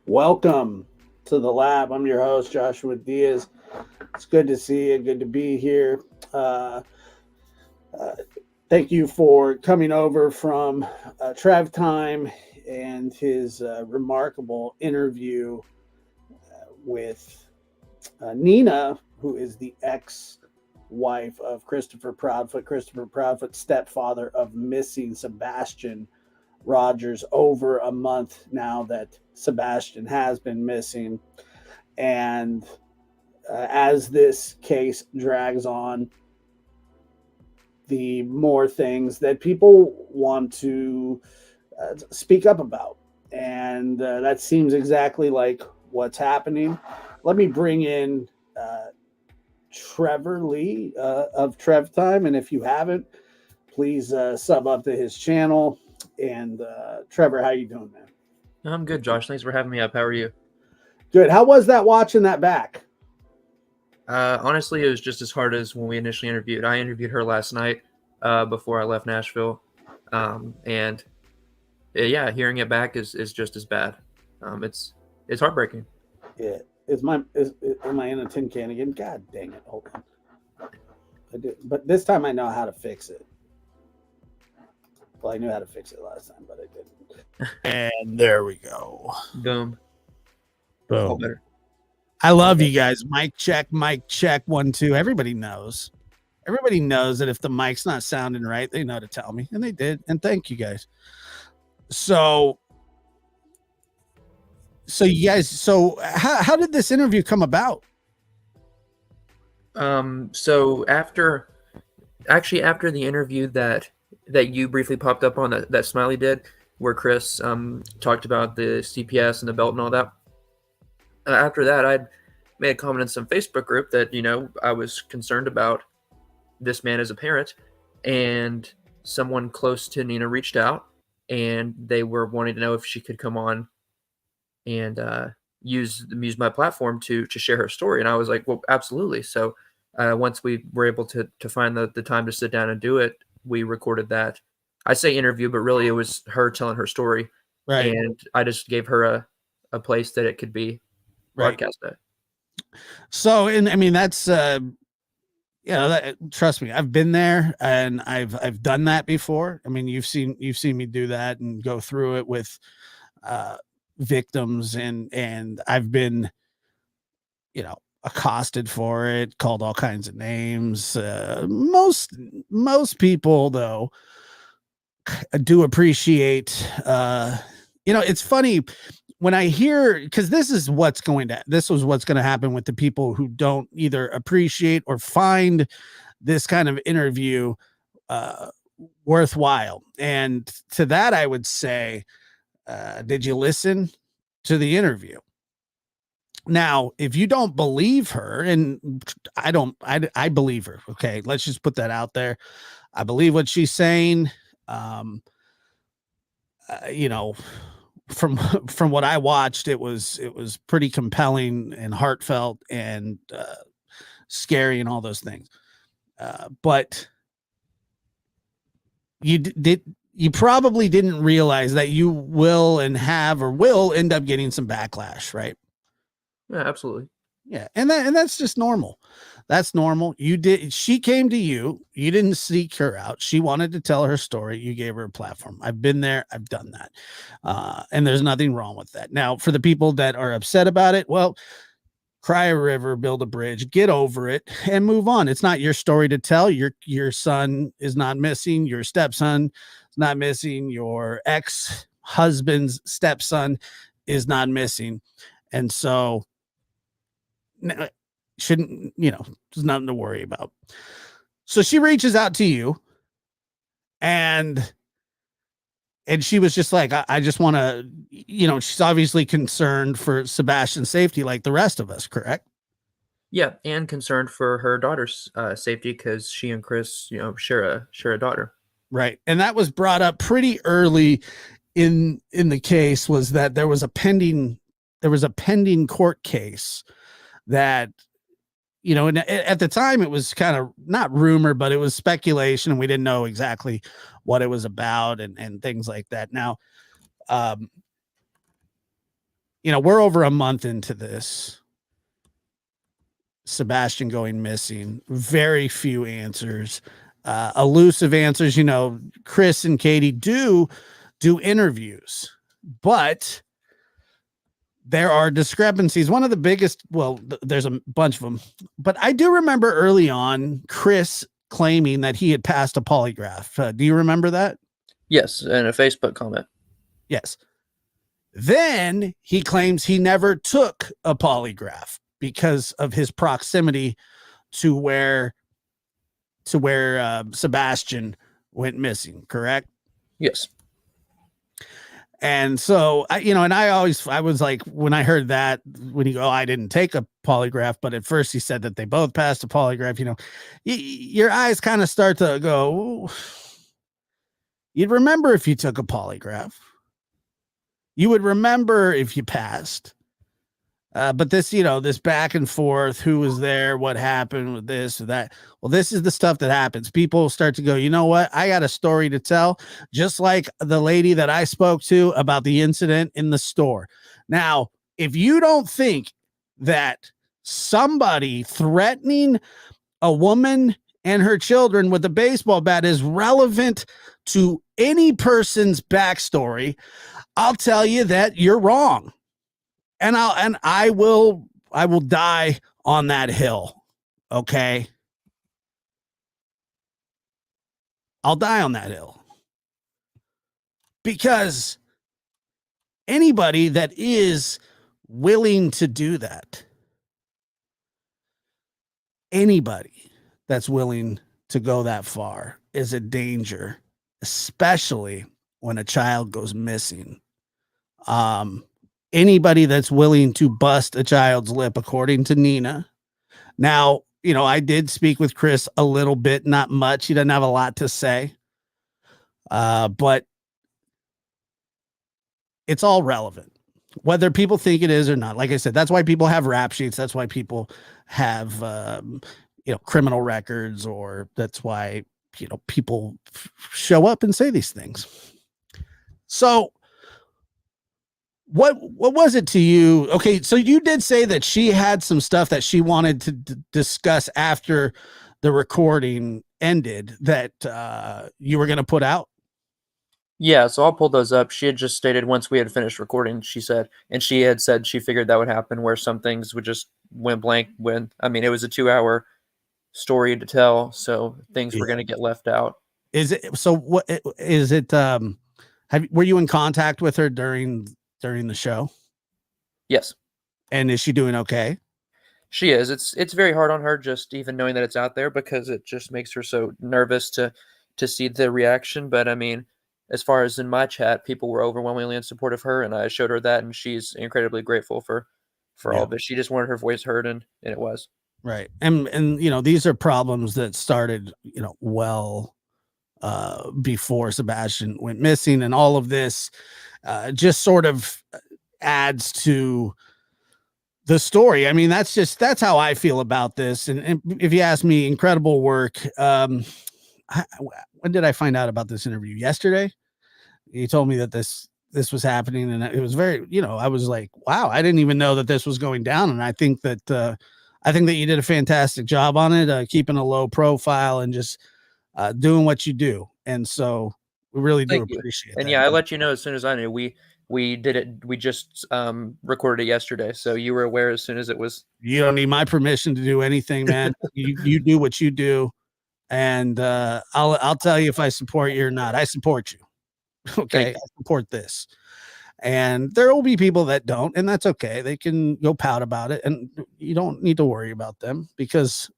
Welcome to the lab. I'm your host, Joshua Diaz. It's good to see you. Good to be here. Uh, uh, Thank you for coming over from Trav Time and his remarkable interview with Nina, who is the ex-wife of Christopher Proudfoot. Christopher Proudfoot, stepfather of missing Sebastian Rogers, over a month now that Sebastian has been missing. And as this case drags on, the more things that people want to speak up about. And that seems exactly like what's happening. Let me bring in Trevor Lee of Trev Time. And if you haven't, please sub up to his channel. And Trevor, how you doing, man? I'm good, Josh. Thanks for having me up. How are you? Good. How was that watching that back? Honestly, it was just as hard as when we initially interviewed. I interviewed her last night before I left Nashville. And yeah, hearing it back is just as bad. It's heartbreaking. Yeah. Am I in a tin can again? God dang it. Hold on. I did, but this time I know how to fix it. Well, I knew how to fix it last time, but I didn't. And there we go. Boom. Boom. Better. I love you guys. Mic check, 1, 2. Everybody knows. Everybody knows that if the mic's not sounding right, they know to tell me. And they did. And thank you guys. So you guys, how did this interview come about? So after the interview that you briefly popped up on that Smiley did, where Chris talked about the CPS and the belt and all that. After that, I'd made a comment in some Facebook group that, I was concerned about this man as a parent, and someone close to Nina reached out, and they were wanting to know if she could come on and use my platform to share her story. And I was like, well, absolutely. So once we were able to find the time to sit down and do it, we recorded that. I say interview, but really it was her telling her story. Right. And I just gave her a place that it could be broadcast at. So, and I mean, that's, trust me, I've been there and I've done that before. I mean, you've seen me do that and go through it with victims, and I've been, accosted for it, called all kinds of names. Most people though do appreciate, it's funny when I hear, because this was what's going to happen with the people who don't either appreciate or find this kind of interview worthwhile. And to that, I would say, did you listen to the interview? Now, if you don't believe her, and I believe her. Okay. Let's just put that out there. I believe what she's saying. From what I watched, it was pretty compelling and heartfelt and scary and all those things. But you probably didn't realize that you will end up getting some backlash, right? Yeah, absolutely. Yeah. And that's just normal. That's normal. She came to you. You didn't seek her out. She wanted to tell her story. You gave her a platform. I've been there. I've done that. And there's nothing wrong with that. Now, for the people that are upset about it, well, cry a river, build a bridge, get over it and move on. It's not your story to tell. Your son is not missing. Your stepson is not missing. Your ex-husband's stepson is not missing. And so shouldn't, there's nothing to worry about. So she reaches out to you and she was just like, I just want to, she's obviously concerned for Sebastian's safety like the rest of us, correct? Yeah, and concerned for her daughter's safety because she and Chris, share a daughter. Right. And that was brought up pretty early in the case, was that there was a pending court case that, and at the time it was kind of not rumor, but it was speculation, and we didn't know exactly what it was about and things like that. Now, we're over a month into this. Sebastian going missing, very few answers, elusive answers. Chris and Katie do interviews, but there are discrepancies. One of the biggest, there's a bunch of them, but I do remember early on Chris claiming that he had passed a polygraph. Do you remember that? Yes, in a Facebook comment. Yes. Then he claims he never took a polygraph because of his proximity to where Sebastian went missing. Correct? Yes. And so I was like, when I heard that, when you go, I didn't take a polygraph, but at first he said that they both passed a polygraph. Your eyes kind of start to go. Ooh. You'd remember if you took a polygraph. You would remember if you passed. But this, this back and forth, who was there, what happened with this or that. Well, this is the stuff that happens. People start to go, you know what? I got a story to tell, just like the lady that I spoke to about the incident in the store. Now, if you don't think that somebody threatening a woman and her children with a baseball bat is relevant to any person's backstory, I'll tell you that you're wrong. And I will die on that hill. Okay. I'll die on that hill. Because anybody that is willing to do that, anybody that's willing to go that far is a danger, especially when a child goes missing. Anybody that's willing to bust a child's lip, according to Nina. Now, I did speak with Chris a little bit, not much. He doesn't have a lot to say. But it's all relevant, whether people think it is or not. Like I said, that's why people have rap sheets. That's why people have, criminal records, or that's why, people show up and say these things. So what was it to you? Okay, so you did say that she had some stuff that she wanted to discuss after the recording ended that you were going to put out. Yeah, so I'll pull those up. She had just stated once we had finished recording, she said she figured that would happen, where some things would just went blank it was a 2-hour story to tell, so things were going to get left out. Is it so? What is it? Were you in contact with her during the show? Yes. And is she doing okay? She is. It's very hard on her, just even knowing that it's out there, because it just makes her so nervous to see the reaction. But as far as in my chat, people were overwhelmingly in support of her, and I showed her that, and she's incredibly grateful for all of it. She just wanted her voice heard, and it was. Right. And these are problems that started, well before Sebastian went missing, and all of this just sort of adds to the story. I mean, that's how I feel about this. And if you ask me, incredible work. When did I find out about this interview? Yesterday? He told me that this was happening, and it was very, I was like, wow, I didn't even know that this was going down. And I think that you did a fantastic job on it, keeping a low profile and just doing what you do. And so we really do appreciate it. And yeah, I let you know as soon as I knew. We did it. We just recorded it yesterday, so you were aware as soon as it was. You don't need my permission to do anything, man. you do what you do, and I'll tell you if I support you or not. I support you. Okay, I support this. And there will be people that don't, and that's okay. They can go pout about it, and you don't need to worry about them, because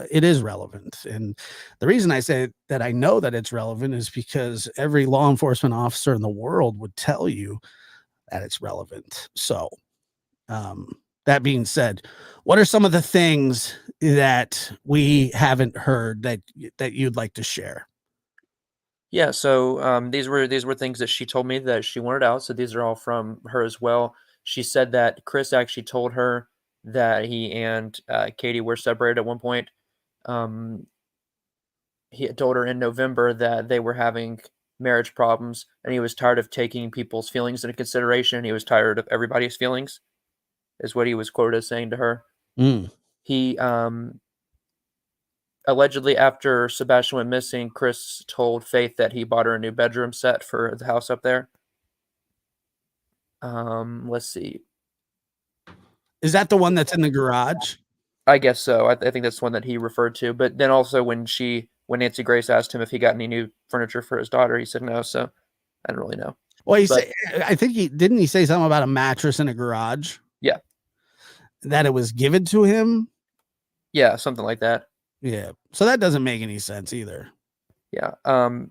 it is relevant. And the reason I say that I know that it's relevant is because every law enforcement officer in the world would tell you that it's relevant. So that being said, what are some of the things that we haven't heard that you'd like to share? Yeah, so these were things that she told me that she wanted out. So these are all from her as well. She said that Chris actually told her that he and Katie were separated at one point. He had told her in November that they were having marriage problems, and he was tired of taking people's feelings into consideration. He was tired of everybody's feelings, is what he was quoted as saying to her. He allegedly, after Sebastian went missing, Chris told Faith that he bought her a new bedroom set for the house up there. Let's see. Is that the one that's in the garage? I guess so. I think that's the one that he referred to. But then also when Nancy Grace asked him if he got any new furniture for his daughter, he said no. So I don't really know. Well, I think he say something about a mattress in a garage. Yeah. That it was given to him. Yeah, something like that. Yeah. So that doesn't make any sense either. Yeah.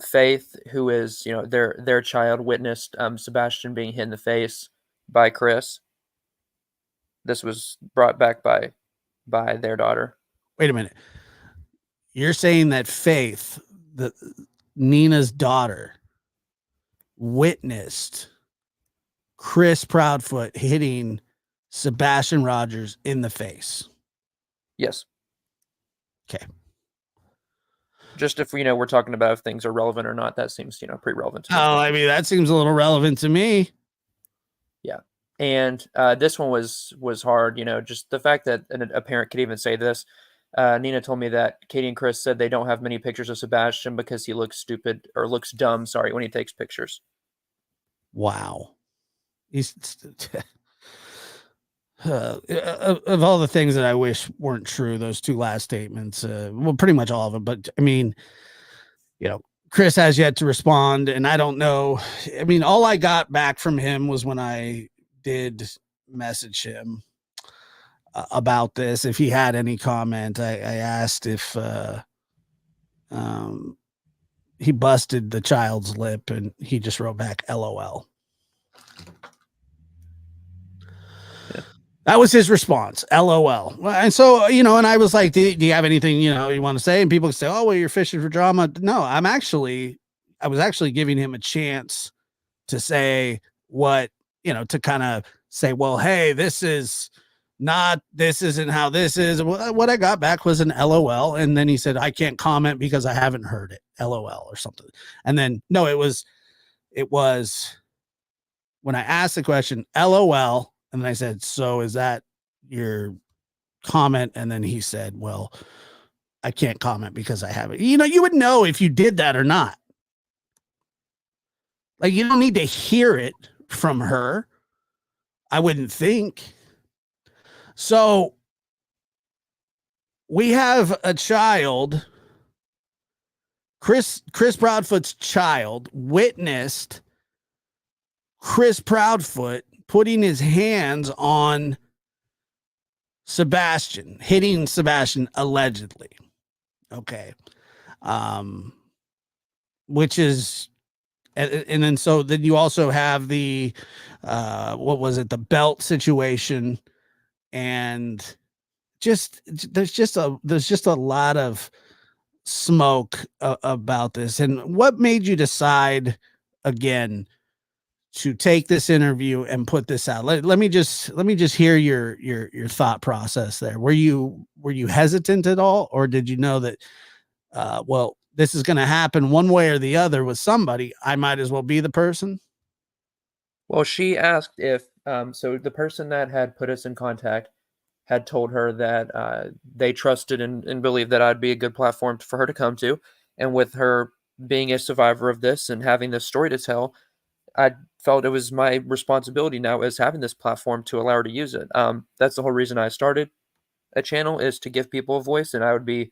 Faith, who is, their child, witnessed Sebastian being hit in the face by Chris. This was brought back by their daughter. Wait a minute. You're saying that Faith, Nina's daughter, witnessed Chris Proudfoot hitting Sebastian Rogers in the face? Yes. Okay. Just if we're talking about if things are relevant or not, that seems pretty relevant to me. Oh, I mean, that seems a little relevant to me. Yeah. And this one was hard, just the fact that a parent could even say this. Nina told me that Katie and Chris said they don't have many pictures of Sebastian because he looks stupid or looks dumb, when he takes pictures. Wow. He's of all the things that I wish weren't true, those two last statements, well, pretty much all of them. But I mean, Chris has yet to respond, and I don't know. I mean, all I got back from him was when I did message him about this, if he had any comment. I asked if he busted the child's lip, and he just wrote back LOL. That was his response, LOL. And so, and I was like, do you have anything, you want to say? And people say, oh, well, you're fishing for drama. No, I was actually giving him a chance to say what, to kind of say, well, hey, this isn't how this is. What I got back was an LOL. And then he said, I can't comment because I haven't heard it, LOL or something. And then, no, it was when I asked the question, LOL. And then I said, so is that your comment? And then he said, well, I can't comment because I haven't. You would know if you did that or not. Like, you don't need to hear it from her, I wouldn't think. So we have a child, Chris Proudfoot's child, witnessed Chris Proudfoot putting his hands on Sebastian, hitting Sebastian allegedly. Okay. Which is, and then so then you also have the, the belt situation, and there's just a lot of smoke about this. And what made you decide again to take this interview and put this out? Let me just hear your thought process there. Were you hesitant at all, or did you know that this is going to happen one way or the other with somebody? I might as well be the person. Well, she asked if so the person that had put us in contact had told her that they trusted and believed that I'd be a good platform for her to come to, and with her being a survivor of this and having this story to tell, I felt it was my responsibility now as having this platform to allow her to use it. That's the whole reason I started a channel, is to give people a voice, and I would be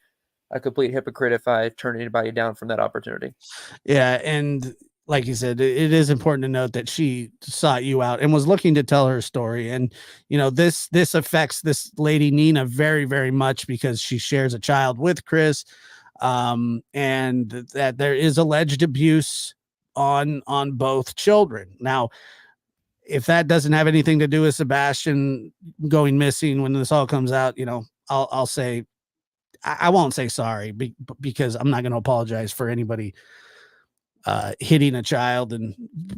a complete hypocrite if I turned anybody down from that opportunity. Yeah, and like you said, it is important to note that she sought you out and was looking to tell her story. And, this affects this lady, Nina, very, very much because she shares a child with Chris, and that there is alleged abuse on both children. Now, if that doesn't have anything to do with Sebastian going missing when this all comes out, I'll say, I won't say sorry because I'm not going to apologize for anybody hitting a child.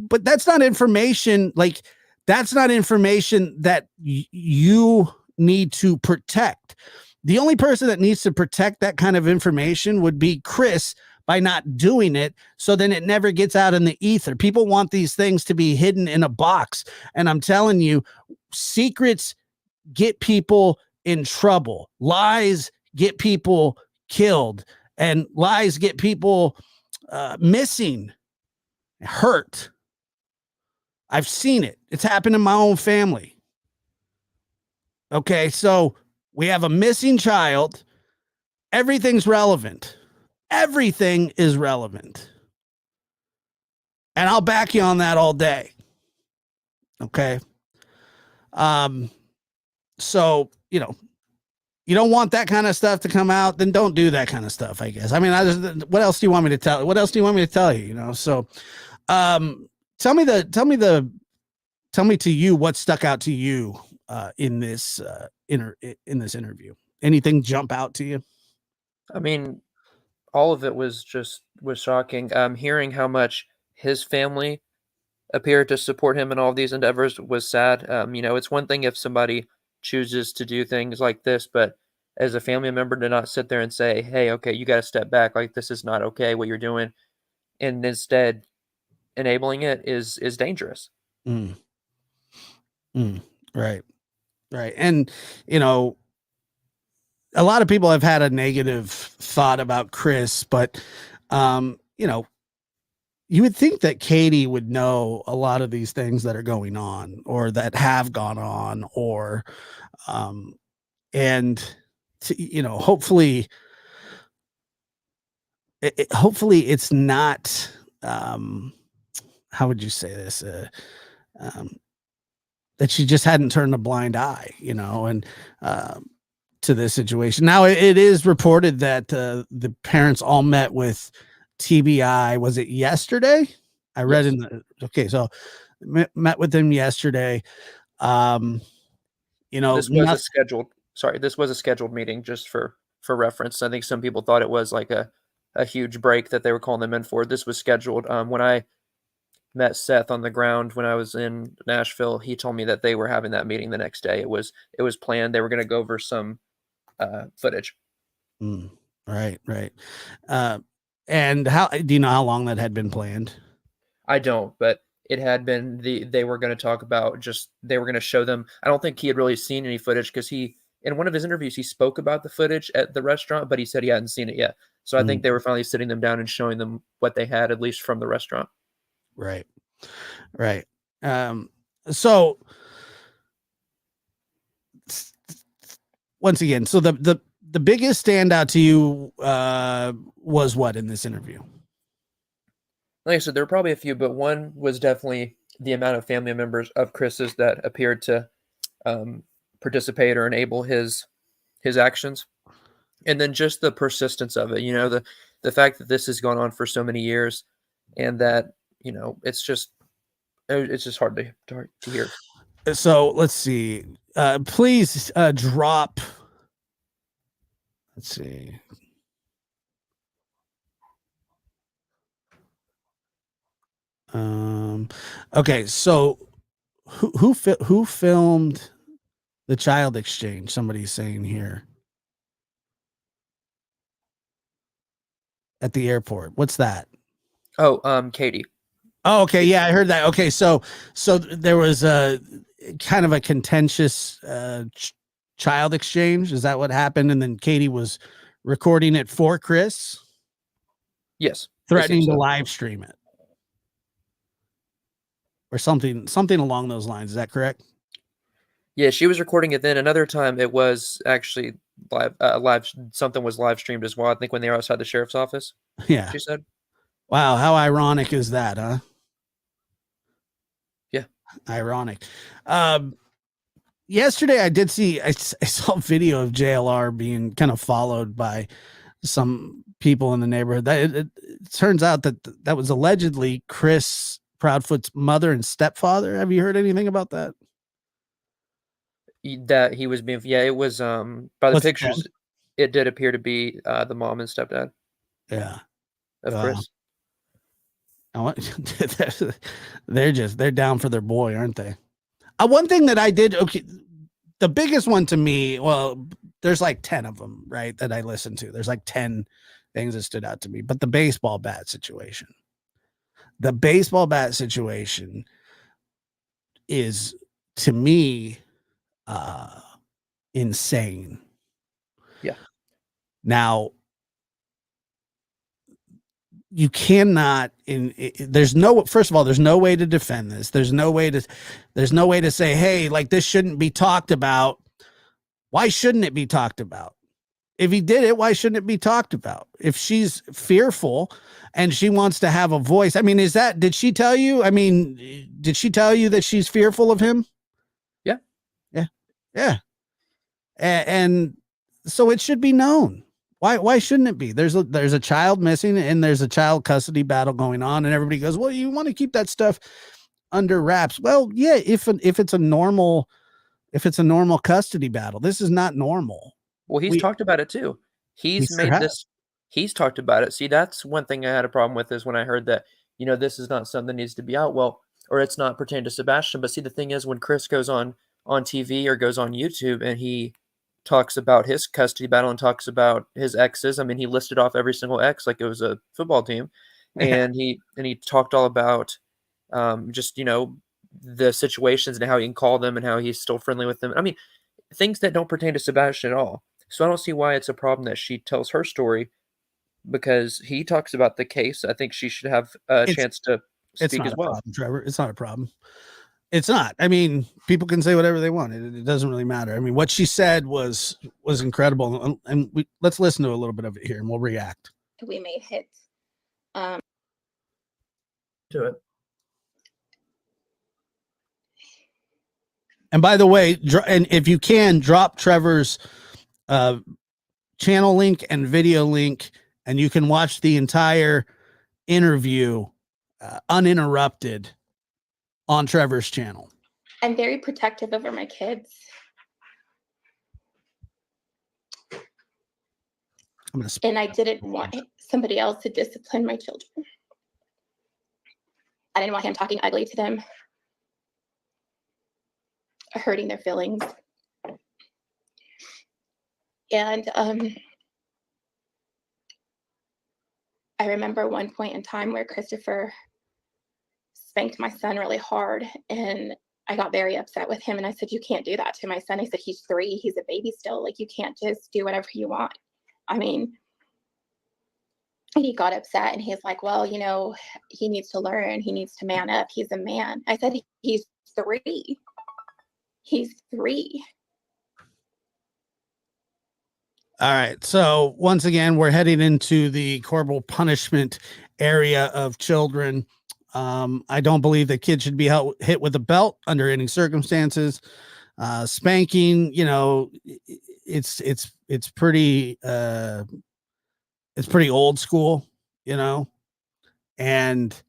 But that's not information. Like, that's not information that you need to protect. The only person that needs to protect that kind of information would be Chris by not doing it. So then it never gets out in the ether. People want these things to be hidden in a box. And I'm telling you, secrets get people in trouble. Lies get people killed, and lies get people missing, hurt. I've seen it. It's happened in my own family. Okay, so we have a missing child. Everything's relevant. Everything is relevant. And I'll back you on that all day. Okay. So, you know, you don't want that kind of stuff to come out, then don't do that kind of stuff, I guess. I mean, what else do you want me to tell? What else do you want me to tell you? You know, so tell me to you what stuck out to you in this interview. Anything jump out to you? I mean, all of it was shocking. Hearing how much his family appeared to support him in all of these endeavors was sad. You know, it's one thing if somebody chooses to do things like this, but as a family member to not sit there and say, hey, okay, you got to step back. Like, this is not okay what you're doing. And instead enabling it is dangerous. Right. And, you know, a lot of people have had a negative thought about Chris, but, you know, you would think that Katie would know a lot of these things that are going on or that have gone on, or, and to, you know, hopefully it's not, how would you say this? That she just hadn't turned a blind eye, you know, and, to this situation. Now it is reported that, the parents all met with TBI. Was it yesterday? I read Yes. in the, okay. So met with them yesterday. You know, This was a scheduled meeting, just for reference. I think some people thought it was like a huge break that they were calling them in for. This was scheduled. When I met Seth on the ground when I was in Nashville, he told me that they were having that meeting the next day. It was planned. They were going to go over some footage. Right. And how do you know how long that had been planned? I don't, but it had been they were going to talk about, they were going to show them. I don't think he had really seen any footage, because in one of his interviews, he spoke about the footage at the restaurant, but he said he hadn't seen it yet. So I think they were finally sitting them down and showing them what they had, at least from the restaurant. Right. So once again, so the biggest standout to you was what in this interview? Like I said, there were probably a few, but one was definitely the amount of family members of Chris's that appeared to participate or enable his actions. And then just the persistence of it, you know, the fact that this has gone on for so many years, and that, you know, it's just hard to hear. So let's see. Please drop. Let's see. Okay, so who filmed the child exchange? Somebody's saying here at the airport. What's that? Oh, Katie. Oh, okay, yeah, I heard that. Okay, so there was a kind of a contentious child exchange. Is that what happened? And then Katie was recording it for Chris. Yes, threatening to live stream it, or something along those lines. Is that correct? Yeah, she was recording it then. Another time it was actually live. Something was live streamed as well. I think when they were outside the sheriff's office. Yeah. She said. Wow, how ironic is that, huh? Yeah. Ironic. Yesterday I saw a video of JLR being kind of followed by some people in the neighborhood. That it turns out that was allegedly Chris Proudfoot's mother and stepfather. Have you heard anything about that? That he was being, it was by the pictures, it did appear to be the mom and stepdad. Yeah. Of Chris. They're down for their boy, aren't they? One thing that I did, okay, the biggest one to me, well, there's like 10 of them, right, that I listen to. There's like 10 things that stood out to me. But the baseball bat situation is, to me, insane. Yeah. Now, you cannot there's no, first of all, there's no way to defend this. There's no way to say, hey, like, this shouldn't be talked about. Why shouldn't it be talked about? If he did it, why shouldn't it be talked about? If she's fearful and she wants to have a voice, I mean, did she tell you? I mean, did she tell you that she's fearful of him? Yeah. Yeah. And so it should be known. Why shouldn't it be? There's a child missing and there's a child custody battle going on, and everybody goes, well, you want to keep that stuff under wraps. Well, yeah, if it's a normal custody battle. This is not normal. Well, he's talked about it too. He's talked about it. See, that's one thing I had a problem with, is when I heard that, this is not something that needs to be out. Well, or it's not pertaining to Sebastian. But see, the thing is, when Chris goes on TV or goes on YouTube and he talks about his custody battle and talks about his exes, I mean, he listed off every single ex like it was a football team. And he talked all about just, the situations and how he can call them and how he's still friendly with them. I mean, things that don't pertain to Sebastian at all. So I don't see why it's a problem that she tells her story, because he talks about the case. I think she should have a chance to speak as well. Problem, Trevor. It's not a problem. It's not. I mean, people can say whatever they want. It doesn't really matter. I mean, what she said was incredible. And let's listen to a little bit of it here and we'll react. We made hits. To it. And by the way, and if you can, drop Trevor's channel link and video link, and you can watch the entire interview uninterrupted on Trevor's channel. I'm very protective over my kids. And I didn't want somebody else to discipline my children. I didn't want him talking ugly to them, hurting their feelings. And I remember one point in time where Christopher spanked my son really hard, and I got very upset with him, and I said, you can't do that to my son. I said, he's 3, he's a baby still. Like, you can't just do whatever you want. I mean, and he got upset, and he's like, well, he needs to learn. He needs to man up. He's a man. I said, he's 3. He's 3. All right. So once again, we're heading into the corporal punishment area of children. I don't believe that kids should be hit with a belt under any circumstances. Spanking, it's pretty old school, and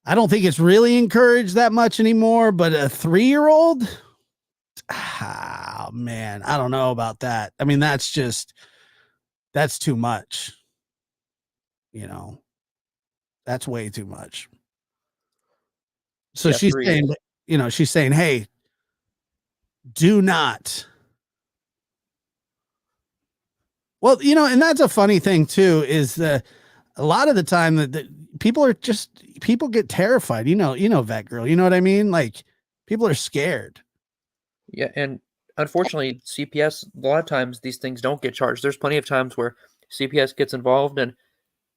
I don't think it's really encouraged that much anymore. But a 3-year-old, oh man, I don't know about that. I mean, that's too much. That's way too much. So yeah, she's saying, hey, do not. Well, and that's a funny thing too, is that a lot of the time that people get terrified, vet girl, you know what I mean? Like, people are scared. Yeah. And unfortunately, CPS, a lot of times these things don't get charged. There's plenty of times where CPS gets involved and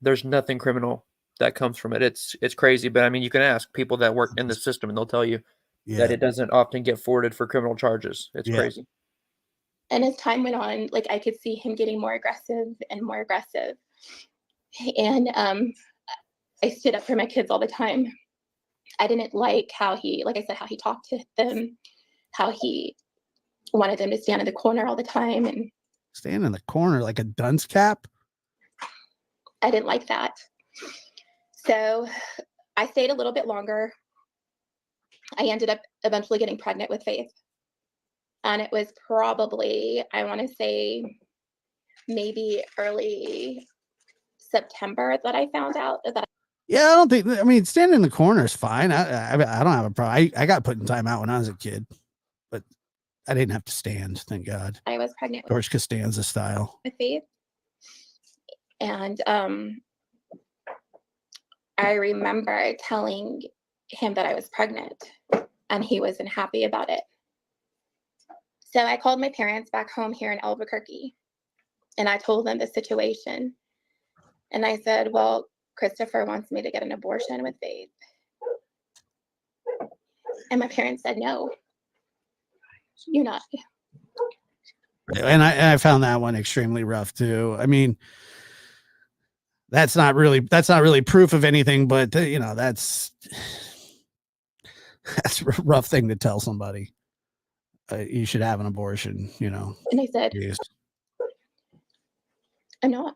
there's nothing criminal that comes from it. It's crazy. But I mean, you can ask people that work in the system and they'll tell you that it doesn't often get forwarded for criminal charges. It's crazy. And as time went on, like, I could see him getting more aggressive and more aggressive. And I stood up for my kids all the time. I didn't like how he talked to them, how he wanted them to stand in the corner all the time. And stand in the corner like a dunce cap? I didn't like that. So I stayed a little bit longer. I ended up eventually getting pregnant with Faith. And it was probably, I want to say, maybe early September that I found out that. Yeah, I mean, standing in the corner is fine. I don't have a problem. I got put in timeout when I was a kid, but I didn't have to stand. Thank God. I was pregnant George Costanza style. With Faith. And I remember telling him that I was pregnant, and he wasn't happy about it. So I called my parents back home here in Albuquerque, and I told them the situation. And I said, well, Christopher wants me to get an abortion with Faith. And my parents said, no, you're not. And I found that one extremely rough too. I mean, that's not really proof of anything, but you know, that's a rough thing to tell somebody. You should have an abortion, you know. And I said, Jeez. I'm not.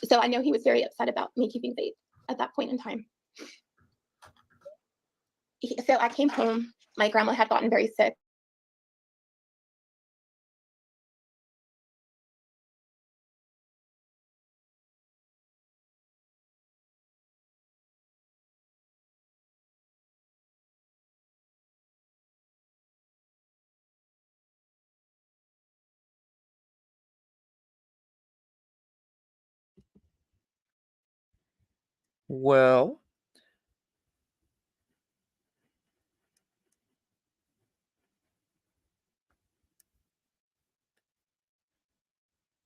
So I know he was very upset about me keeping Faith at that point in time. So I came home. My grandma had gotten very sick. Well,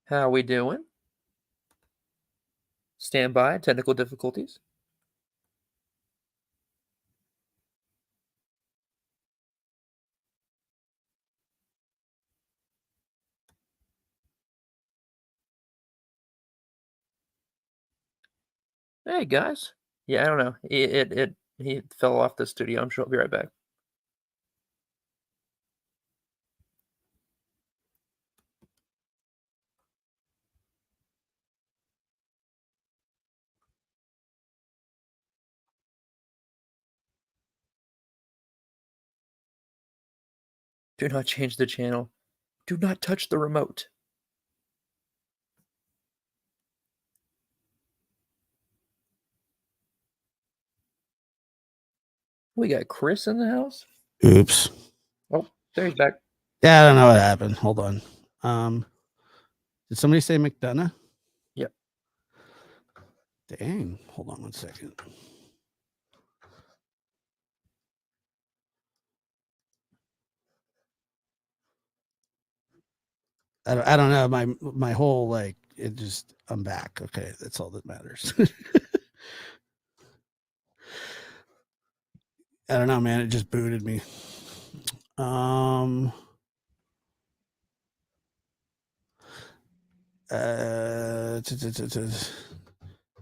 how we doing? Stand by. Technical difficulties. Hey guys. Yeah, I don't know. He fell off the studio. I'm sure I'll be right back. Do not change the channel. Do not touch the remote. We got Chris in the house. Oops. Oh, there he's back. Yeah, I don't know what happened. Hold on. Did somebody say McDonough? Yep. Dang. Hold on one second. I don't know. My whole like it just I'm back. Okay, that's all that matters. I don't know, man. It just booted me.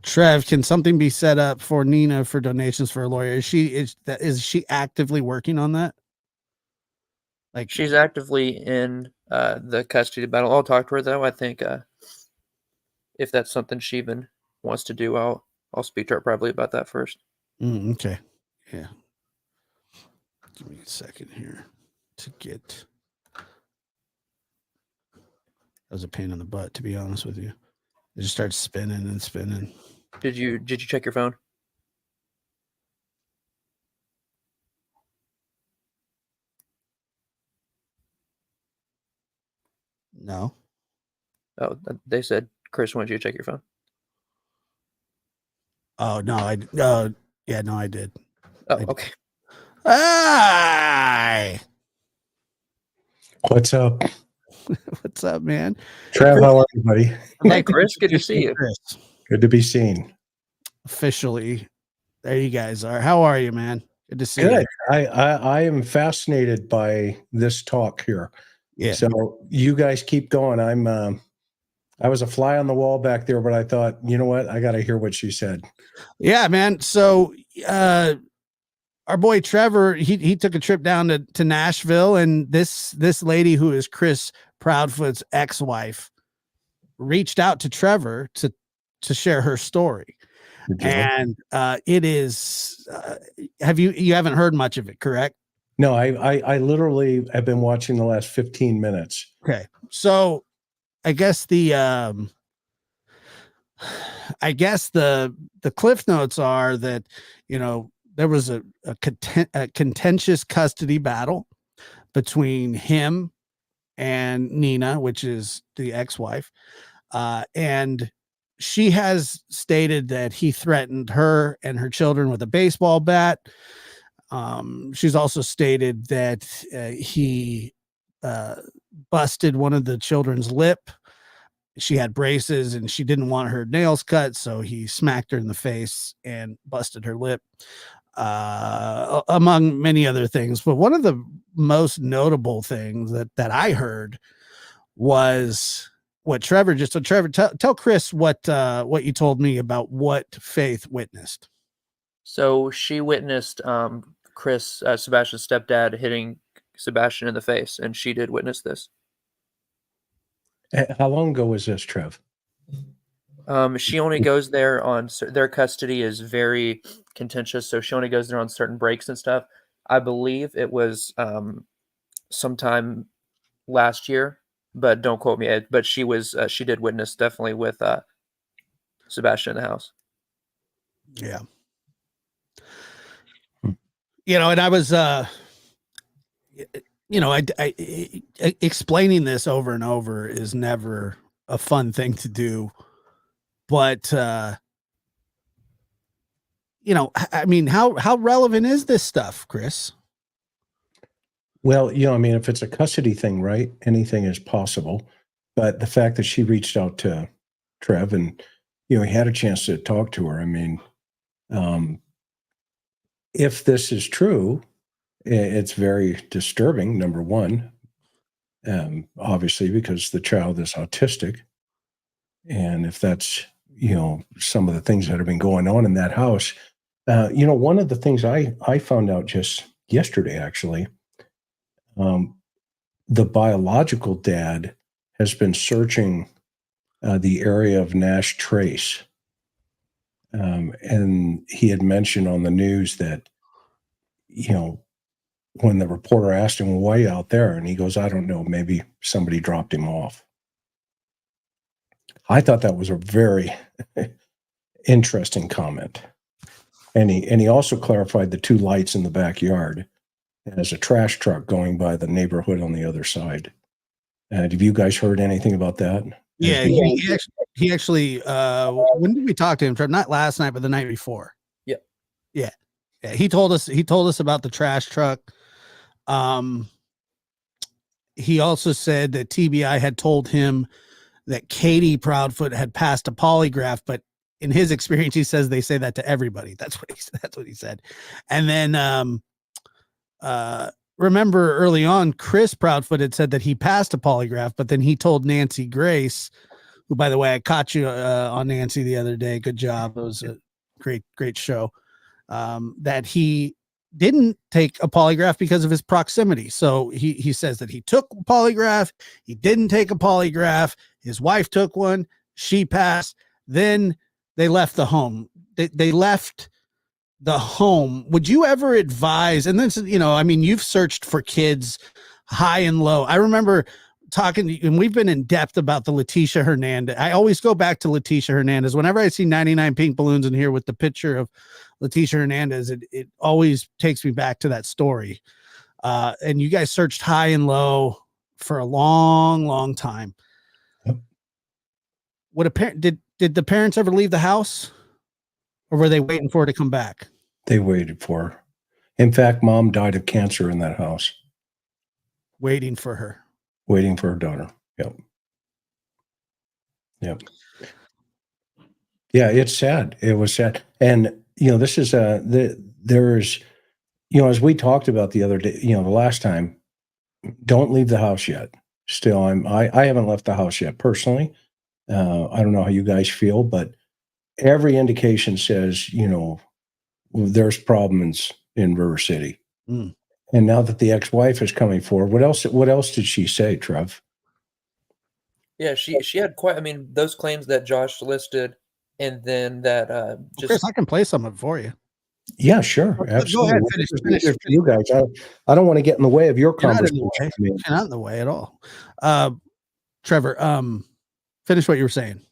Trev, can something be set up for Nina for donations for a lawyer? Is she actively working on that? Like She's actively in the custody battle. I'll talk to her though. I think if that's something she even wants to do, I'll speak to her probably about that first. okay. Yeah. Give me a second here to get. That was a pain in the butt, to be honest with you. It just starts spinning and spinning. Did you check your phone? No. Oh, they said Chris wanted you to check your phone. Oh no, yeah, no, I did. Oh, I did. okay. Hi. What's up? What's up, man? Trav, how are you, buddy? Hey, Chris, good to see you. Chris. Good to be seen. Officially, there you guys are. How are you, man? Good to see Good. you. I am fascinated by this talk here. Yeah. So you guys keep going. I was a fly on the wall back there, but I thought, you know what? I got to hear what she said. Yeah, man. So our boy Trevor, he took a trip down to Nashville, and this lady who is Chris Proudfoot's ex-wife reached out to Trevor to share her story. And it is you haven't heard much of it, correct? No, I literally have been watching the last 15 minutes. Okay. So I guess the cliff notes are that, you know, there was a contentious custody battle between him and Nina, which is the ex-wife. And she has stated that he threatened her and her children with a baseball bat. She's also stated that he busted one of the children's lip. She had braces and she didn't want her nails cut, so he smacked her in the face and busted her lip, among many other things. But one of the most notable things that I heard was what Trevor just. So Trevor, tell Chris what you told me about what Faith witnessed. So she witnessed Chris, Sebastian's stepdad, hitting Sebastian in the face, and she did witness this. How long ago was this, Trev? She only goes there on their custody is very contentious, so she only goes there on certain breaks and stuff. I believe it was sometime last year, but don't quote me. But she did witness definitely with Sebastian in the house. Yeah. And I was, I explaining this over and over is never a fun thing to do, but, I mean, how relevant is this stuff, Chris? Well, if it's a custody thing, right? Anything is possible. But the fact that she reached out to Trev and, he had a chance to talk to her. I mean, if this is true, it's very disturbing, number one, obviously, because the child is autistic. And if that's, some of the things that have been going on in that house, one of the things I found out just yesterday, actually, the biological dad has been searching the area of Nash Trace. And he had mentioned on the news that, when the reporter asked him, well, why are you out there? And he goes, I don't know, maybe somebody dropped him off. I thought that was a very interesting comment. And he also clarified the two lights in the backyard as a trash truck going by the neighborhood on the other side. Have you guys heard anything about that? Yeah, he actually when did we talk to him? Not last night, but the night before. Yeah. He told us about the trash truck. He also said that TBI had told him that Katie Proudfoot had passed a polygraph, but in his experience, he says they say that to everybody. That's what he said. And then remember early on, Chris Proudfoot had said that he passed a polygraph, but then he told Nancy Grace, who, by the way, I caught you on Nancy the other day. Good job. It was a great show. That he didn't take a polygraph because of his proximity. So he says that he took a polygraph. He didn't take a polygraph. His wife took one. She passed. Then they left the home. They left the home. Would you ever advise? And then, you've searched for kids high and low. I remember talking, and we've been in depth about the Leticia Hernandez. I always go back to Leticia Hernandez. Whenever I see 99 pink balloons in here with the picture of Leticia Hernandez, it always takes me back to that story. And you guys searched high and low for a long, long time. Yep. Did the parents ever leave the house, or were they waiting for her to come back? They waited for her. In fact, mom died of cancer in that house. Waiting for her daughter. Yep. Yeah, it's sad. It was sad. And, this is there's, as we talked about the other day, the last time, don't leave the house yet. Still, I haven't left the house yet personally. I don't know how you guys feel, but every indication says, there's problems in River City. Mm. And now that the ex-wife is coming forward, what else did she say, Trev? Yeah, she had quite. I mean, those claims that Josh listed, and then that just. Chris, I can play some of it for you. Yeah, sure, absolutely. Go ahead, finish. For you guys, I don't want to get in the way of your conversation. You're not in the way at all. Trevor, finish what you were saying.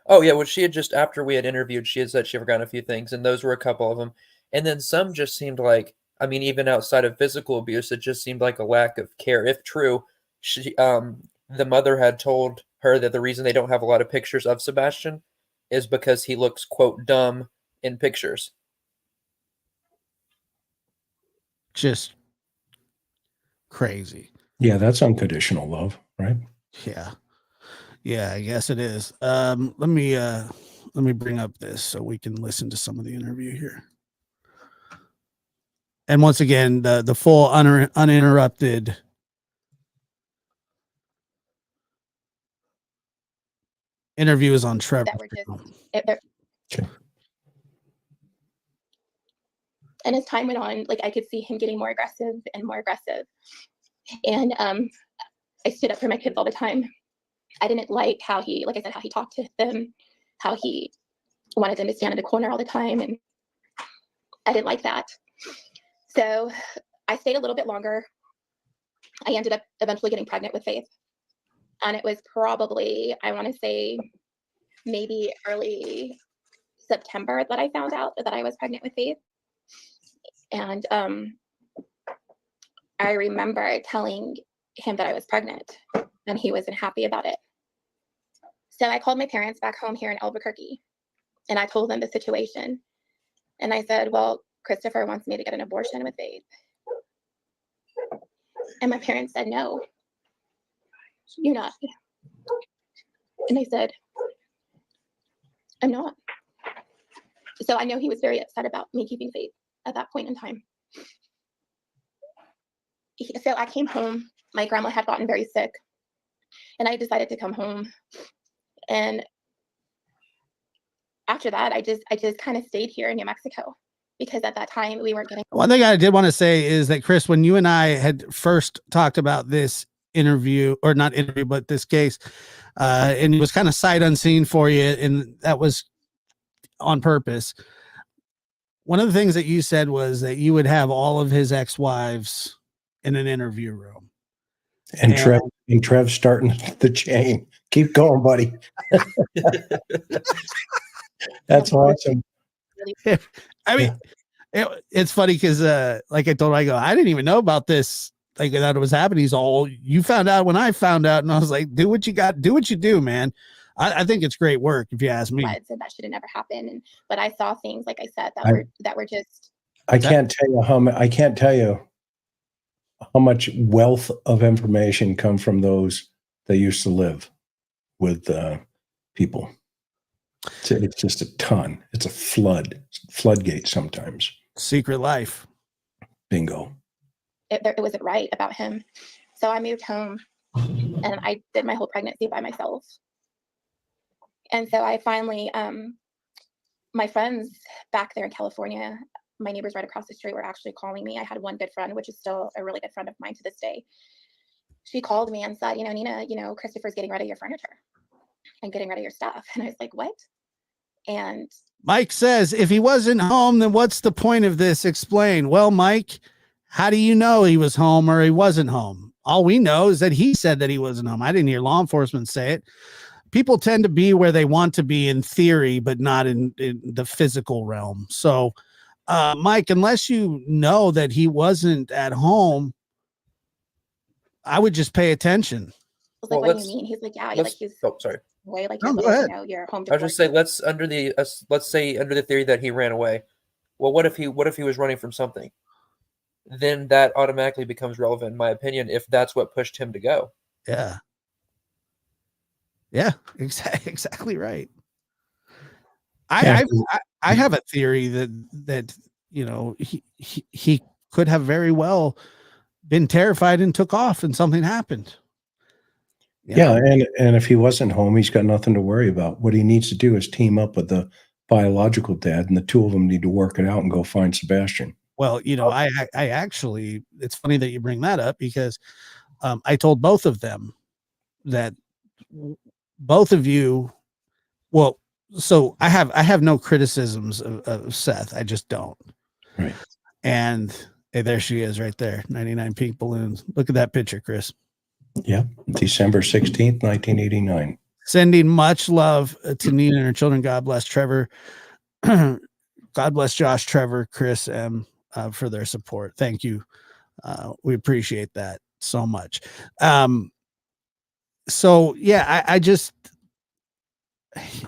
Oh yeah, well, she had just after we had interviewed, she had said she forgot a few things, and those were a couple of them, and then some just seemed like. I mean, even outside of physical abuse, it just seemed like a lack of care. If true, she, the mother had told her that the reason they don't have a lot of pictures of Sebastian is because he looks, quote, dumb in pictures. Just crazy. Yeah, that's unconditional love, right? Yeah. Yeah, I guess it is. Let me bring up this so we can listen to some of the interview here. And once again, the full uninterrupted interview is on Trevor. That were just Okay. and as time went on, like I could see him getting more aggressive and more aggressive. And I stood up for my kids all the time. I didn't like how he, like I said, how he talked to them, how he wanted them to stand in the corner all the time. And I didn't like that. So I stayed a little bit longer. I ended up eventually getting pregnant with Faith. And it was probably, I want to say, maybe early September that I found out that I was pregnant with Faith. And I remember telling him that I was pregnant, and he wasn't happy about it. So I called my parents back home here in Albuquerque, and I told them the situation. And I said, well, Christopher wants me to get an abortion with Faith. And my parents said, no, you're not. And I said, I'm not. So I know he was very upset about me keeping Faith at that point in time. So I came home. My grandma had gotten very sick, and I decided to come home. And after that, I just kind of stayed here in New Mexico, because at that time we weren't getting. One thing I did want to say is that, Chris, when you and I had first talked about this interview, or not interview, but this case, and it was kind of sight unseen for you, and that was on purpose. One of the things that you said was that you would have all of his ex-wives in an interview room. And Trev starting the chain. Keep going, buddy. That's awesome. I mean, it's funny because, like I told him, I go, I didn't even know about this. Like that it was happening. He's all, you found out when I found out, and I was like, do what you got, do what you do, man. I think it's great work, if you ask me. So that should have never happened. But I saw things, like I said, that were just. I can't tell you how much wealth of information come from those that used to live with people. It's just a ton. It's a floodgate sometimes. Secret life. Bingo. It wasn't right about him. So I moved home, and I did my whole pregnancy by myself. And so I finally, my friends back there in California, my neighbors right across the street, were actually calling me. I had one good friend, which is still a really good friend of mine to this day. She called me and said, Nina, Christopher's getting rid of your furniture and getting rid of your stuff. And I was like, what? And Mike says, if he wasn't home, then what's the point of this? Explain. Well, Mike, how do you know he was home or he wasn't home? All we know is that he said that he wasn't home. I didn't hear law enforcement say it. People tend to be where they want to be in theory, but not in the physical realm. So, Mike, unless you know that he wasn't at home, I would just pay attention. I was like, what do you mean? He's like, yeah, he's sorry. Way, like, go ahead. You're home. I was just saying, let's say under the theory that he ran away. Well, what if he was running from something? Then that automatically becomes relevant, in my opinion, if that's what pushed him to go. Yeah. Yeah, exactly right. I have a theory that he could have very well been terrified and took off, and something happened. Yeah, and if he wasn't home, he's got nothing to worry about. What he needs to do is team up with the biological dad, and the two of them need to work it out and go find Sebastian. Well, I actually, it's funny that you bring that up, because I told both of them that both of you, well, so I have no criticisms of Seth. I just don't. Right. And hey, there she is right there. 99 pink balloons. Look at that picture, Chris. Yeah. December 16th, 1989. Sending much love to Nina and her children. God bless Trevor. God bless Josh, Trevor, Chris, for their support. Thank you. We appreciate that so much. So yeah,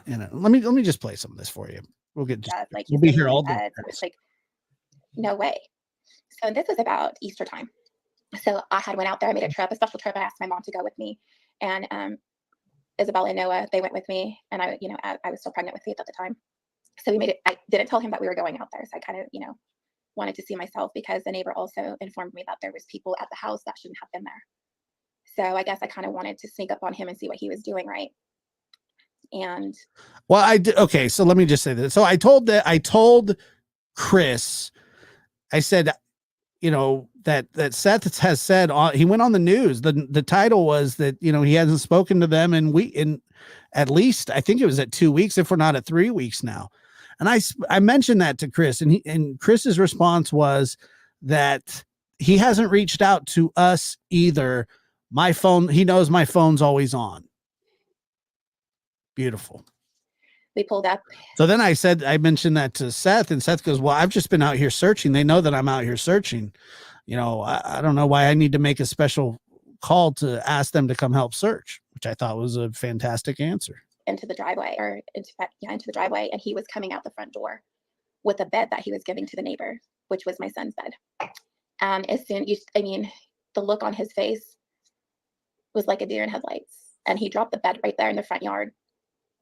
let me just play some of this for you. We'll get just, Like we'll he's be getting here all in day. bed. So it's like, no way. So this was about Easter time. So I had went out there. I made a special trip. I asked my mom to go with me, and Isabella and Noah, they went with me, and I, I was still pregnant with Faith at the time. So we made it. I didn't tell him that we were going out there. So I kind of, wanted to see myself, because the neighbor also informed me that there was people at the house that shouldn't have been there. So I guess I kind of wanted to sneak up on him and see what he was doing, right? And well, I did. Okay, so let me just say this. So I told Chris, I said, that Seth has said, he went on the news. The title was that, he hasn't spoken to them in at least, I think it was at 2 weeks, if we're not at 3 weeks now. And I mentioned that to Chris, and Chris's response was that he hasn't reached out to us either. My phone, he knows my phone's always on. Beautiful. we pulled up. So then I mentioned that to Seth, and Seth goes, well, I've just been out here searching. They know that I'm out here searching. I don't know why I need to make a special call to ask them to come help search, which I thought was a fantastic answer. Into the driveway, into the driveway, and he was coming out the front door with a bed that he was giving to the neighbor, which was my son's bed. And as soon, the look on his face was like a deer in headlights. And he dropped the bed right there in the front yard,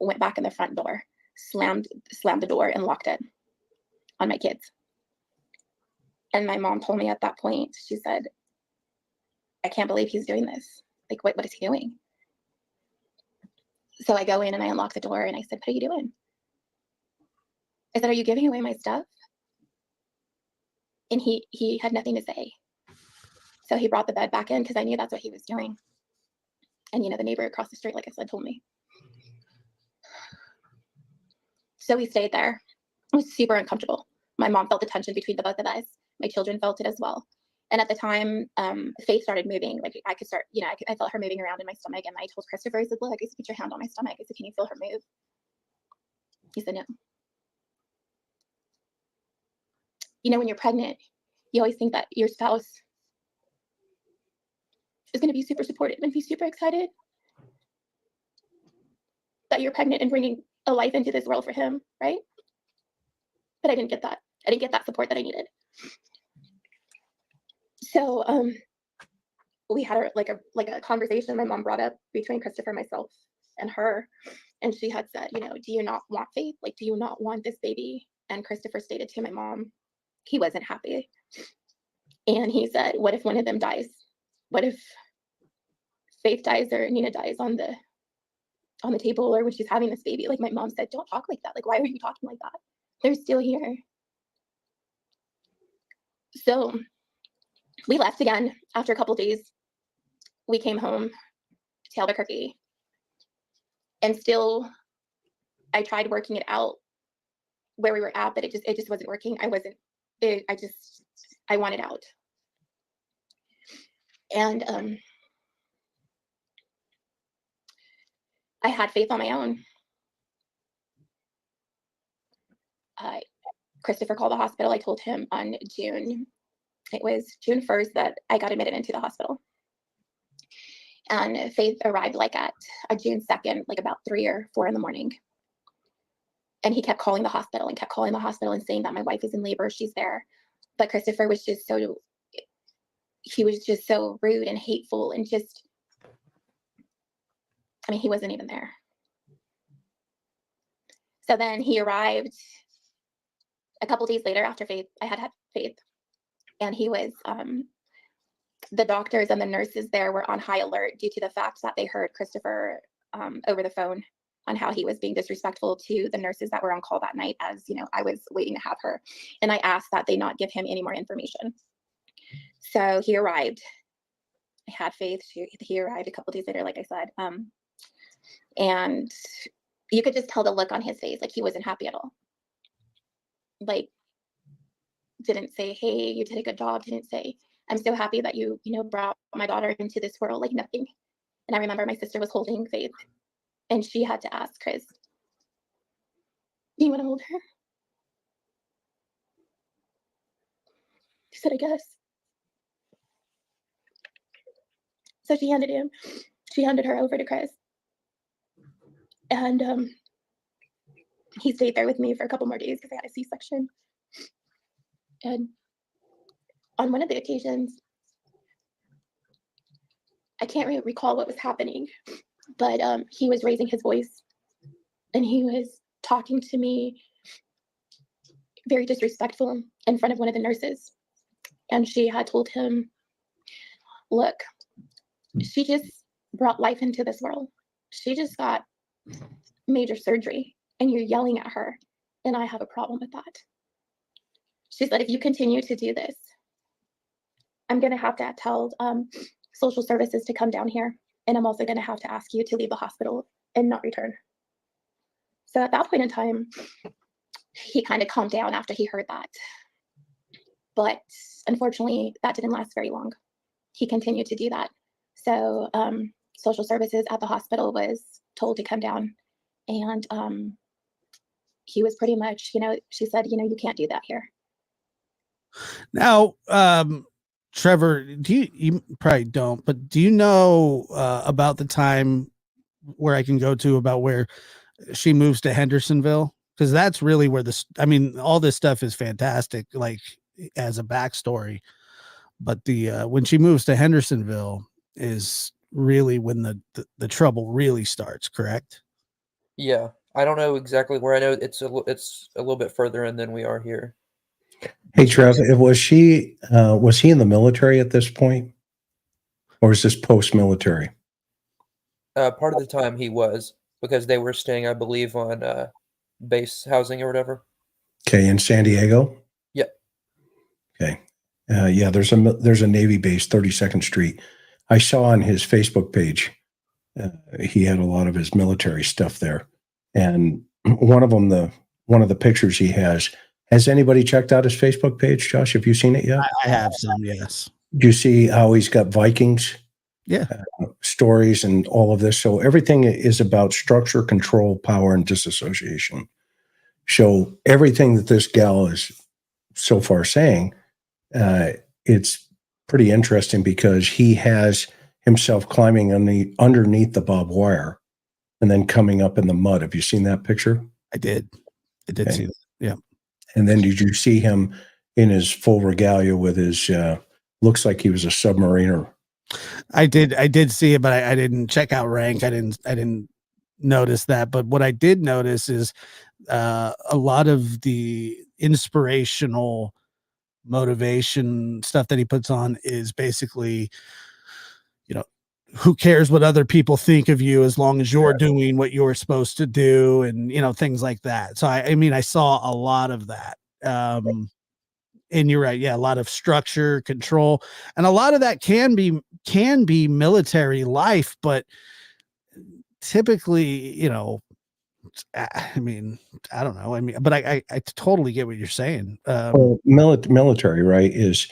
went back in the front door, slammed the door, and locked it on my kids. And my mom told me at that point, she said, I can't believe he's doing this. Like, what is he doing? So I go in and I unlock the door, and I said, what are you doing? I said, are you giving away my stuff? And he had nothing to say. So he brought the bed back in, because I knew that's what he was doing. And, the neighbor across the street, like I said, told me. So we stayed there. It was super uncomfortable. My mom felt the tension between the both of us. My children felt it as well. And at the time, Faith started moving. Like I could start, I felt her moving around in my stomach. And I told Christopher, I said, look, I said, put your hand on my stomach. I said, can you feel her move? He said, no. When you're pregnant, you always think that your spouse is going to be super supportive and be super excited that you're pregnant and bringing a life into this world for him, right? But I didn't get that. I didn't get that support that I needed. So we had a conversation my mom brought up between Christopher, myself, and her. And she had said, do you not want Faith? Like, do you not want this baby? And Christopher stated to my mom, he wasn't happy. And he said, what if one of them dies? What if Faith dies or Nina dies on the table, or when she's having this baby? Like, my mom said, don't talk like that. Like, why are you talking like that? They're still here. So we left again after a couple of days. We came home to Albuquerque, and still I tried working it out where we were at, but it just wasn't working. I wanted out. And I had Faith on my own. Christopher called the hospital. I told him on June 1st that I got admitted into the hospital. And Faith arrived at June 2nd, about 3 or 4 in the morning. And he kept calling the hospital and saying that my wife is in labor, she's there. But Christopher was just so rude and hateful, and he wasn't even there. So then he arrived a couple days later after I had Faith. And he was, the doctors and the nurses there were on high alert due to the fact that they heard Christopher over the phone on how he was being disrespectful to the nurses that were on call that night, as I was waiting to have her. And I asked that they not give him any more information. So he arrived. I had Faith. He arrived a couple days later, like I said. And you could just tell the look on his face, like he wasn't happy at all. Like, didn't say, hey, you did a good job. Didn't say, I'm so happy that you brought my daughter into this world. Like, nothing. And I remember my sister was holding Faith, and she had to ask Chris, do you want to hold her? He said, I guess. So she handed her over to Chris. And he stayed there with me for a couple more days because I had a C-section. And on one of the occasions, I can't really recall what was happening, but he was raising his voice and he was talking to me very disrespectful in front of one of the nurses. And she had told him, look, she just brought life into this world. She just got major surgery and you're yelling at her. And I have a problem with that. She said, if you continue to do this, I'm going to have to tell social services to come down here. And I'm also going to have to ask you to leave the hospital and not return. So at that point in time, he kind of calmed down after he heard that. But unfortunately, that didn't last very long. He continued to do that. So social services at the hospital was told to come down. And he was pretty much, she said, you can't do that here. Now, Trevor, you probably don't, but do you know about the time where I can go to about where she moves to Hendersonville? Because that's really where all this stuff is fantastic, like as a backstory. But the when she moves to Hendersonville is really when the trouble really starts, correct? Yeah, I don't know exactly where. I know it's a little bit further in than we are here. Hey, Trev, was he in the military at this point, or is this post-military? Part of the time he was, because they were staying, I believe, on base housing or whatever. Okay, in San Diego. Yep. Okay. Yeah, there's a Navy base, 32nd Street. I saw on his Facebook page he had a lot of his military stuff there, and one of the pictures he has. Has anybody checked out his Facebook page, Josh? Have you seen it yet? I have some, yes. Do you see how he's got Vikings? Yeah. Stories and all of this. So everything is about structure, control, power, and disassociation. So everything that this gal is so far saying, it's pretty interesting because he has himself climbing underneath the barbed wire and then coming up in the mud. Have you seen that picture? I did Okay. see that. Yeah. And then did you see him in his full regalia with his, looks like he was a submariner? I did see it, but I didn't check out rank. I didn't notice that. But what I did notice is a lot of the inspirational motivation stuff that he puts on is basically, who cares what other people think of you as long as you're doing what you're supposed to do, and things like that. So I saw a lot of that. And you're right, yeah, a lot of structure, control, and a lot of that can be military life, but typically, I don't know. But I totally get what you're saying. Well, military, right, is,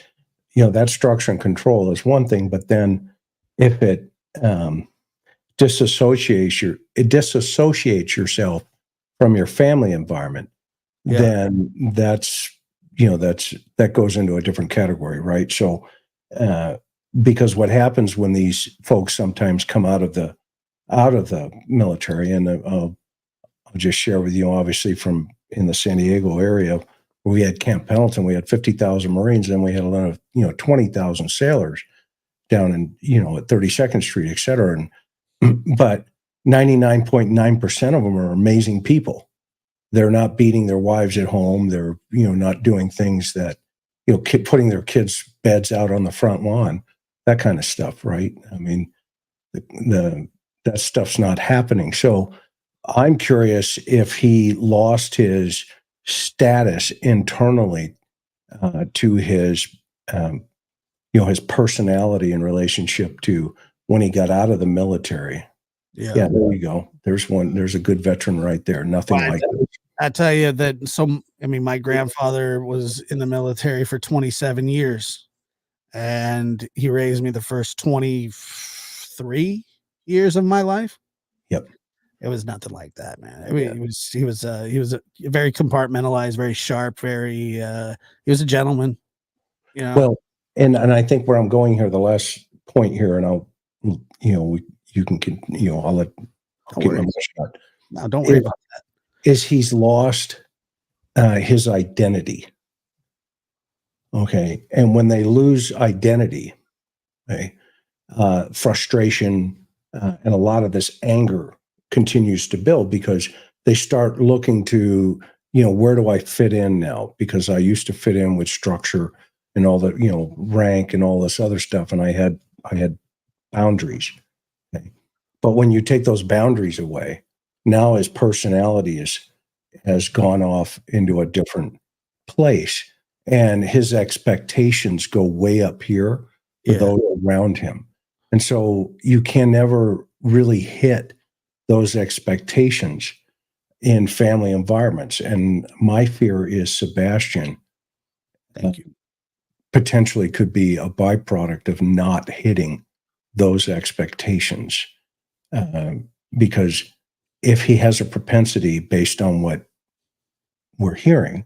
that structure and control is one thing, but then if it disassociates yourself from your family environment, then that goes into a different category, right? So, because what happens when these folks sometimes come out of the military, and I'll just share with you, obviously from in the San Diego area, where we had Camp Pendleton, we had 50,000 Marines, and we had a lot of 20,000 sailors down in at 32nd Street, et cetera. And but 99.9% of them are amazing people. They're not beating their wives at home. They're not doing things that putting their kids' beds out on the front lawn, that kind of stuff, right? I mean, that stuff's not happening. So I'm curious if he lost his status internally to his his personality in relationship to when he got out of the military. Yeah, there you go. There's a good veteran right there. Nothing like it. I tell you that. My grandfather was in the military for 27 years, and he raised me the first 23 years of my life. Yep. It was nothing like that, man. I mean, he was a very compartmentalized, very sharp, he was a gentleman. Well, and I think where I'm going here, the last point here, and I'll you can I'll get my mouth shut. No, don't worry about that. is he's lost his identity. Okay. And when they lose identity, okay, frustration and a lot of this anger continues to build because they start looking to, where do I fit in now? Because I used to fit in with structure and all the, rank and all this other stuff. And I had boundaries. Okay. But when you take those boundaries away, now his personality has gone off into a different place, and his expectations go way up here for Yeah. those around him. And so you can never really hit those expectations in family environments. And my fear is Sebastian Thank you. potentially could be a byproduct of not hitting those expectations. Because if he has a propensity based on what we're hearing,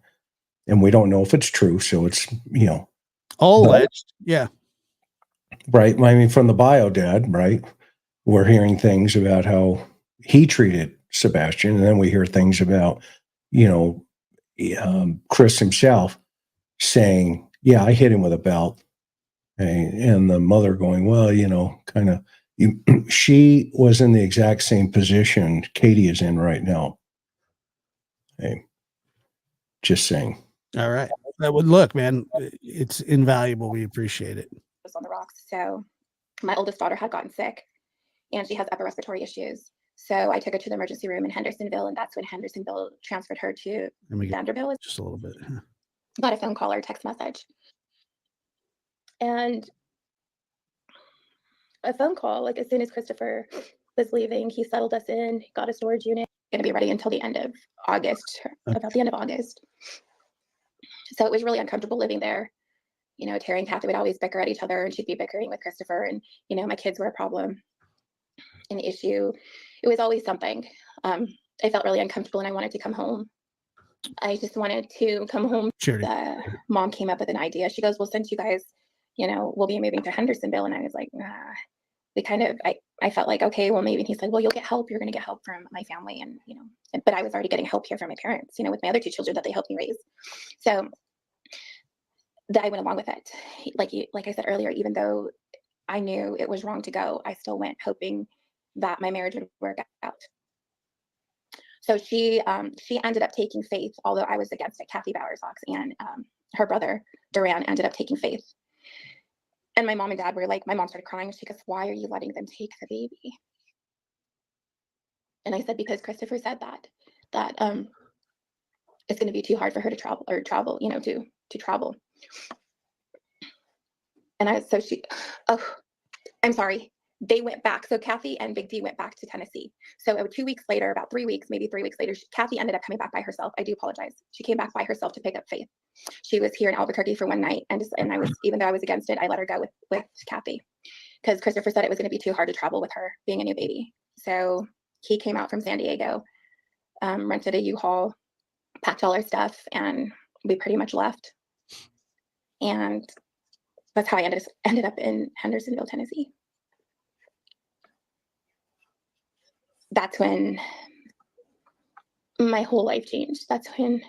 and we don't know if it's true, so it's, All But- alleged. Yeah. right? I mean, from the bio dad, right? We're hearing things about how he treated Sebastian, and then we hear things about, Chris himself saying, "Yeah, I hit him with a belt," and the mother going, "Well, kind of." She was in the exact same position Katie is in right now. Okay. Just saying. All right. That would look, man. It's invaluable. We appreciate it. Was on the rocks. So my oldest daughter had gotten sick and she has upper respiratory issues. So I took her to the emergency room in Hendersonville, and that's when Hendersonville transferred her to Let me get Vanderbilt. just a little bit. Got a phone call or text message. And a phone call, like as soon as Christopher was leaving, he settled us in, got a storage unit, going to be ready until the end of August, about the end of August. So it was really uncomfortable living there. Terry and Kathy would always bicker at each other, and she'd be bickering with Christopher, and, my kids were a problem, an issue. It was always something. I felt really uncomfortable and I wanted to come home. I just wanted to come home. Sure. The mom came up with an idea. She goes, well, since you guys, we'll be moving to Hendersonville. And I was like, nah. I felt like, okay, well, maybe. And he's like, well, you'll get help. You're going to get help from my family. And, but I was already getting help here from my parents, with my other two children that they helped me raise. So that I went along with it. Like I said earlier, even though I knew it was wrong to go, I still went hoping that my marriage would work out. So she ended up taking Faith, although I was against it. Kathy Bowersox and her brother Duran ended up taking Faith. And my mom and dad were like, my mom started crying. She goes, why are you letting them take the baby? And I said, because Christopher said that it's going to be too hard for her to travel, to travel. And I'm sorry. They went back. So Kathy and Big D went back to Tennessee. So 2 weeks later, about 3 weeks, maybe 3 weeks later, Kathy ended up coming back by herself. I do apologize. She came back by herself to pick up Faith. She was here in Albuquerque for one night. And I was, even though I was against it, I let her go with Kathy because Christopher said it was going to be too hard to travel with her being a new baby. So he came out from San Diego, rented a U-Haul, packed all our stuff, and we pretty much left. And that's how I ended up in Hendersonville, Tennessee. That's when my whole life changed. That's when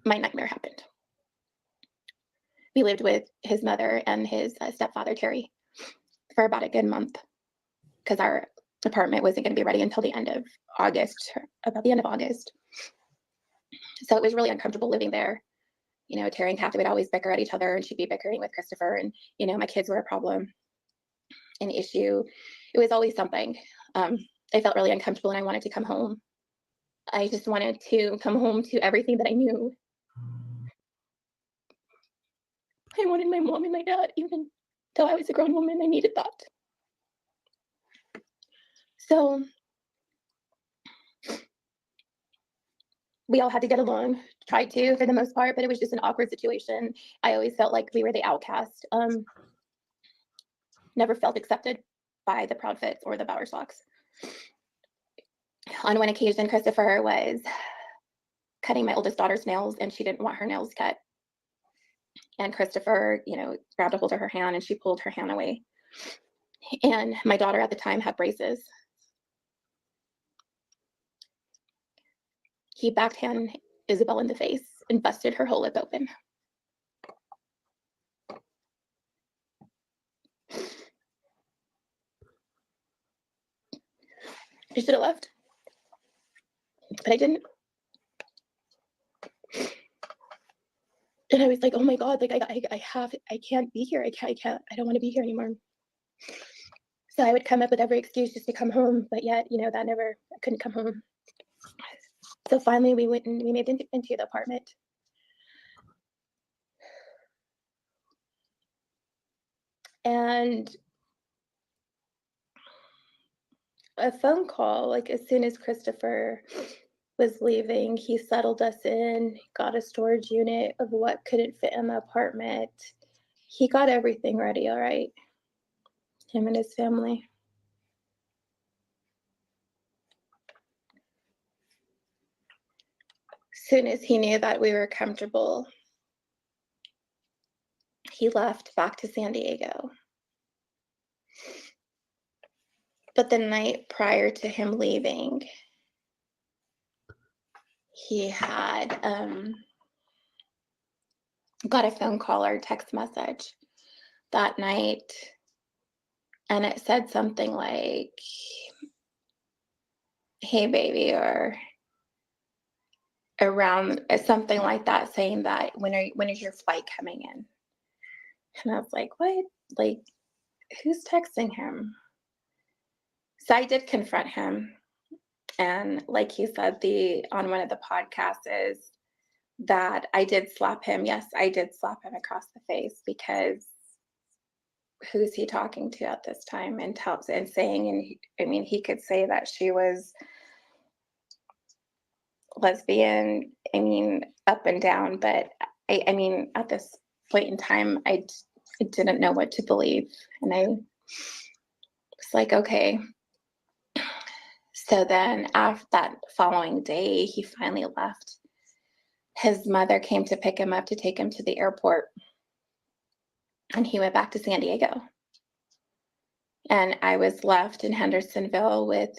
my nightmare happened. We lived with his mother and his stepfather, Terry, for about a good month because our apartment wasn't going to be ready until the end of August, about the end of August. So it was really uncomfortable living there. Terry and Kathy would always bicker at each other, and she'd be bickering with Christopher, and, my kids were a problem, an issue. It was always something. I felt really uncomfortable and I wanted to come home. I just wanted to come home to everything that I knew. I wanted my mom and my dad, even though I was a grown woman, I needed that. So we all had to get along, tried to for the most part, but it was just an awkward situation. I always felt like we were the outcast. Never felt accepted by the Proudfits or the Bowersox. On one occasion, Christopher was cutting my oldest daughter's nails and she didn't want her nails cut. And Christopher, grabbed a hold of her hand and she pulled her hand away. And my daughter at the time had braces. He backhand Isabel in the face and busted her whole lip open. I should have left, but I didn't. And I was like, oh my God, like I can't be here. I don't want to be here anymore. So I would come up with every excuse just to come home, but yet, I couldn't come home. So finally we went and we moved into the apartment. And a phone call, like as soon as Christopher was leaving, he settled us in, got a storage unit of what couldn't fit in the apartment. He got everything ready, all right? Him and his family. As soon as he knew that we were comfortable, he left back to San Diego. But the night prior to him leaving, he had got a phone call or text message that night, and it said something like, "Hey baby," or around something like that, saying that when is your flight coming in? And I was like, what? Like, who's texting him? So I did confront him. And like he said on one of the podcasts, is that I did slap him. Yes, I did slap him across the face, because who's he talking to at this time and saying, and he could say that she was lesbian, up and down, but at this point in time, I didn't know what to believe. And I was like, okay. So then after that following day, he finally left. His mother came to pick him up to take him to the airport. And he went back to San Diego. And I was left in Hendersonville with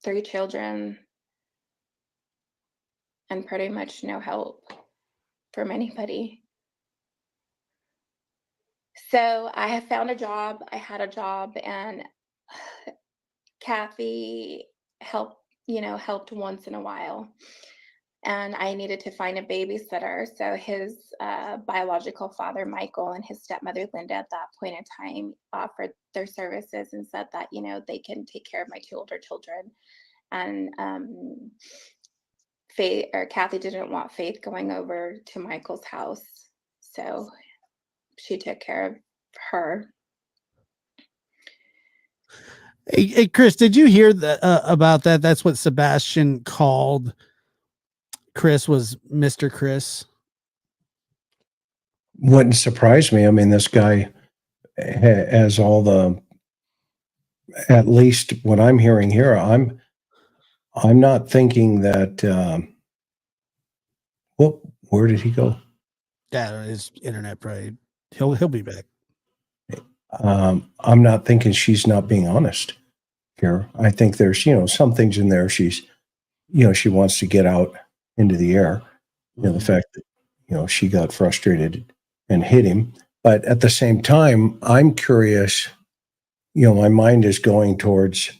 3 children and pretty much no help from anybody. So I have found a job. I had a job, and Kathy helped once in a while. And I needed to find a babysitter. So his biological father, Michael, and his stepmother, Linda, at that point in time offered their services and said that, they can take care of my 2 older children. And Kathy didn't want Faith going over to Michael's house. So she took care of her. Hey, Chris, did you hear about that? That's what Sebastian called Chris, was Mr. Chris. Wouldn't surprise me. This guy has at least what I'm hearing here, I'm not thinking that, where did he go? Yeah, his internet probably, he'll be back. I'm not thinking she's not being honest here. I think there's, some things in there she wants to get out into the air. The fact that, she got frustrated and hit him. But at the same time, I'm curious, my mind is going towards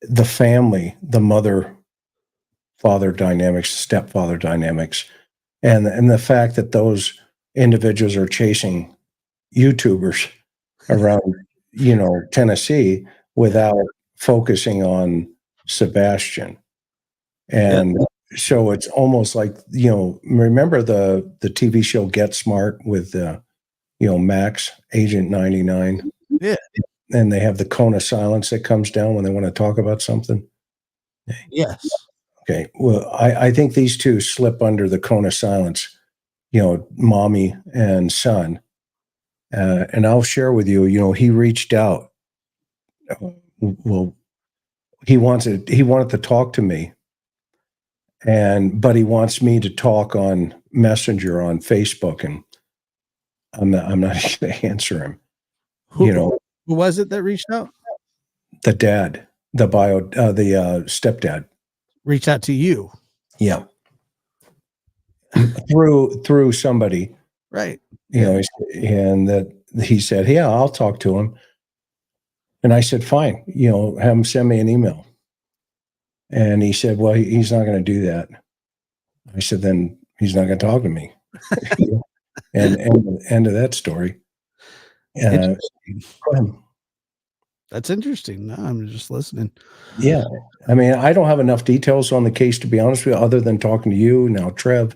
the family, the mother-father dynamics, stepfather dynamics, and the fact that those individuals are chasing YouTubers around, Tennessee without focusing on Sebastian. And so it's almost like, remember the TV show Get Smart with, Max, Agent 99? Yeah. And they have the cone of silence that comes down when they want to talk about something. Yes. Okay. Well, I think these two slip under the cone of silence, mommy and son. And I'll share with you, he reached out. Well, he wanted to talk to me, but he wants me to talk on Messenger on Facebook. And I'm not going to answer him. Who, You know, who was it that reached out? the dad, the stepdad. Reached out to you, Yeah. through somebody, right? you know, and that he said, yeah, I'll talk to him. And I said, fine, you know, have him send me an email. And he said, well, he's not going to do that. I said, then he's not going to talk to me. and end of that story. Go ahead. That's interesting. No, I'm just listening. Yeah. I mean, I don't have enough details on the case, to be honest with you, other than talking to you now, Trev,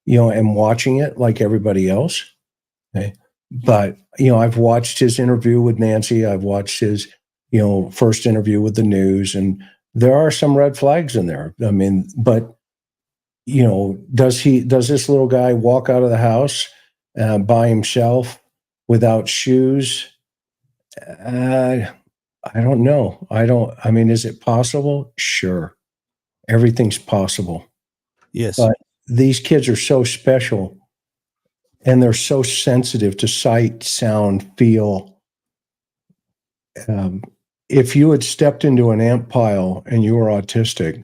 you know, and watching it like everybody else. Okay. But, you know, I've watched his interview with Nancy. I've watched his, you know, first interview with the news, and there are some red flags in there. I mean, but, you know, does this little guy walk out of the house by himself without shoes? I don't know. I mean, is it possible? Sure. Everything's possible. Yes. But these kids are so special, and they're so sensitive to sight, sound, feel. If you had stepped into an ant pile and you were autistic,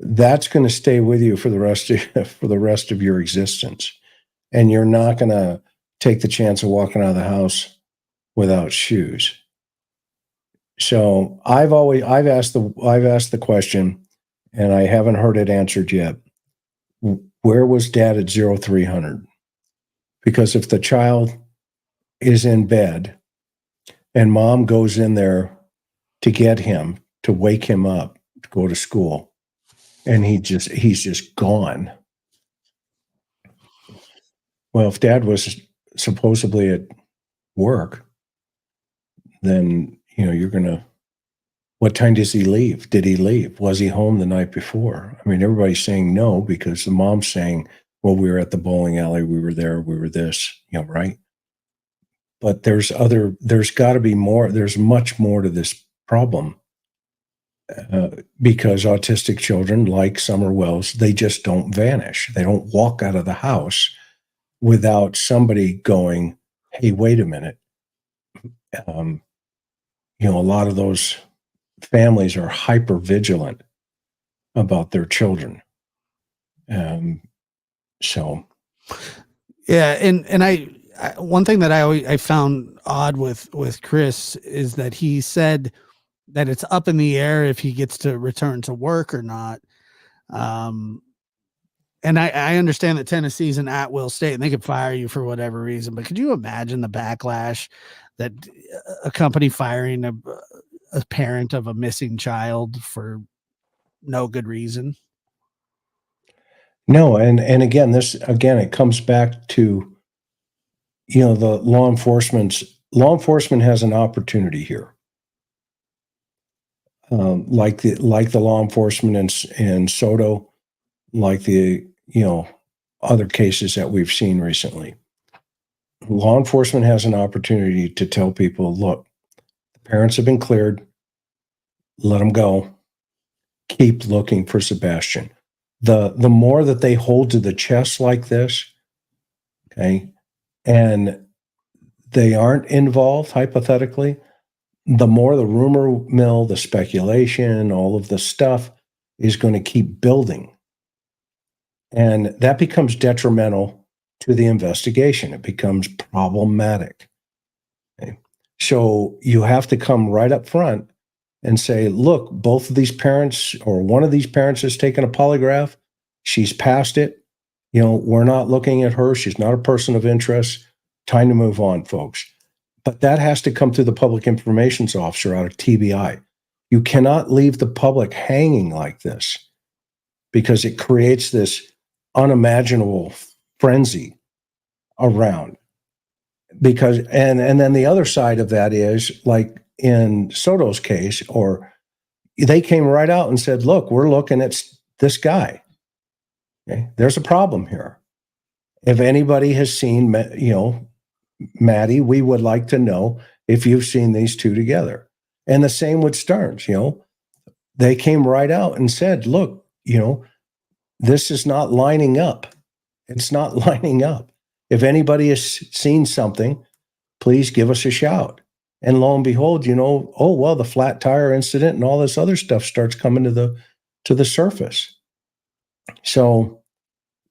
that's going to stay with you for the rest of your existence. And you're not going to take the chance of walking out of the house without shoes. So I've asked the question, and I haven't heard it answered yet. Where was dad at 0300? Because if the child is in bed and mom goes in there to get him, to wake him up, to go to school, and he's just gone. Well, if dad was supposedly at work, then, you know, you're going to, what time does he leave? Did he leave? Was he home the night before? I mean, everybody's saying no, because the mom's saying, well, we were at the bowling alley, we were there, we were this, you know, right? But there's got to be more, there's much more to this problem. Because autistic children, like Summer Wells, they just don't vanish. They don't walk out of the house without somebody going, hey, wait a minute. You know, a lot of those families are hyper vigilant about their children. So, yeah, and I one thing that I found odd with Chris is that he said that it's up in the air if he gets to return to work or not. And I understand that Tennessee's an at-will state and they could fire you for whatever reason, but could you imagine the backlash that a company firing a parent of a missing child for no good reason? No, and again, it comes back to, you know, the law enforcement has an opportunity here. Like the law enforcement in Soto, like the, you know, other cases that we've seen recently. Law enforcement has an opportunity to tell people, look, the parents have been cleared, let them go, keep looking for Sebastian. The more that they hold to the chest like this, okay, and they aren't involved, hypothetically, the more the rumor mill, the speculation, all of the stuff is going to keep building. And that becomes detrimental to the investigation. It becomes problematic. Okay? So you have to come right up front and say, look, both of these parents, or one of these parents has taken a polygraph. She's passed it. You know, we're not looking at her. She's not a person of interest. Time to move on, folks. But that has to come through the public information officer out of TBI. You cannot leave the public hanging like this, because it creates this unimaginable frenzy around. Because, and then the other side of that is, like in Soto's case, or they came right out and said, look, we're looking at this guy. Okay, there's a problem here. If anybody has seen, you know, Maddie, we would like to know if you've seen these two together. And the same with Stearns, you know, they came right out and said, look, you know, this is not lining up. It's not lining up. If anybody has seen something, please give us a shout. And lo and behold, oh, well, the flat tire incident and all this other stuff starts coming to the surface. So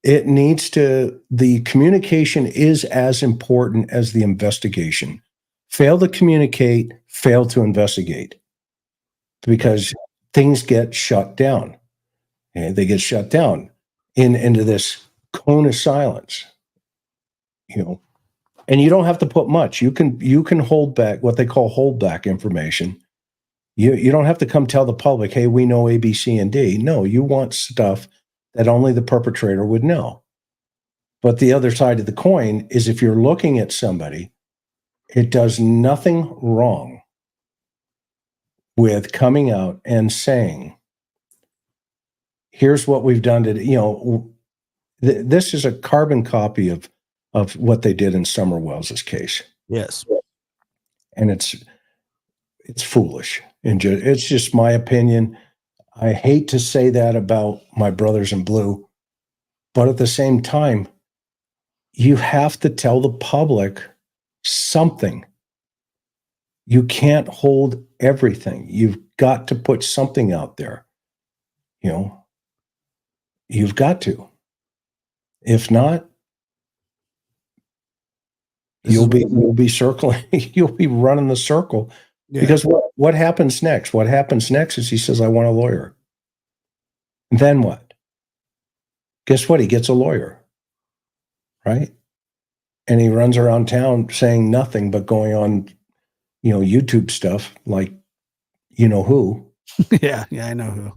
it needs to, the communication is as important as the investigation. Fail to communicate, fail to investigate, because things get shut down. And they get shut down into this cone of silence. And you don't have to put much. You can hold back what they call holdback information. You don't have to come tell the public, hey, we know A, B, C, and D. No, you want stuff that only the perpetrator would know. But the other side of the coin is, if you're looking at somebody, it does nothing wrong with coming out and saying, here's what we've done to, this is a carbon copy of what they did in Summer Wells's case. Yes. And it's foolish. And it's just my opinion. I hate to say that about my brothers in blue, but at the same time, you have to tell the public something. You can't hold everything. You've got to put something out there. You've got to. If not, you'll be circling, you'll be running the circle. Yeah. Because what happens next? What happens next is he says, I want a lawyer. And then what? Guess what? He gets a lawyer, right? And he runs around town saying nothing but going on, YouTube stuff like, who. Yeah, I know who.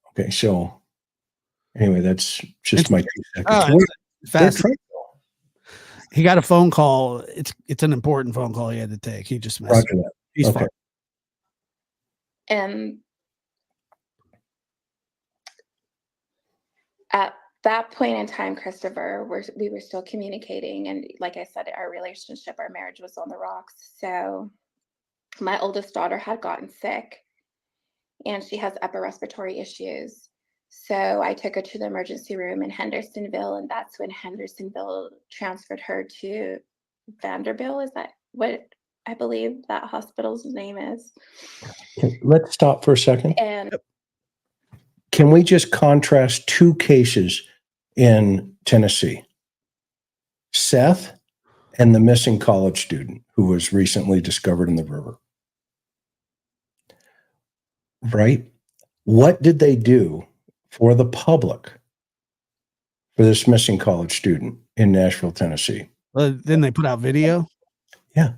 Okay, so anyway, that's just my 2 seconds. Fast. He got a phone call. It's an important phone call he had to take. He just missed it. He's fine. At that point in time, Christopher, we were still communicating. And like I said, our marriage was on the rocks. So my oldest daughter had gotten sick and she has upper respiratory issues. So I took her to the emergency room in Hendersonville, and that's when Hendersonville transferred her to Vanderbilt. Is that what I believe that hospital's name is? Let's stop for a second. And can we just contrast 2 cases in Tennessee? Seth and the missing college student who was recently discovered in the river. Right? What did they do for the public for this missing college student in Nashville, Tennessee? Well, then they put out video. Yeah.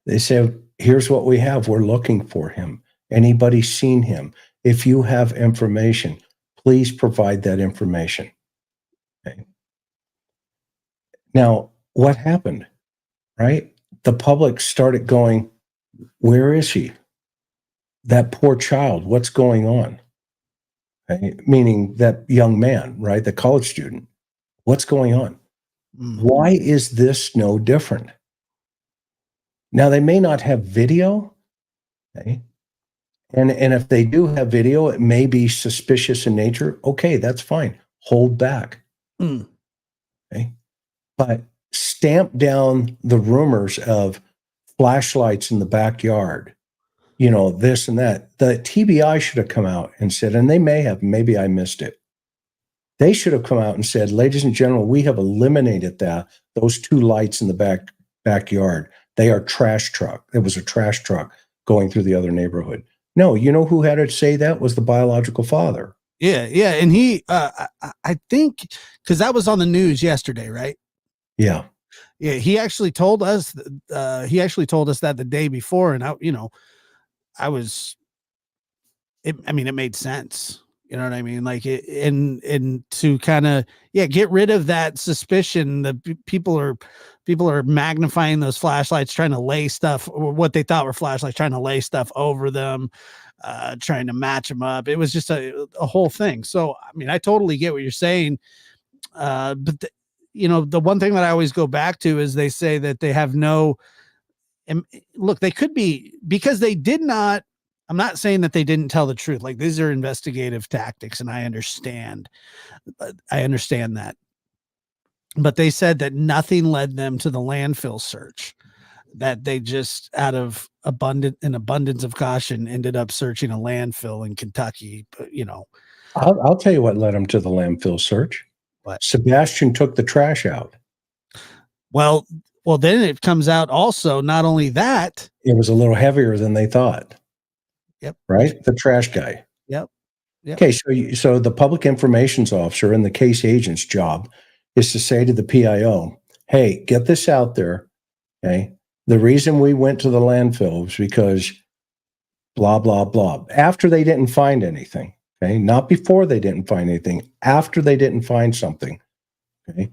They said, here's what we have. We're looking for him. Anybody seen him? If you have information, please provide that information. Okay. Now, what happened? Right? The public started going, where is he? That poor child, what's going on? Okay. Meaning that young man, right? The college student. What's going on? Why is this no different? Now, they may not have video. Okay. And if they do have video, it may be suspicious in nature. Okay, that's fine. Hold back. Okay. But stamp down the rumors of flashlights in the backyard, this and that. The TBI should have come out and said, and they may have, maybe I missed it. They should have come out and said, ladies and gentlemen, we have eliminated those 2 lights in the backyard. They are trash truck. It was a trash truck going through the other neighborhood. No, you know who had to say that was the biological father. Yeah. And he, I think, because that was on the news yesterday, right? Yeah. Yeah. He actually told us that the day before, and it made sense. You know what I mean? Like it, and to kind of, get rid of that suspicion that people are magnifying those flashlights, trying to lay stuff, or what they thought were flashlights, trying to lay stuff over them, trying to match them up. It was just a whole thing. So, I totally get what you're saying. But the one thing that I always go back to is they say that they have no, and look, they could be, because they did not, I'm not saying that they didn't tell the truth. Like, these are investigative tactics, and I understand that. but they said that nothing led them to the landfill search, that they just out of abundance of caution ended up searching a landfill in Kentucky. But I'll tell you what led them to the landfill search. What? Sebastian took the trash out. well, then it comes out also, not only that. It was a little heavier than they thought. Yep. Right? The trash guy. Yep. Okay, so the public information officer and the case agent's job is to say to the PIO, hey, get this out there. Okay. The reason we went to the landfill was because blah, blah, blah. After they didn't find anything. Okay. Not before they didn't find anything. After they didn't find something. Okay.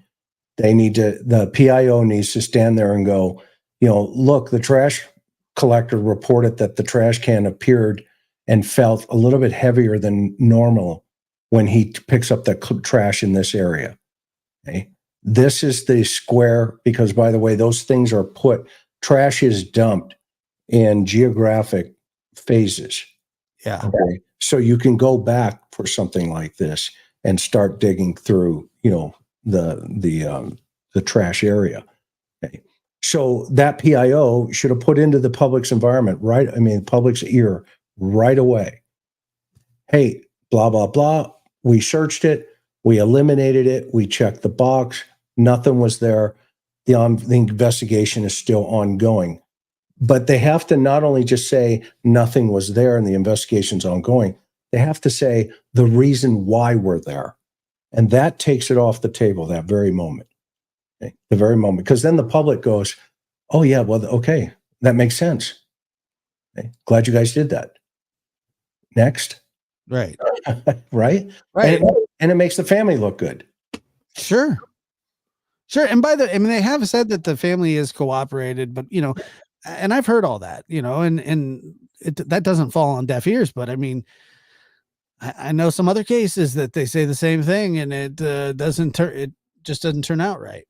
The PIO needs to stand there and go, look, the trash collector reported that the trash can appeared and felt a little bit heavier than normal when he picks up the trash in this area. Okay. This is the square, because by the way, those things are trash is dumped in geographic phases. Yeah. Okay. So you can go back for something like this and start digging through, the trash area. Okay. So that PIO should have put into the public's environment, right? I mean, public's ear right away. Hey, blah, blah, blah. We searched it. We eliminated it. We checked the box. Nothing was there. The investigation is still ongoing. But they have to not only just say nothing was there and the investigation's ongoing, they have to say the reason why we're there. And that takes it off the table that very moment. Okay? The very moment. Because then the public goes, oh, yeah, well, okay, that makes sense. Okay? Glad you guys did that. Next. Right. Right. Right. And it makes the family look good. Sure. And they have said that the family is cooperated, but and I've heard all that, and that doesn't fall on deaf ears. But I mean, I know some other cases that they say the same thing, and it just doesn't turn out right.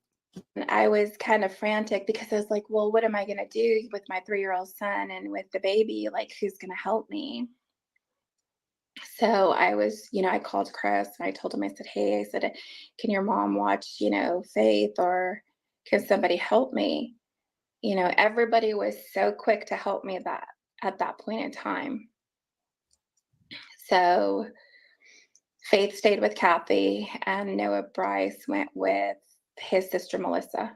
I was kind of frantic because I was like, well, what am I going to do with my 3-year-old son and with the baby? Like, who's going to help me? So I was, I called Chris and I told him, I said, can your mom watch, Faith, or can somebody help me? Everybody was so quick to help me at that point in time. So Faith stayed with Kathy and Noah Bryce went with his sister, Melissa.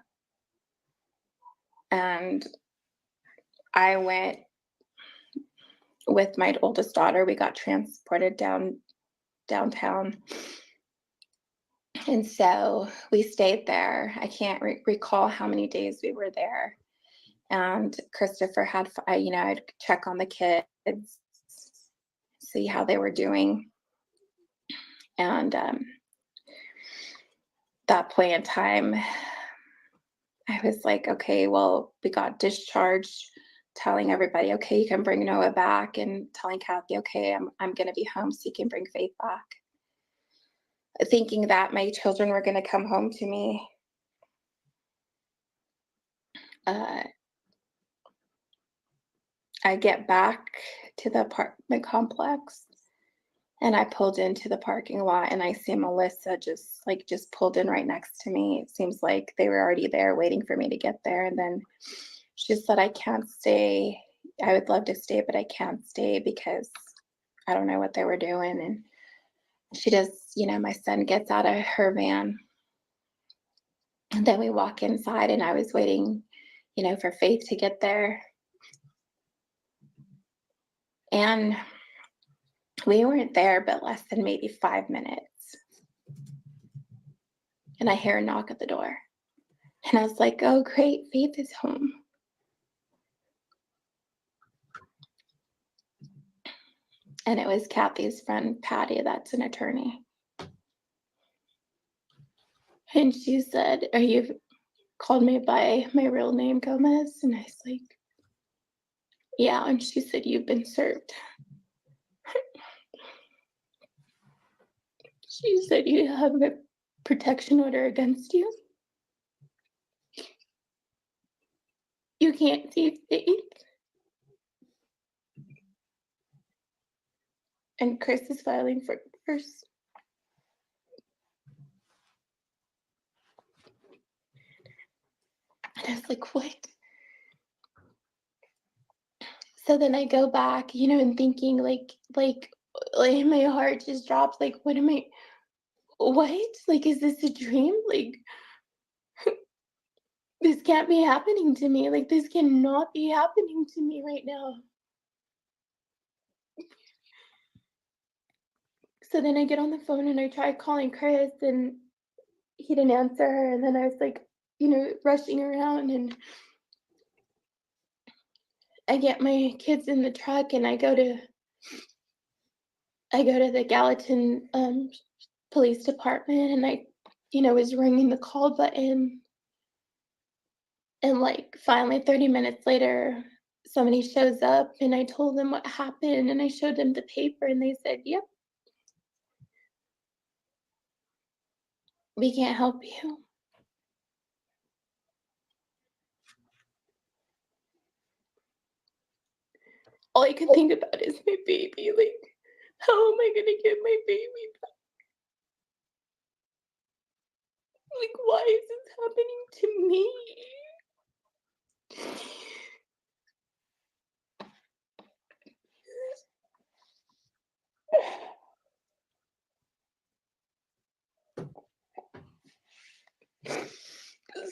And I went with my oldest daughter. We got transported downtown. And so we stayed there. I can't recall how many days we were there. And Christopher had, I'd check on the kids, see how they were doing. And that point in time, I was like, okay, well, we got discharged, telling everybody, okay, you can bring Noah back, and telling Kathy, okay, I'm going to be home so you can bring Faith back. Thinking that my children were going to come home to me. I get back to the apartment complex and I pulled into the parking lot and I see Melissa just pulled in right next to me. It seems like they were already there waiting for me to get there. And then she said, I can't stay. I would love to stay, but I can't stay because I don't know what they were doing. And she does, my son gets out of her van. And then we walk inside and I was waiting, for Faith to get there. And we weren't there but less than maybe 5 minutes. And I hear a knock at the door. And I was like, oh, great, Faith is home. And it was Kathy's friend, Patty, that's an attorney. And she said, you called me by my real name, Gomez? And I was like, yeah. And she said, you've been served. She said, you have a protection order against you. You can't see Faith. And Chris is filing for divorce. And I was like, what? So then I go back, and thinking like my heart just drops. Like, what? Like, is this a dream? Like, this can't be happening to me. Like, this cannot be happening to me right now. So then I get on the phone and I try calling Chris and he didn't answer. And then I was like, rushing around, and I get my kids in the truck and I go to the Gallatin police department, and I, was ringing the call button, and like finally 30 minutes later somebody shows up, and I told them what happened and I showed them the paper, and they said, yep, we can't help you. All I can think about is my baby. Like, how am I gonna get my baby back? Like, why is this happening to me?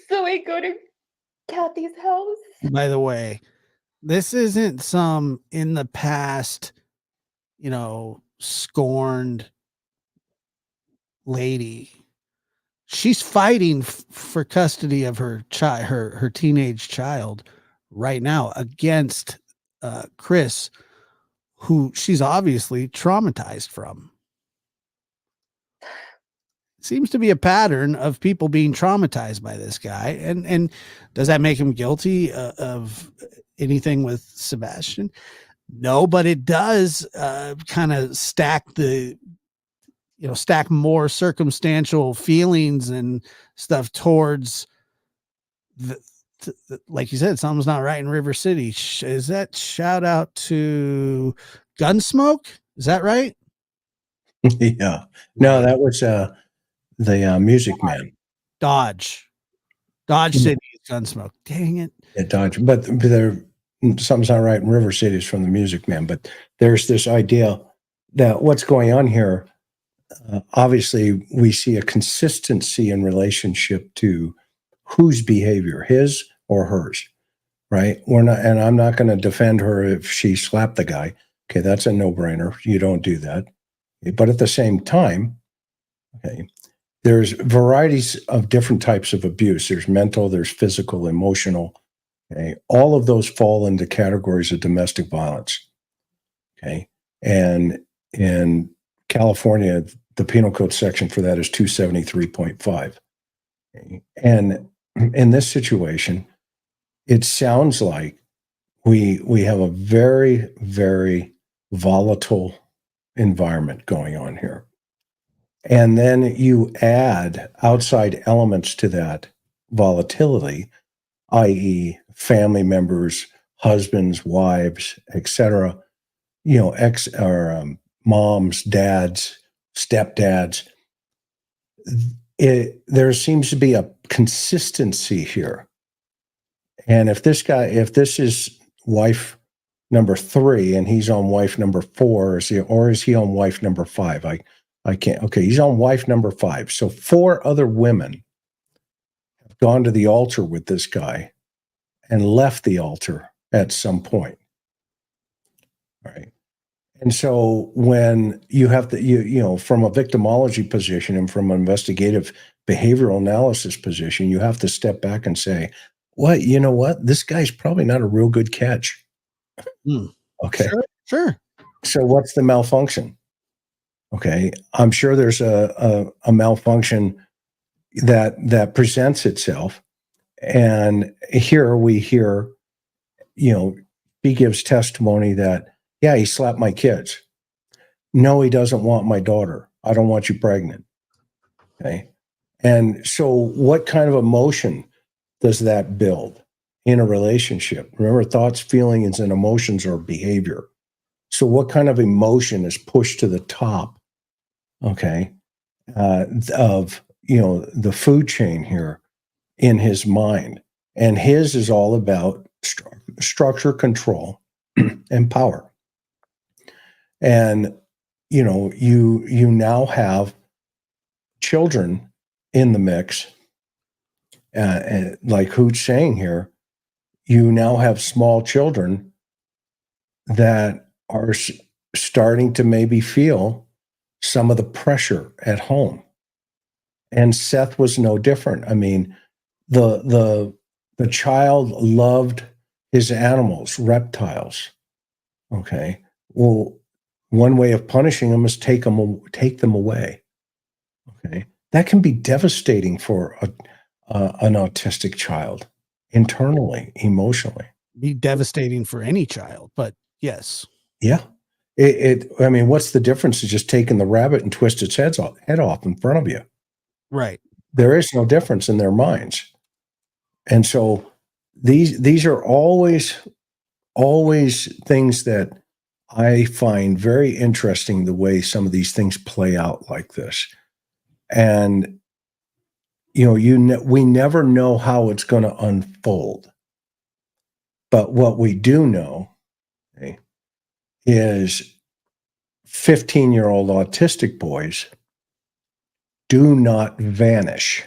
So I go to Kathy's house. By the way, this isn't some in the past, scorned lady. She's fighting for custody of her child, her teenage child, right now against Chris, who she's obviously traumatized from. Seems to be a pattern of people being traumatized by this guy, and does that make him guilty of anything with Sebastian? No, but it does kind of stack more circumstantial feelings and stuff towards like you said, something's not right in River City. Is that shout out to Gunsmoke? Is that right? Yeah. No, that was the Music Man. Dodge City Gunsmoke. Dang it. Yeah, Dodge. But there, something's not right in River City is from the Music Man. But there's this idea that what's going on here, obviously we see a consistency in relationship to whose behavior, his or hers, right? And I'm not going to defend her if she slapped the guy. Okay, that's a no-brainer. You don't do that. But at the same time, okay, there's varieties of different types of abuse. There's mental, there's physical, emotional. Okay, all of those fall into categories of domestic violence. Okay, and in California, the penal code section for that is 273.5. Okay? And in this situation, it sounds like we have a very, very volatile environment going on here. And then you add outside elements to that volatility, i.e., family members, husbands, wives, etc., moms, dads, stepdads. There seems to be a consistency here. And if this is wife number 3 and he's on wife number 4, or is he on wife number 5? I can't. Okay, he's on wife number 5. So 4 other women have gone to the altar with this guy and left the altar at some point. All right. And so when you have to, from a victimology position and from an investigative behavioral analysis position, you have to step back and say, what? You know what? This guy's probably not a real good catch. Okay. Sure. So what's the malfunction? Okay. I'm sure there's a malfunction that presents itself. And here we hear, he gives testimony that, yeah, he slapped my kids. No, he doesn't want my daughter. I don't want you pregnant. Okay. And so what kind of emotion does that build in a relationship? Remember, thoughts, feelings, and emotions are behavior. So what kind of emotion is pushed to the top, okay, of, the food chain here in his mind? And his is all about structure, control, and power. And, you now have children in the mix. And like Hoot's saying here, you now have small children that are starting to maybe feel some of the pressure at home. And Seth was no different. I mean, the child loved his animals, reptiles. Okay. Well, one way of punishing them is take them away. Okay. That can be devastating for an autistic child, internally, emotionally. Be devastating for any child, but yes. Yeah. I mean, what's the difference of just taking the rabbit and twist its head off in front of you? Right. There is no difference in their minds. And so these are always things that I find very interesting, the way some of these things play out like this. And, we never know how it's going to unfold. But what we do know, okay, is 15-year-old autistic boys do not vanish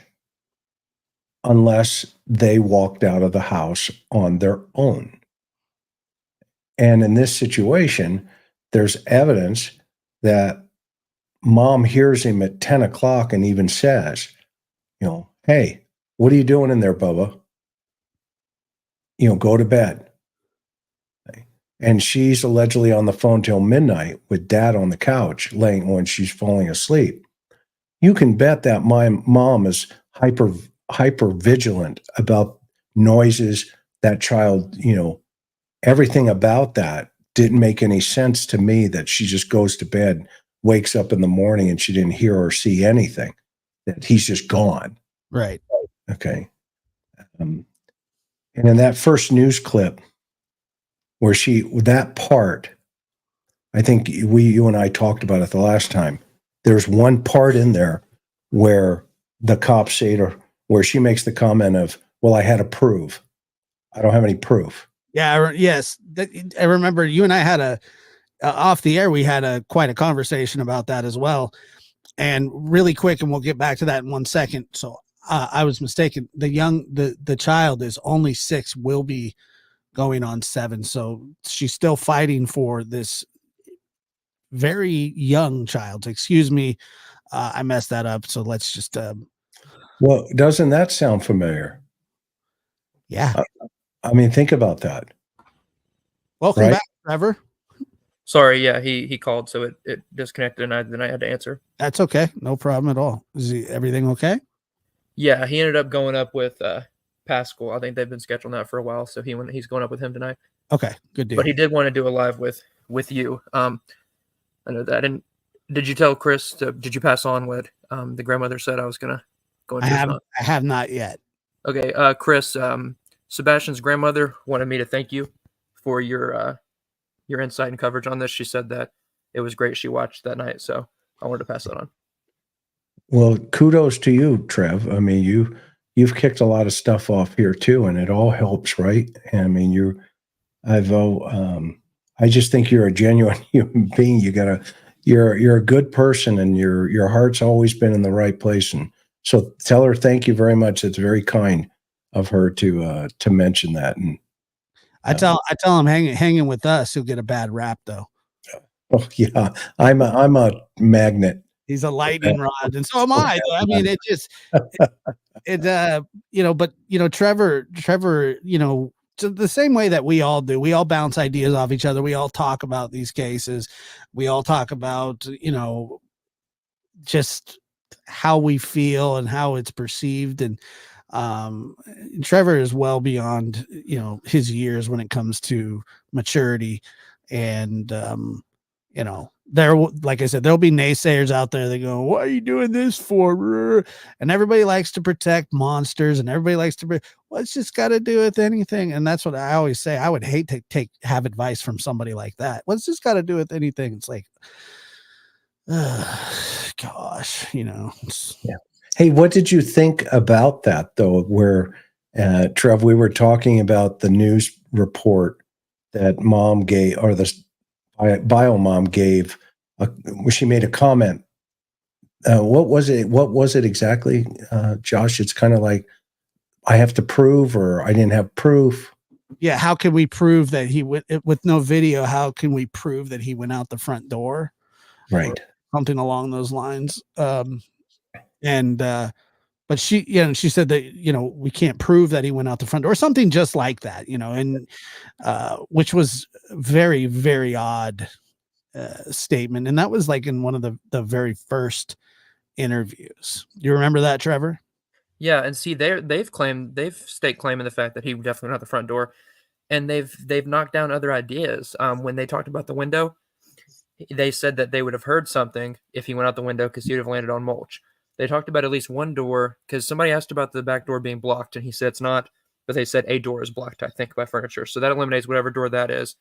unless they walked out of the house on their own. And in this situation, there's evidence that mom hears him at 10 o'clock and even says, hey, what are you doing in there, Bubba? Go to bed. And she's allegedly on the phone till midnight with dad on the couch when she's falling asleep. You can bet that my mom is hyper vigilant about noises. That child, everything about that didn't make any sense to me, that she just goes to bed, wakes up in the morning, and she didn't hear or see anything, that he's just gone. Right. Okay. And in that first news clip where that part, I think you and I talked about it the last time. There's one part in there where the cops say to her, where she makes the comment of, well, I had to prove. I don't have any proof. Yeah. Yes. I remember you and I had off the air, we had quite a conversation about that as well. And really quick, and we'll get back to that in 1 second. So I was mistaken. The child is only 6, will be going on 7. So she's still fighting for this very young child. Excuse me. I messed that up. So let's just, well, doesn't that sound familiar? Yeah. I mean, think about that. Welcome back, Trevor. Sorry, yeah, he called, so it disconnected, and then I had to answer. That's okay. No problem at all. Is everything okay? Yeah, he ended up going up with Pascal. I think they've been scheduling that for a while, so he's going up with him tonight. Okay, good deal. But he did want to do a live with you. I know that. And did you tell Chris? Did you pass on what the grandmother said I was gonna go into? I have not yet. Okay, Chris. Sebastian's grandmother wanted me to thank you for your insight and coverage on this. She said that it was great. She watched that night, so I wanted to pass that on. Well, kudos to you, Trev. I mean, you've kicked a lot of stuff off here too, and it all helps, right? And I mean, I just think you're a genuine human being. You're a good person, and your heart's always been in the right place. And so tell her thank you very much. It's very kind of her to mention that. And I tell him hanging with us, he'll get a bad rap though. Oh yeah, I'm a magnet. He's a lightning rod, and so am I. I mean, it just but Trevor, so the same way that we all do, we all bounce ideas off each other. We all talk about these cases. We all talk about, just how we feel and how it's perceived. And Trevor is well beyond, his years when it comes to maturity. And, like I said, there'll be naysayers out there that go, what are you doing this for? And everybody likes to protect monsters, and everybody likes to, it's just got to do with anything. And that's what I always say. I would hate to have advice from somebody like that. What's this got to do with anything? It's like, gosh, Yeah. Hey, what did you think about that though? Where Trev, we were talking about the news report that mom gave, or the bio mom gave, where she made a comment. What was it? What was it exactly, Josh? It's kind of like, I have to prove, or I didn't have proof. Yeah. How can we prove that he went with no video? How can we prove that he went out the front door? Right. Something along those lines. But she said that, we can't prove that he went out the front door, or something just like that, and which was very, very odd statement. And that was like in one of the very first interviews. You remember that, Trevor? Yeah, and see, they've staked claim in the fact that he definitely went out the front door, and they've knocked down other ideas. When they talked about the window, they said that they would have heard something if he went out the window because he would have landed on mulch. They talked about at least one door because somebody asked about the back door being blocked, and he said it's not, but they said a door is blocked, I think, by furniture. So that eliminates whatever door that is.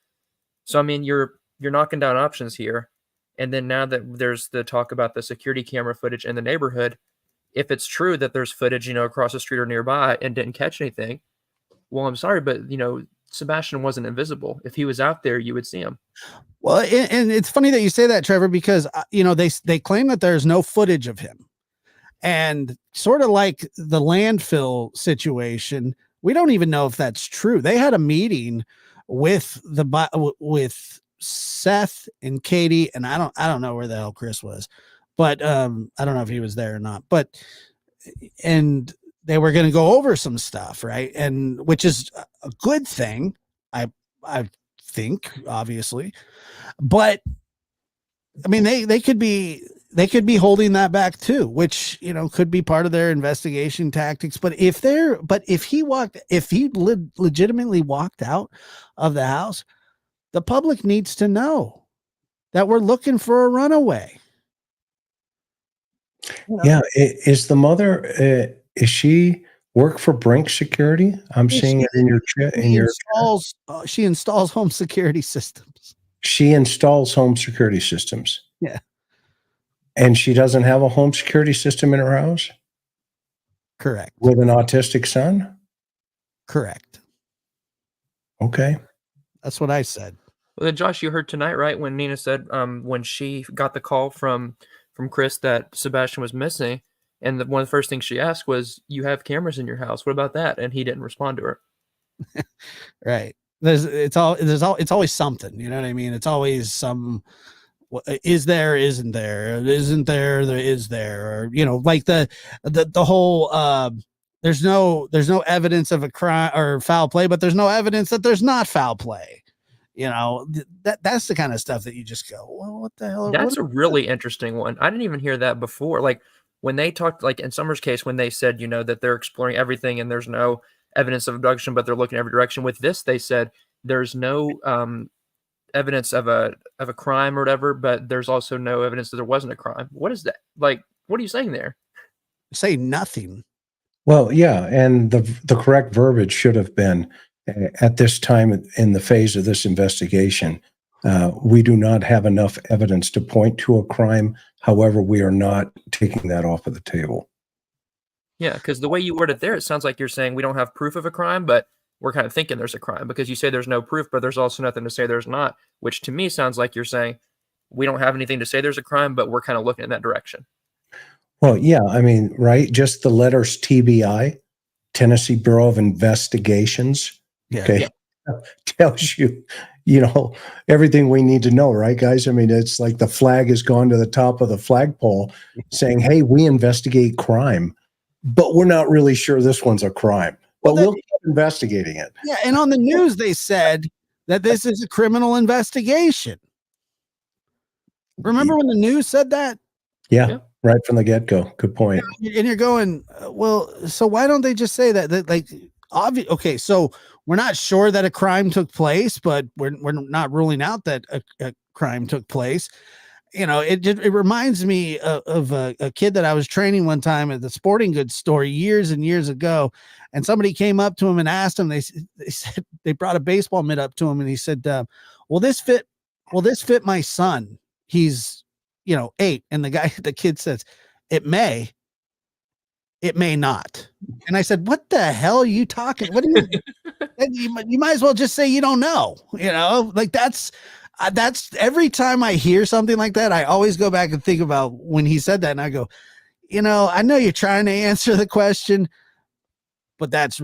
So I mean, you're knocking down options here, and then now that there's the talk about the security camera footage in the neighborhood, if it's true that there's footage, across the street or nearby and didn't catch anything, well, I'm sorry, but Sebastian wasn't invisible. If he was out there, you would see him. Well, and it's funny that you say that, Trevor, because they claim that there's no footage of him, and sort of like the landfill situation, we don't even know if that's true. They had a meeting with Seth and Katie, and I don't know where the hell Chris was, but I don't know if he was there or not, and they were going to go over some stuff, right? And which is a good thing, I think, obviously, but I mean, they could be holding that back too, which, could be part of their investigation tactics. But if he legitimately walked out of the house, the public needs to know that we're looking for a runaway. Yeah. Is the mother, is she work for Brink Security? I'm seeing it in your chat. She installs home security systems. She installs home security systems. Yeah. And she doesn't have a home security system in her house? Correct. With an autistic son? Correct. Okay. That's what I said. Well, then, Josh, you heard tonight, right, when Nina said when she got the call from Chris that Sebastian was missing, and one of the first things she asked was, "You have cameras in your house. What about that?" And he didn't respond to her. Right. It's always something. You know what I mean? It's always some. Is there? Isn't there? Isn't there? There is there? Or like the whole. There's no evidence of a crime or foul play, but there's no evidence that there's not foul play. That's the kind of stuff that you just go, well, what the hell? That's a really interesting one. I didn't even hear that before. Like when they talked, like in Summer's case, when they said, that they're exploring everything and there's no evidence of abduction, but they're looking every direction. With this, they said there's no evidence of a crime or whatever, but there's also no evidence that there wasn't a crime. What is that? Like, what are you saying there? Say nothing. Well, yeah, and the correct verbiage should have been, at this time in the phase of this investigation, we do not have enough evidence to point to a crime. However, we are not taking that off of the table. Yeah, because the way you word it there, it sounds like you're saying we don't have proof of a crime, but we're kind of thinking there's a crime, because you say there's no proof, but there's also nothing to say there's not, which to me sounds like you're saying we don't have anything to say there's a crime, but we're kind of looking in that direction. Well, yeah, I mean, right? Just the letters TBI, Tennessee Bureau of Investigations. Yeah. Okay. Yeah. Tells you, everything we need to know, right, guys? I mean, it's like the flag has gone to the top of the flagpole saying, hey, we investigate crime, but we're not really sure this one's a crime, but we'll keep investigating it. Yeah. And on the news, they said that this is a criminal investigation. Remember when the news said that? Yeah. Right from the get-go. Good point. And you're going, well, so why don't they just say that like, obvious? Okay. So we're not sure that a crime took place, but we're not ruling out that a crime took place. It reminds me of a kid that I was training one time at the sporting goods store years and years ago. And somebody came up to him and asked him, they said, they brought a baseball mitt up to him. And he said, will this fit my son? He's, 8. And the kid says, it may. it may not. And I said, what the hell are you talking? What do you might as well just say you don't know, like that's every time I hear something like that, I always go back and think about when he said that. And I go, I know you're trying to answer the question, but that's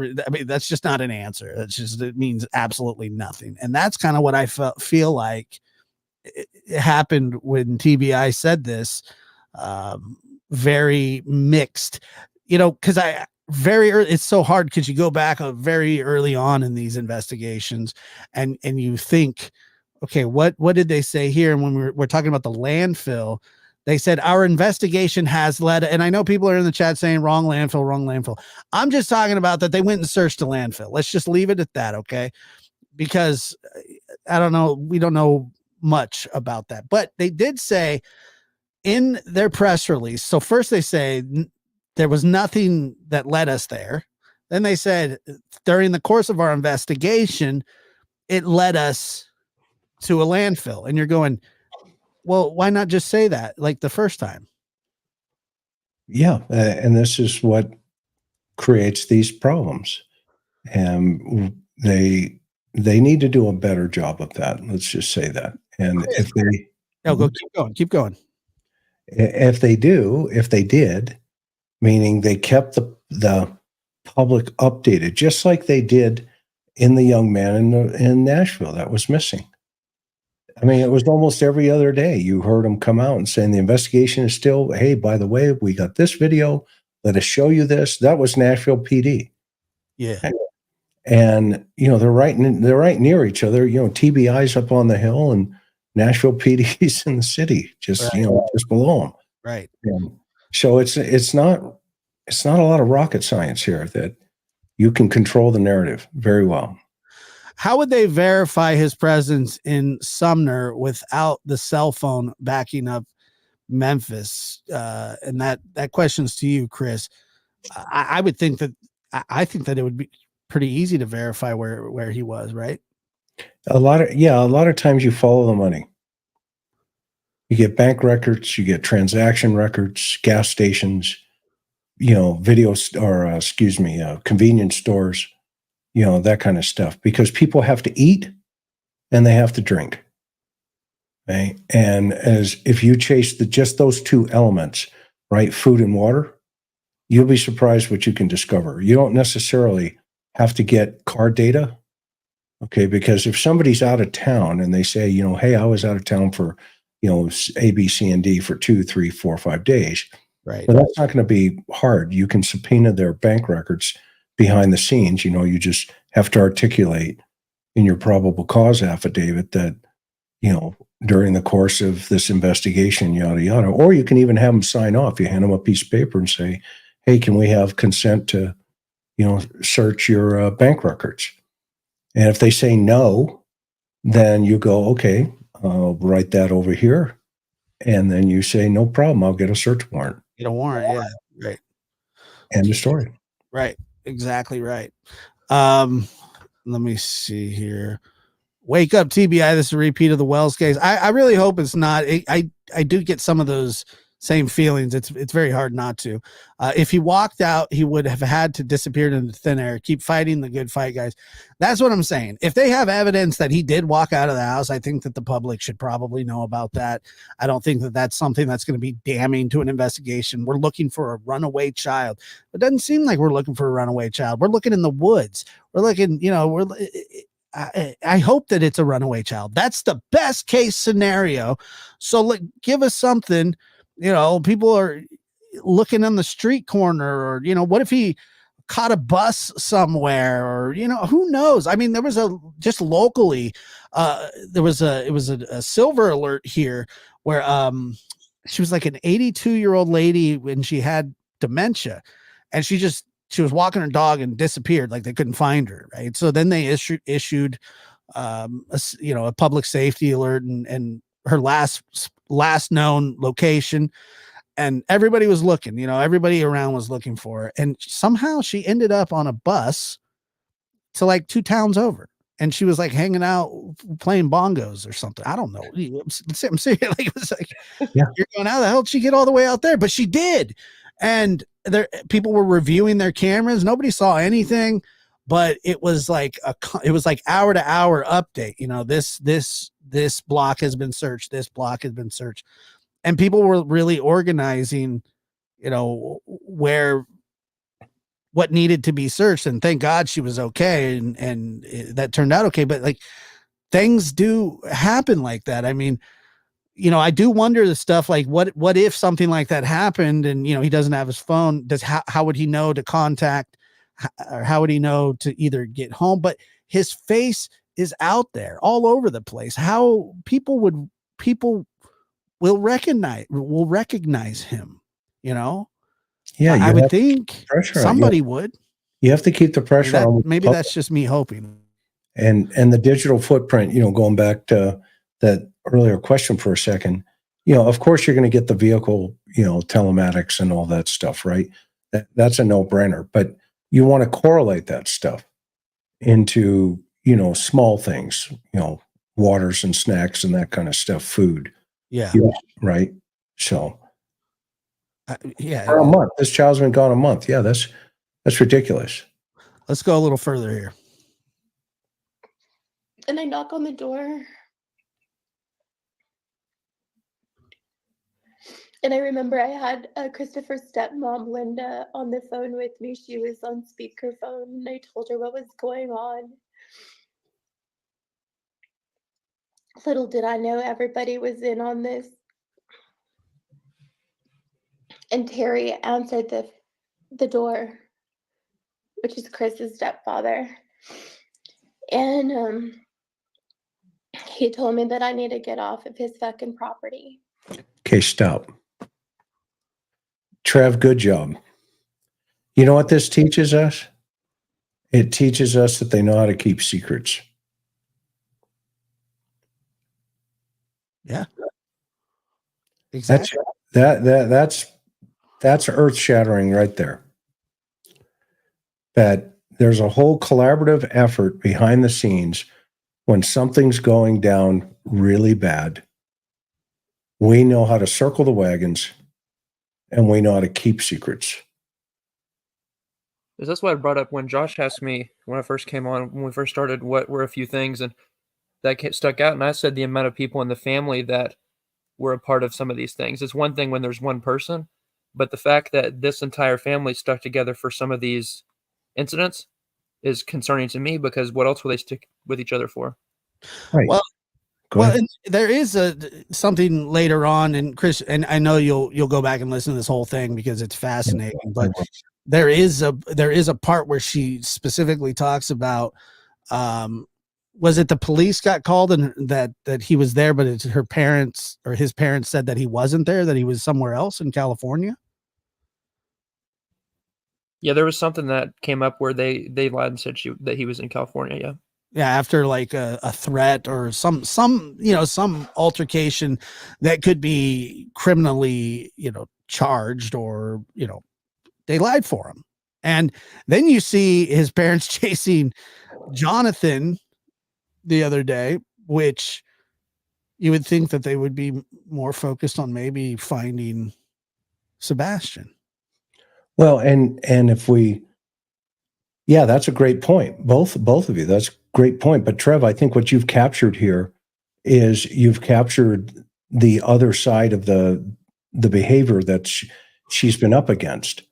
just not an answer. It means absolutely nothing. And that's kind of what I feel like it happened when TBI said this. Very mixed, because it's so hard because you go back very early on in these investigations and you think, okay, what did they say here? And when we're talking about the landfill, they said our investigation has led, and I know people are in the chat saying wrong landfill. I'm just talking about that they went and searched the landfill. Let's just leave it at that, okay? Because I don't know, we don't know much about that, but they did say in their press release. So first they say there was nothing that led us there. Then they said during the course of our investigation, it led us to a landfill. And you're going, well, why not just say that like the first time? Yeah. And this is what creates these problems. And they need to do a better job of that. Let's just say that. And if they keep going. If they did, meaning they kept the public updated, just like they did in the young man in Nashville that was missing. I mean, it was almost every other day you heard them come out and saying the investigation is still, hey, by the way, we got this video. Let us show you this. That was Nashville PD. Yeah. And they're right near each other. TBI's up on the hill and Nashville PD's in the city, just right. Just below them. Right. And so it's not a lot of rocket science here that you can control the narrative very well. How would they verify his presence in Sumner without the cell phone backing up Memphis? And that question's to you, Chris. I would think that I think that it would be pretty easy to verify where he was, right? A lot of times you follow the money. You get bank records, you get transaction records, gas stations, videos, or convenience stores, that kind of stuff, because people have to eat and they have to drink. Okay? And if you chase just those two elements, right, food and water, you'll be surprised what you can discover. You don't necessarily have to get car data. Okay, because if somebody's out of town and they say, hey, I was out of town for, A, B, C, and D for 2, 3, 4, 5 days. Right. Well, that's not going to be hard. You can subpoena their bank records behind the scenes. You just have to articulate in your probable cause affidavit that, during the course of this investigation, yada, yada. Or you can even have them sign off. You hand them a piece of paper and say, hey, can we have consent to, search your bank records? And if they say no, then you go, okay, I'll write that over here. And then you say, no problem, I'll get a search warrant. Get a warrant, yeah. Right. End of story. Right. Exactly right. Let me see here. Wake up, TBI. This is a repeat of the Wells case. I really hope it's not. I do get some of those same feelings. It's very hard not to. If he walked out, he would have had to disappear into thin air. Keep fighting the good fight, guys. That's what I'm saying. If they have evidence that he did walk out of the house, I think that the public should probably know about that. I don't think that that's something that's going to be damning to an investigation. We're looking for a runaway child. It doesn't seem like we're looking for a runaway child. We're looking in the woods. We're looking, I hope that it's a runaway child. That's the best case scenario. So give us something. People are looking on the street corner, or, what if he caught a bus somewhere, or, who knows? I mean, there was just locally, it was a silver alert here where, she was like an 82-year-old lady when she had dementia, and she was walking her dog and disappeared. Like they couldn't find her. Right. So then they issued, a public safety alert and her last known location, and everybody was looking, everybody around was looking for her. And somehow she ended up on a bus to like 2 towns over. And she was like hanging out playing bongos or something. I don't know. I'm serious. Like, it was like, yeah. You're going, how the hell did she get all the way out there? But she did. And people were reviewing their cameras. Nobody saw anything, but it was like hour to hour update. You know, this block has been searched. This block has been searched, and people were really organizing, you know, what needed to be searched. And thank God she was okay. And that turned out okay. But like, things do happen like that. I mean, you know, I do wonder the stuff like what if something like that happened and, you know, he doesn't have his phone, how would he know to contact, or how would he know to either get home? But his face is out there all over the place. How people will recognize him, you know? Yeah, I would think somebody would. You have to keep the pressure on. Maybe that's just me hoping. And the digital footprint, you know, going back to that earlier question for a second, you know, of course you're going to get the vehicle, you know, telematics and all that stuff, right? That's a no-brainer. But you want to correlate that stuff into, you know, small things, you know, waters and snacks and that kind of stuff, food. Yeah. Right. So yeah. For a month. This child's been gone a month. Yeah, that's ridiculous. Let's go a little further here. And I knock on the door. And I remember I had Christopher's stepmom, Linda, on the phone with me. She was on speakerphone, and I told her what was going on. Little did I know everybody was in on this. And Terry answered the door, which is Chris's stepfather. And he told me that I need to get off of his fucking property. Okay, stop. Trev, good job. You know what this teaches us? It teaches us that they know how to keep secrets. Yeah. Exactly. That's earth-shattering right there. That there's a whole collaborative effort behind the scenes when something's going down really bad. We know how to circle the wagons and we know how to keep secrets. That's what I brought up when Josh asked me when I first came on, when we first started, what were a few things, and that stuck out. And I said the amount of people in the family that were a part of some of these things. It's one thing when there's one person, but the fact that this entire family stuck together for some of these incidents is concerning to me, because what else will they stick with each other for? Right. Well, and there is something later on, and Chris, and I know you'll go back and listen to this whole thing because it's fascinating. But there is a part where she specifically talks about, was it the police got called and that he was there, but it's her parents or his parents said that he wasn't there, that he was somewhere else in California. Yeah, there was something that came up where they lied and said that he was in California. Yeah. Yeah, after like a threat or some altercation that could be criminally, charged, or, they lied for him. And then you see his parents chasing Jonathan the other day, which you would think that they would be more focused on maybe finding Sebastian. Well, and if that's a great point. Both of you, that's a great point. But Trev, I think what you've captured here is you've captured the other side of the behavior that she's been up against.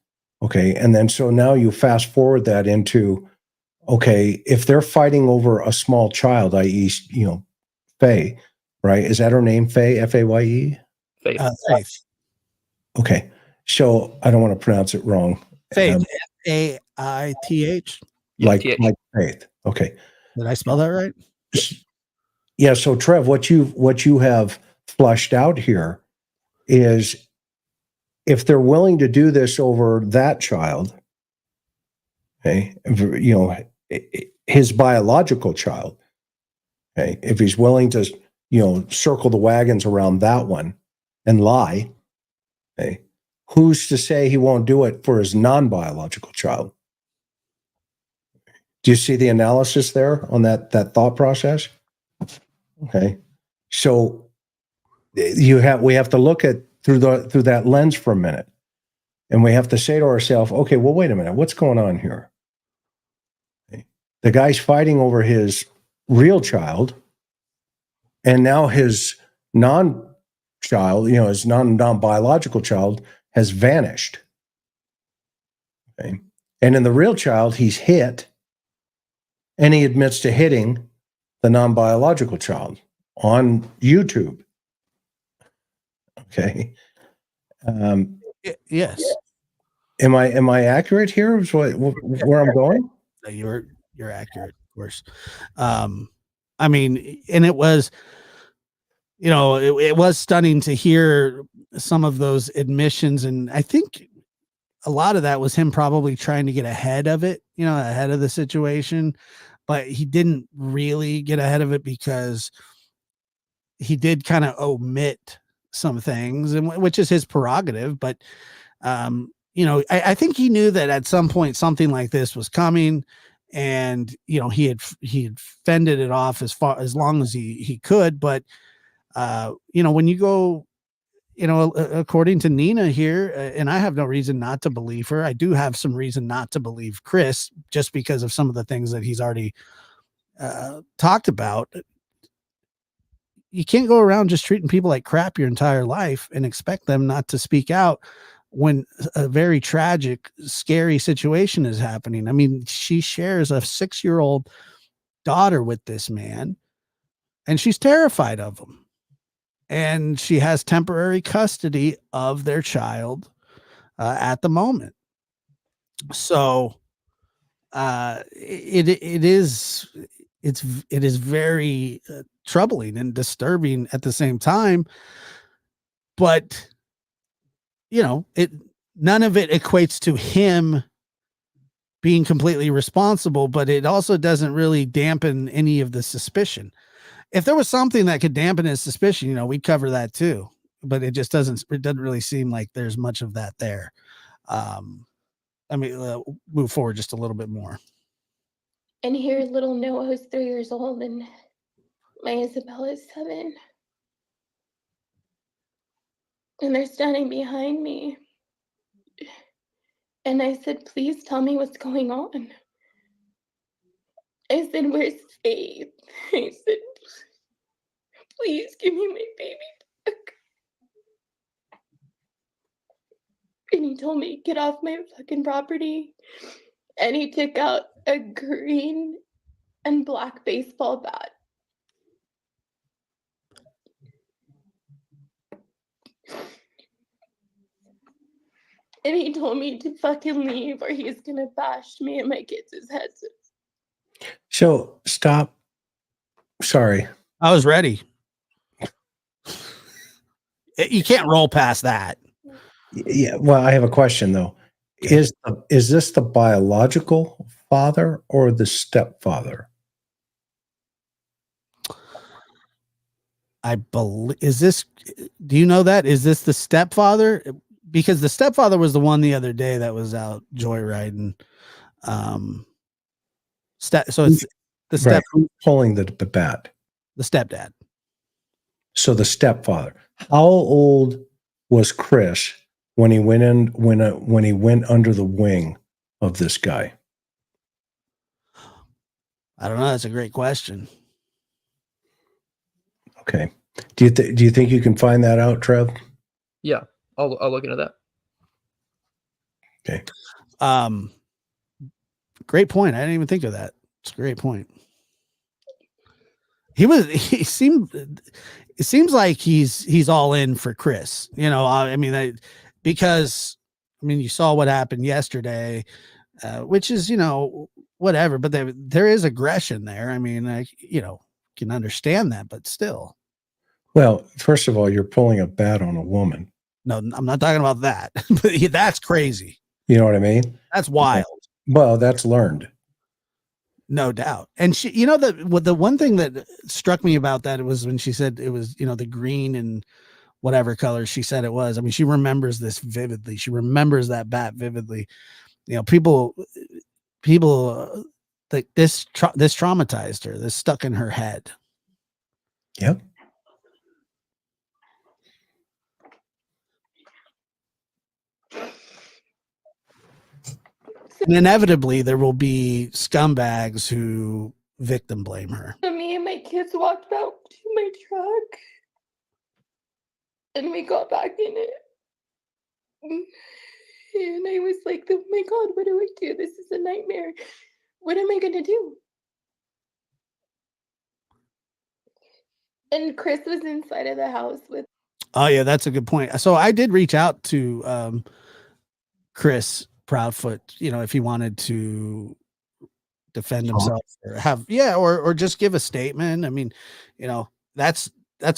Okay. And then, so now you fast forward that into, okay, if they're fighting over a small child, i.e., Faye, right? Is that her name? Faye, Faye? Faith. Faith. Okay. So I don't want to pronounce it wrong. Faith. Faith. Like Faith. Okay. Did I spell that right? Yeah. So Trev, what you have flushed out here is, if they're willing to do this over that child, okay, his biological child, okay, if he's willing to, circle the wagons around that one and lie, okay, who's to say he won't do it for his non-biological child? Do you see the analysis there on that thought process? Okay. So we have to look at through that lens for a minute. And we have to say to ourselves, okay, well, wait a minute, what's going on here? The guy's fighting over his real child, and now his non-child, his non-biological child has vanished. Okay. And in the real child, he's hit, and he admits to hitting the non-biological child on YouTube. Okay. Yes. Am I accurate here? Is where I'm going? You're accurate, of course. I mean, and it was, it was stunning to hear some of those admissions, and I think a lot of that was him probably trying to get ahead of it, ahead of the situation, but he didn't really get ahead of it because he did kind of omit some things, and which is his prerogative. But I think he knew that at some point something like this was coming, and he had fended it off as long as he could. But when you go, according to Nina here, and I have no reason not to believe her. I do have some reason not to believe Chris, just because of some of the things that he's already talked about. You can't go around just treating people like crap your entire life and expect them not to speak out when a very tragic, scary situation is happening. I mean, she shares a 6-year-old daughter with this man, and she's terrified of him. And she has temporary custody of their child at the moment. So it is very troubling and disturbing at the same time. But none of it equates to him being completely responsible, but it also doesn't really dampen any of the suspicion. If there was something that could dampen his suspicion, we'd cover that too, but it doesn't really seem like there's much of that there. Move forward just a little bit more. And here little Noah, who's 3 years old, and my Isabella is 7. And they're standing behind me. And I said, please tell me what's going on. I said, where's Faith? I said, please give me my baby back. And he told me, get off my fucking property. And he took out a green and black baseball bat. And he told me to fucking leave or he's gonna bash me and my kids' heads. So stop. Sorry. I was ready. You can't roll past that. Yeah. Well, I have a question though. Okay. Is this the biological father or the stepfather? I believe, do you know that? Is this the stepfather? Because the stepfather was the one the other day that was out joyriding. So it's the Right. Who's pulling the bat? The stepdad. So the stepfather. How old was Chris when he went in when he went under the wing of this guy? I don't know. That's a great question. Okay. Do you think you can find that out, Trev? Yeah, I'll look into that. Okay. Great point. I didn't even think of that. It's a great point. It seems like he's all in for Chris, because you saw what happened yesterday, which is, whatever, but there is aggression there. Can understand that, but still. Well, first of all, you're pulling a bat on a woman. No, I'm not talking about that. But that's crazy. You know what I mean? That's wild. Well, that's learned. No doubt. And she, the one thing that struck me about that was when she said it was, the green and whatever color she said it was. She remembers this vividly. She remembers that bat vividly. People like this traumatized her. This stuck in her head. Yep. And inevitably, there will be scumbags who victim blame her. So me and my kids walked out to my truck and we got back in it. And I was like, oh my God, what do I do? This is a nightmare. What am I going to do? And Chris was inside of the house with. Oh yeah, that's a good point. So I did reach out to Chris Proudfoot, you know, if he wanted to defend himself or have, or just give a statement. I mean, you know, that's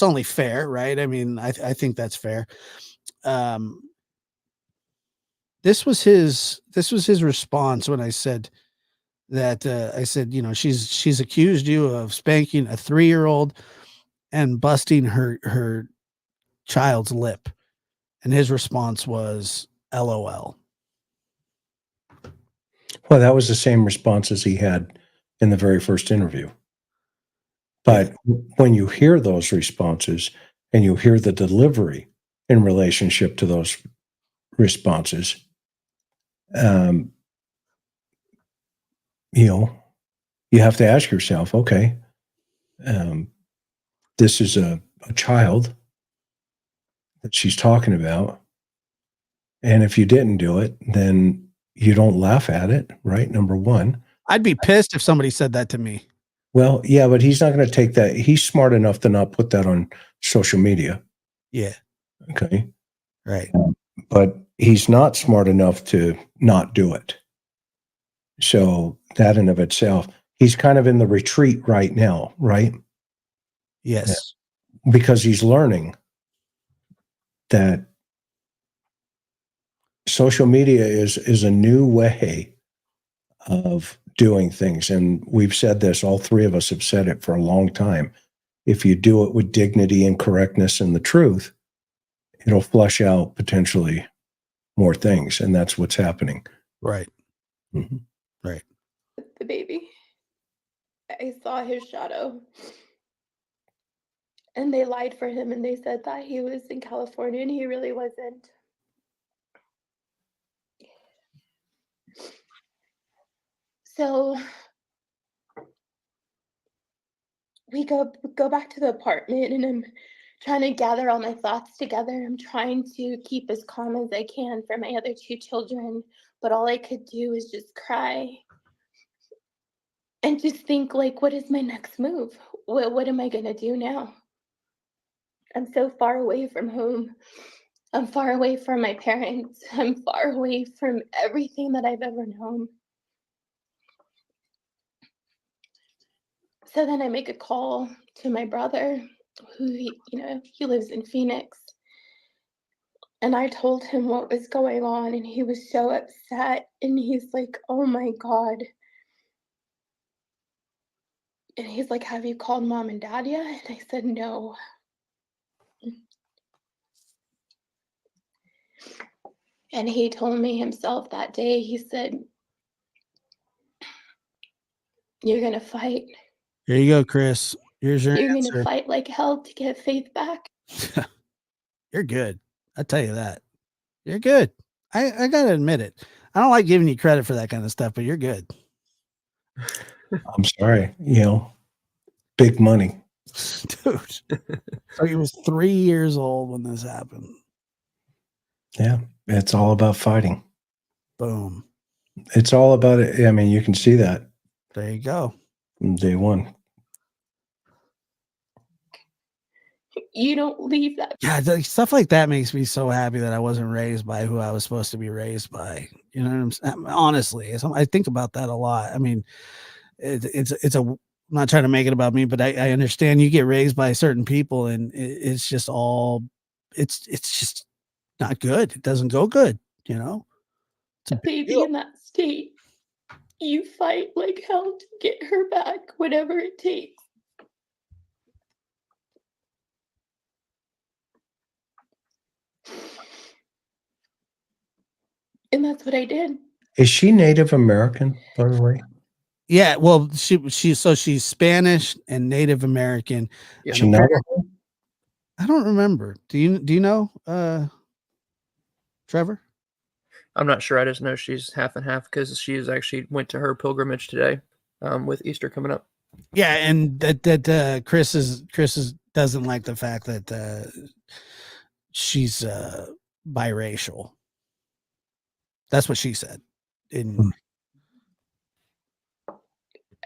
only fair, right? I mean, I think that's fair. This was his response when I said that, I said, you know, she's accused you of spanking a 3-year-old and busting her child's lip. And his response was LOL. Well, that was the same response as he had in the very first interview. But when you hear those responses and you hear the delivery in relationship to those responses, you know, you have to ask yourself, okay, this is a child that she's talking about. And if you didn't do it, then you don't laugh at it, right? Number one. I'd be pissed if somebody said that to me. Well, yeah, but he's not going to take that. He's smart enough to not put that on social media. Yeah. Okay. Right. But he's not smart enough to not do it. So that in of itself, he's kind of in the retreat right now, right? Yes. Because he's learning that social media is a new way of doing things. And we've said this, all three of us have said it for a long time. If you do it with dignity and correctness and the truth, it'll flush out potentially more things. And that's what's happening. Right. Mm-hmm. Right. The baby. I saw his shadow. And they lied for him and they said that he was in California and he really wasn't. So we go back to the apartment and I'm trying to gather all my thoughts together. I'm trying to keep as calm as I can for my other 2 children, but all I could do is just cry and just think, like, what is my next move? What am I going to do now? I'm so far away from home. I'm far away from my parents. I'm far away from everything that I've ever known. So then I make a call to my brother, who he lives in Phoenix. And I told him what was going on, and he was so upset. And he's like, "Oh my God." And he's like, "Have you called mom and dad yet?" And I said, "No." And he told me himself that day, he said, "You're going to fight. Here you go, Chris. Here's your You're going answer. to fight like hell to get Faith back." You're good. I tell you that. You're good. I gotta admit it. I don't like giving you credit for that kind of stuff, but you're good. I'm sorry, big money. Dude. So he was 3 years old when this happened. Yeah. It's all about fighting. Boom. It's all about it. I mean, you can see that There you go. from day one. You don't leave that. Yeah, stuff like that makes me so happy that I wasn't raised by who I was supposed to be raised by. You know what I'm saying? Honestly, I think about that a lot. I mean, I'm not trying to make it about me, but I understand you get raised by certain people and it's just it's just not good. It doesn't go good, It's a big Baby deal. in that state. You fight like hell to get her back, whatever it takes. And that's what I did. Is she Native American, by the way? Yeah, well, she's Spanish and Native American. Yeah. She Navajo? I don't remember. Do you know, Trevor? I'm not sure. I just know she's half and half because she is actually went to her pilgrimage today, with Easter coming up. Yeah, and that Chris doesn't like the fact that she's biracial. That's what she said. In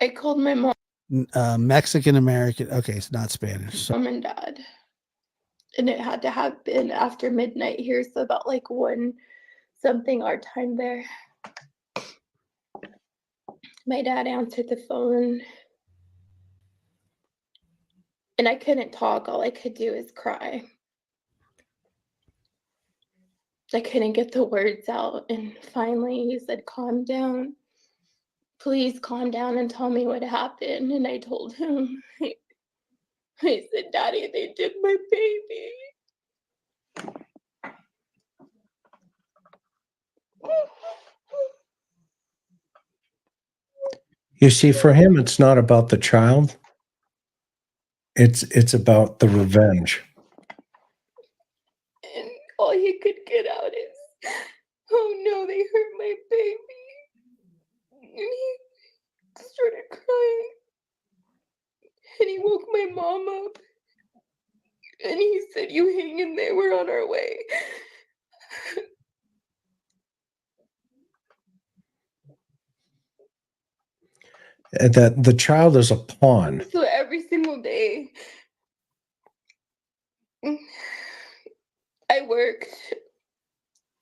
I called my mom Mexican American. Okay, it's not Spanish. So, and dad, and it had to happen after midnight here, so about like 1 something our time there. My dad answered the phone, and I couldn't talk. All I could do is cry. I couldn't get the words out, and finally he said, "Calm down. Please calm down and tell me what happened." And I told him, I said, "Daddy, they took my baby." You see, for him, it's not about the child. It's about the revenge. And all he could get out is, "Oh no, they hurt my baby." And he started crying. And he woke my mom up. And he said, "You hang in there, we're on our way." And that the child is a pawn. So every single day, I worked.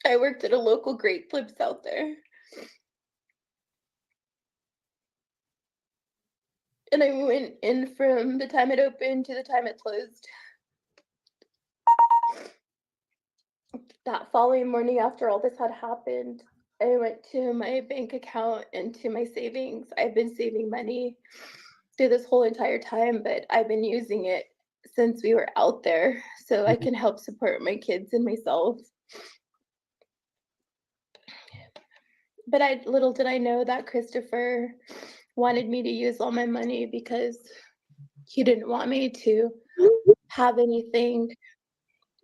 I worked at a local Great Flips out there. And I went in from the time it opened to the time it closed. That following morning, after all this had happened, I went to my bank account and to my savings. I've been saving money through this whole entire time, but I've been using it since we were out there so I can help support my kids and myself. But little did I know that Christopher wanted me to use all my money because he didn't want me to have anything,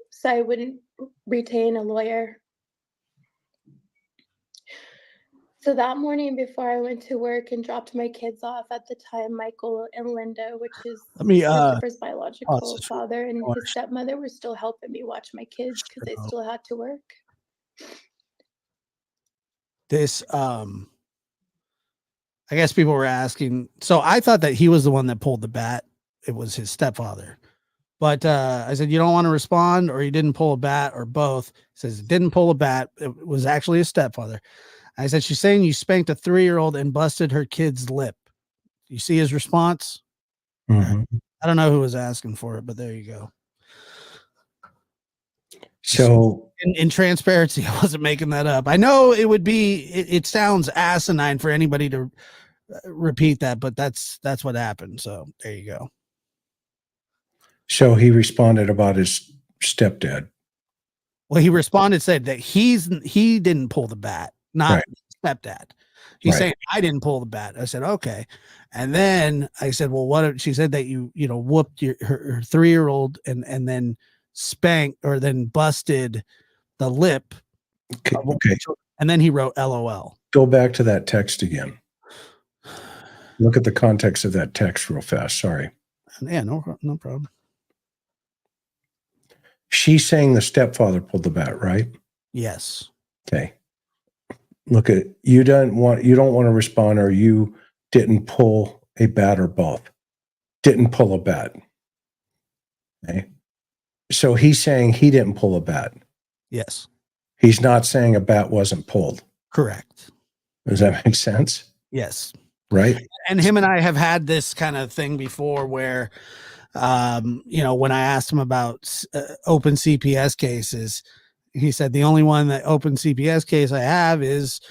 so I wouldn't retain a lawyer. So that morning before I went to work and dropped my kids off, at the time, Michael and Linda, which is let me Christopher's biological this father, and real his stepmother were still helping me watch my kids because they still had to work. this I guess people were asking. So I thought that he was the one that pulled the bat. It was his stepfather. But I said, "You don't want to respond, or he didn't pull a bat, or both." He says, "Didn't pull a bat. It was actually his stepfather." I said, "She's saying you spanked a 3-year-old and busted her kid's lip." You see his response? Mhm. I don't know who was asking for it, but there you go. So In transparency, I wasn't making that up. I know it would be, it sounds asinine for anybody to repeat that, but that's what happened. So there you go. so he responded about his stepdad. Well, he responded, said that he didn't pull the bat, not stepdad. He's Right. saying I didn't pull the bat. I said, okay. And then I said, well, what? She said that you whooped her 3-year-old and then spanked or then busted the lip. Okay. And then he wrote LOL. Go back to that text again. Look at the context of that text real fast. Sorry. Yeah, no problem. She's saying the stepfather pulled the bat, right? Yes. Okay. Look at you don't want to respond, or you didn't pull a bat, or both. Didn't pull a bat. Okay. So he's saying he didn't pull a bat. Yes. He's not saying a bat wasn't pulled. Correct. Does that make sense? Yes. Right? And him and I have had this kind of thing before where, when I asked him about open CPS cases, he said the only one that open CPS case I have is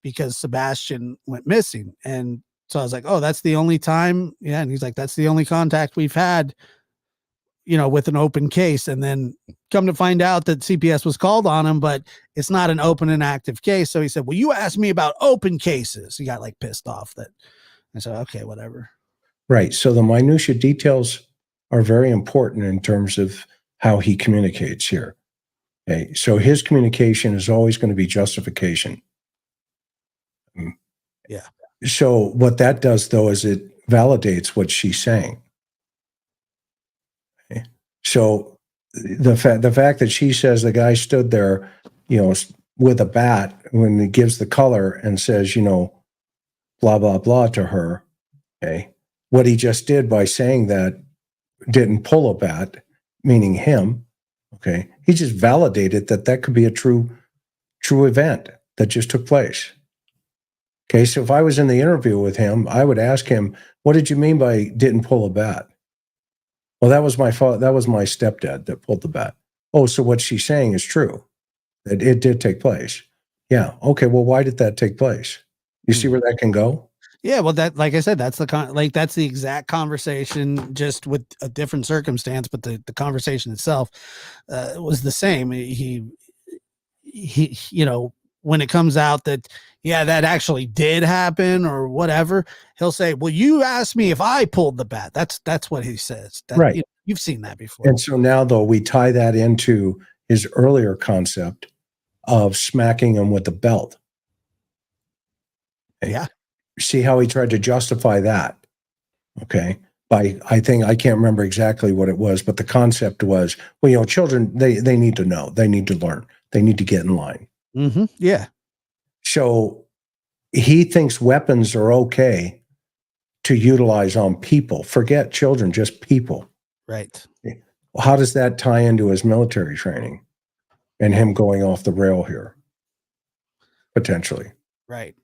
because Sebastian went missing. And so I was like, oh, that's the only time. Yeah. And he's like, that's the only contact we've had, with an open case. And then come to find out that CPS was called on him, but it's not an open and active case. So he said, well, you asked me about open cases. He got like pissed off that. I said, okay, whatever. Right. So the minutia details are very important in terms of how he communicates here. Okay, so his communication is always going to be justification. Yeah. So what that does, though, is it validates what she's saying. Okay. So the fact that she says the guy stood there, with a bat when he gives the color and says, blah, blah, blah to her. Okay. What he just did by saying that didn't pull a bat, meaning him. Okay. He just validated that could be a true event that just took place. Okay. So if I was in the interview with him, I would ask him, what did you mean by didn't pull a bat? Well, that was my fault. That was my stepdad that pulled the bat. Oh, so what she's saying is true. That it did take place. Yeah. Okay. Well, why did that take place? You see where that can go? Yeah, well, that, like I said, that's that's the exact conversation, just with a different circumstance, but the conversation itself was the same. He, when it comes out that, yeah, that actually did happen or whatever, he'll say, well, you asked me if I pulled the bat. That's what he says. Right. You've seen that before. And so now, though, we tie that into his earlier concept of smacking him with the belt. Okay. Yeah. See how he tried to justify that. Okay. I think I can't remember exactly what it was, but the concept was, well, children, they need to know, they need to learn, they need to get in line. Mm-hmm. Yeah. So he thinks weapons are okay to utilize on people. Forget children, just people. Right. How does that tie into his military training and him going off the rail here? Potentially. Right.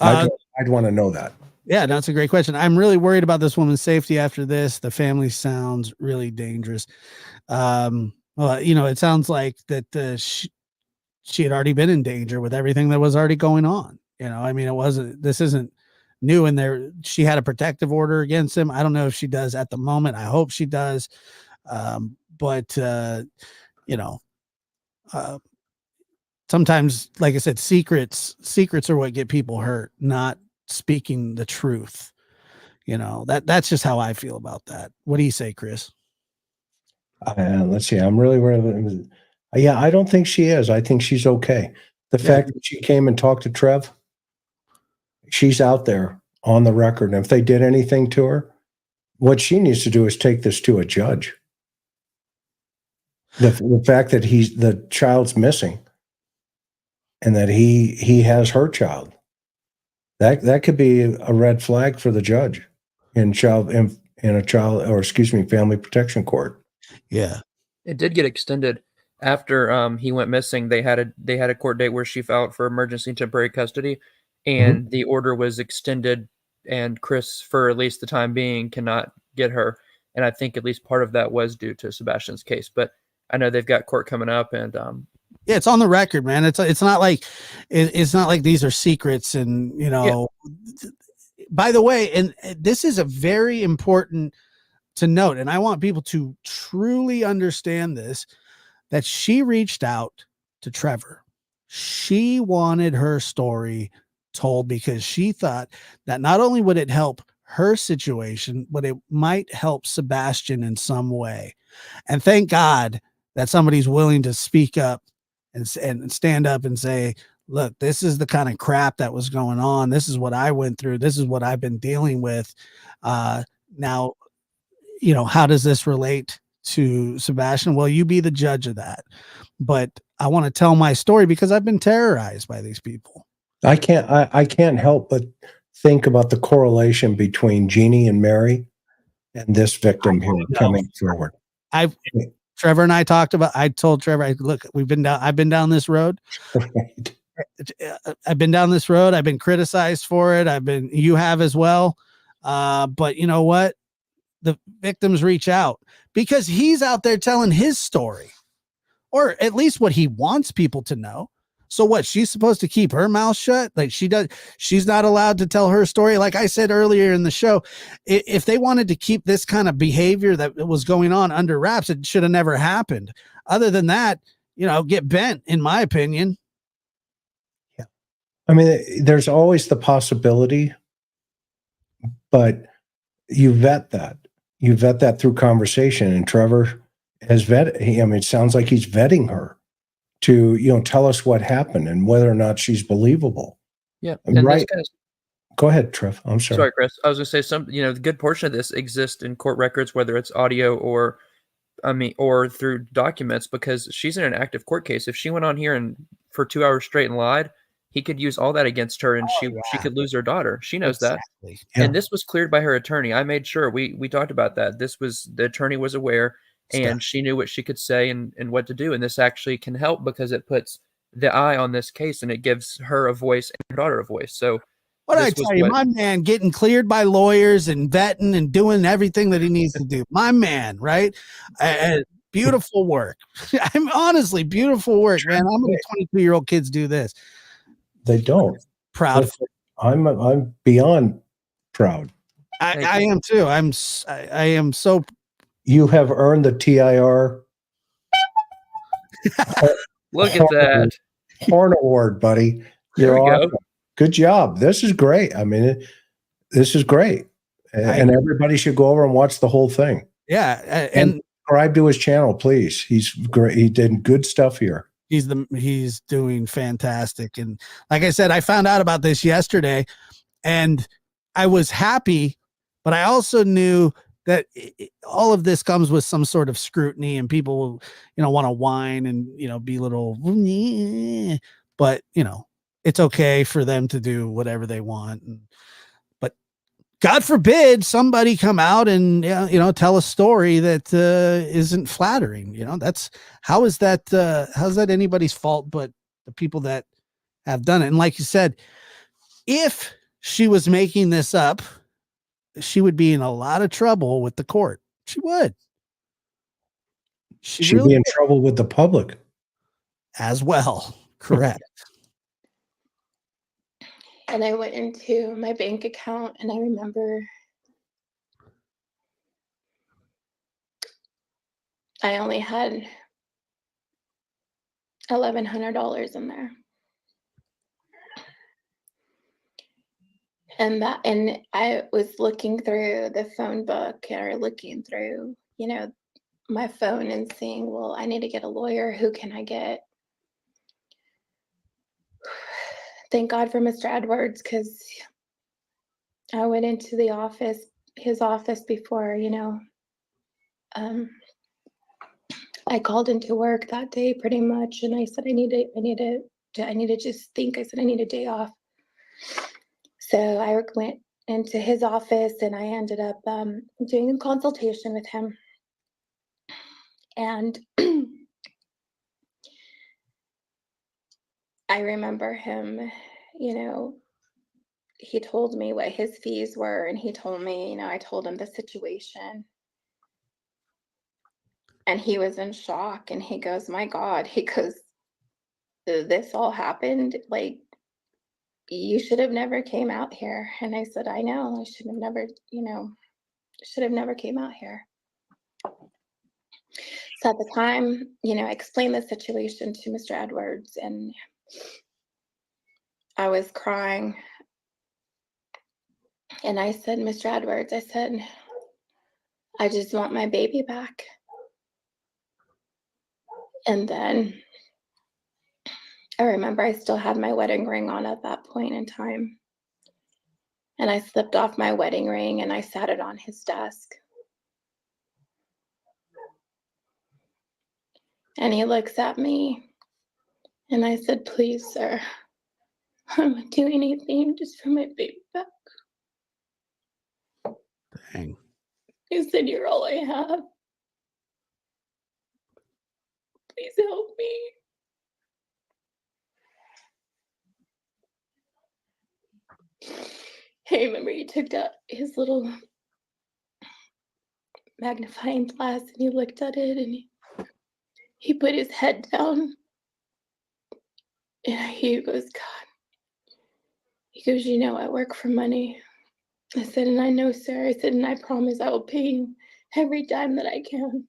I'd want to know that. Yeah, that's a great question. I'm really worried about this woman's safety after this. The family sounds really dangerous. Well, it sounds like that she had already been in danger with everything that was already going on. This isn't new in there. She had a protective order against him. I don't know if she does at the moment. I hope she does. Sometimes, like I said, secrets are what get people hurt, not speaking the truth. That's just how I feel about that. What do you say, Chris? Let's see. I'm really worried. Yeah, I don't think she is. I think she's okay. The fact that she came and talked to Trev, she's out there on the record. And if they did anything to her, what she needs to do is take this to a judge. The fact that the child's missing and that he has her child, that could be a red flag for the judge in family protection court. Yeah. It did get extended after he went missing. They had a court date where she filed for emergency temporary custody, and the order was extended, and Chris, for at least the time being, cannot get her. And I think at least part of that was due to Sebastian's case. But I know they've got court coming up, and yeah, it's on the record, man. It's not like these are secrets, and By the way, and this is a very important to note, and I want people to truly understand this, that she reached out to Trevor. She wanted her story told because she thought that not only would it help her situation, but it might help Sebastian in some way. And thank God that somebody's willing to speak up and stand up and say, look, this is the kind of crap that was going on. This is what I went through. This is what I've been dealing with. Now, how does this relate to Sebastian? Well, you be the judge of that. But I want to tell my story because I've been terrorized by these people. I can't help but think about the correlation between Jeannie and Mary and this victim here coming forward. Trevor and I talked about, I told Trevor, look, I've been down this road. Right. I've been down this road. I've been criticized for it. You have as well. But you know what? The victims reach out because he's out there telling his story, or at least what he wants people to know. So what? She's supposed to keep her mouth shut? Like she's not allowed to tell her story. Like I said earlier in the show, if they wanted to keep this kind of behavior that was going on under wraps, it should have never happened. Other than that, get bent, in my opinion. Yeah. I mean, there's always the possibility, but you vet that through conversation. And Trevor has it sounds like he's vetting her to, tell us what happened and whether or not she's believable. Yeah. And Right. this guy's, Go ahead, Trev. I'm sorry. sorry, Chris. I was gonna say the good portion of this exists in court records, whether it's audio or through documents, because she's in an active court case. If she went on here and for 2 hours straight and lied, he could use all that against her, and she could lose her daughter. She knows that. Yeah. And this was cleared by her attorney. I made sure we talked about that. The attorney was aware, and she knew what she could say and what to do. And this actually can help because it puts the eye on this case and it gives her a voice and her daughter a voice. So What I tell you, my man getting cleared by lawyers and vetting and doing everything that he needs to do. My man, right? Beautiful work. I'm honestly beautiful work, man. How many 22-year-old kids do this? They don't. Proud. I'm beyond proud. I am too. I am so. You have earned the TIR. Look at that Horn Award, buddy. You're awesome. Good job. This is great. I mean, this is great. And everybody should go over and watch the whole thing. Yeah. And subscribe to his channel, please. He's great. He did good stuff here. He's doing fantastic. And like I said, I found out about this yesterday and I was happy, but I also knew that all of this comes with some sort of scrutiny and people will, want to whine and, be little, but it's okay for them to do whatever they want. But God forbid somebody come out and, tell a story that isn't flattering. How's that anybody's fault but the people that have done it? And like you said, if she was making this up, she would be in a lot of trouble with the court. She would. She'd really be in trouble with the public as well. Correct. And I went into my bank account and I remember I only had $1,100 in there. And I was looking through the phone book or looking through, my phone and seeing, well, I need to get a lawyer. Who can I get? Thank God for Mr. Edwards, because I went into his office before, I called into work that day pretty much. And I said, I need to just think. I said, I need a day off. So I went into his office and I ended up doing a consultation with him. And I remember him, he told me what his fees were and he told me, I told him the situation. And he was in shock and he goes, my God, he goes, this all happened? Like, you should have never came out here. And I said, I know, I should have never came out here. So at the time, I explained the situation to Mr. Edwards and I was crying. And I said, Mr. Edwards, I said, I just want my baby back. And then I remember I still had my wedding ring on at that point in time. And I slipped off my wedding ring and I sat it on his desk. And he looks at me and I said, please, sir, I would do anything just for my baby back. Dang. He said, you're all I have. Please help me. I remember he took out his little magnifying glass and he looked at it and he put his head down and he goes, God. He goes, I work for money. I said, and I know, sir. I said, and I promise I will pay you every time that I can.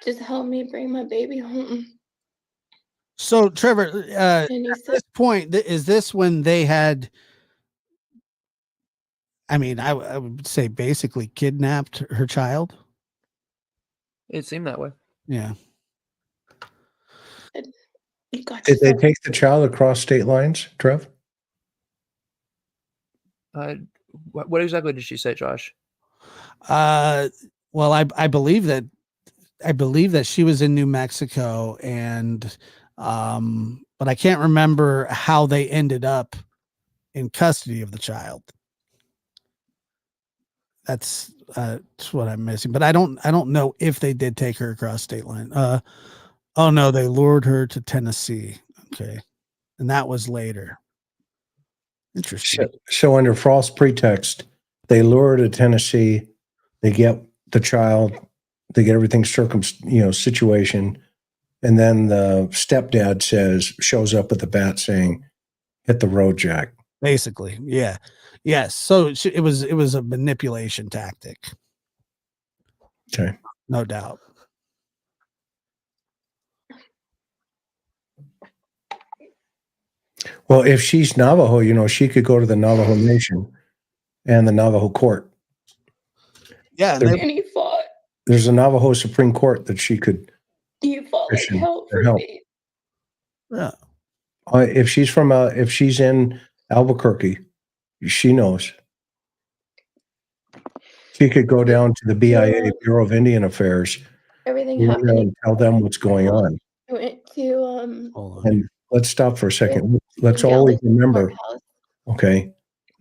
Just help me bring my baby home. So, Trevor, at And he said, this point, is this when they had I mean, I would say basically kidnapped her child. It seemed that way. Yeah. You got Did they yourself- take the child across state lines, Trev? What exactly did she say, Josh? Well, I believe that she was in New Mexico, and but I can't remember how they ended up in custody of the child. That's what I'm missing. But I don't know if they did take her across state line. Oh no, they lured her to Tennessee. Okay, and that was later. Interesting. So under false pretext, they lure her to Tennessee. They get the child. They get everything situation, and then the stepdad shows up with the bat saying, "Hit the road, Jack." Basically, yeah, yes. So it was a manipulation tactic, Okay. no doubt. Well, if she's Navajo, she could go to the Navajo Nation and the Navajo court. Yeah, There- And he fought. There's a Navajo Supreme Court that she could. You fought like Christian, hell for for help. me. yeah. If she's in Albuquerque, she knows. She could go down to the BIA, Bureau of Indian Affairs, Everything and happened. tell them what's going on. I went to Hold on. And let's stop for a second. Let's Yellow always remember, courthouse. okay,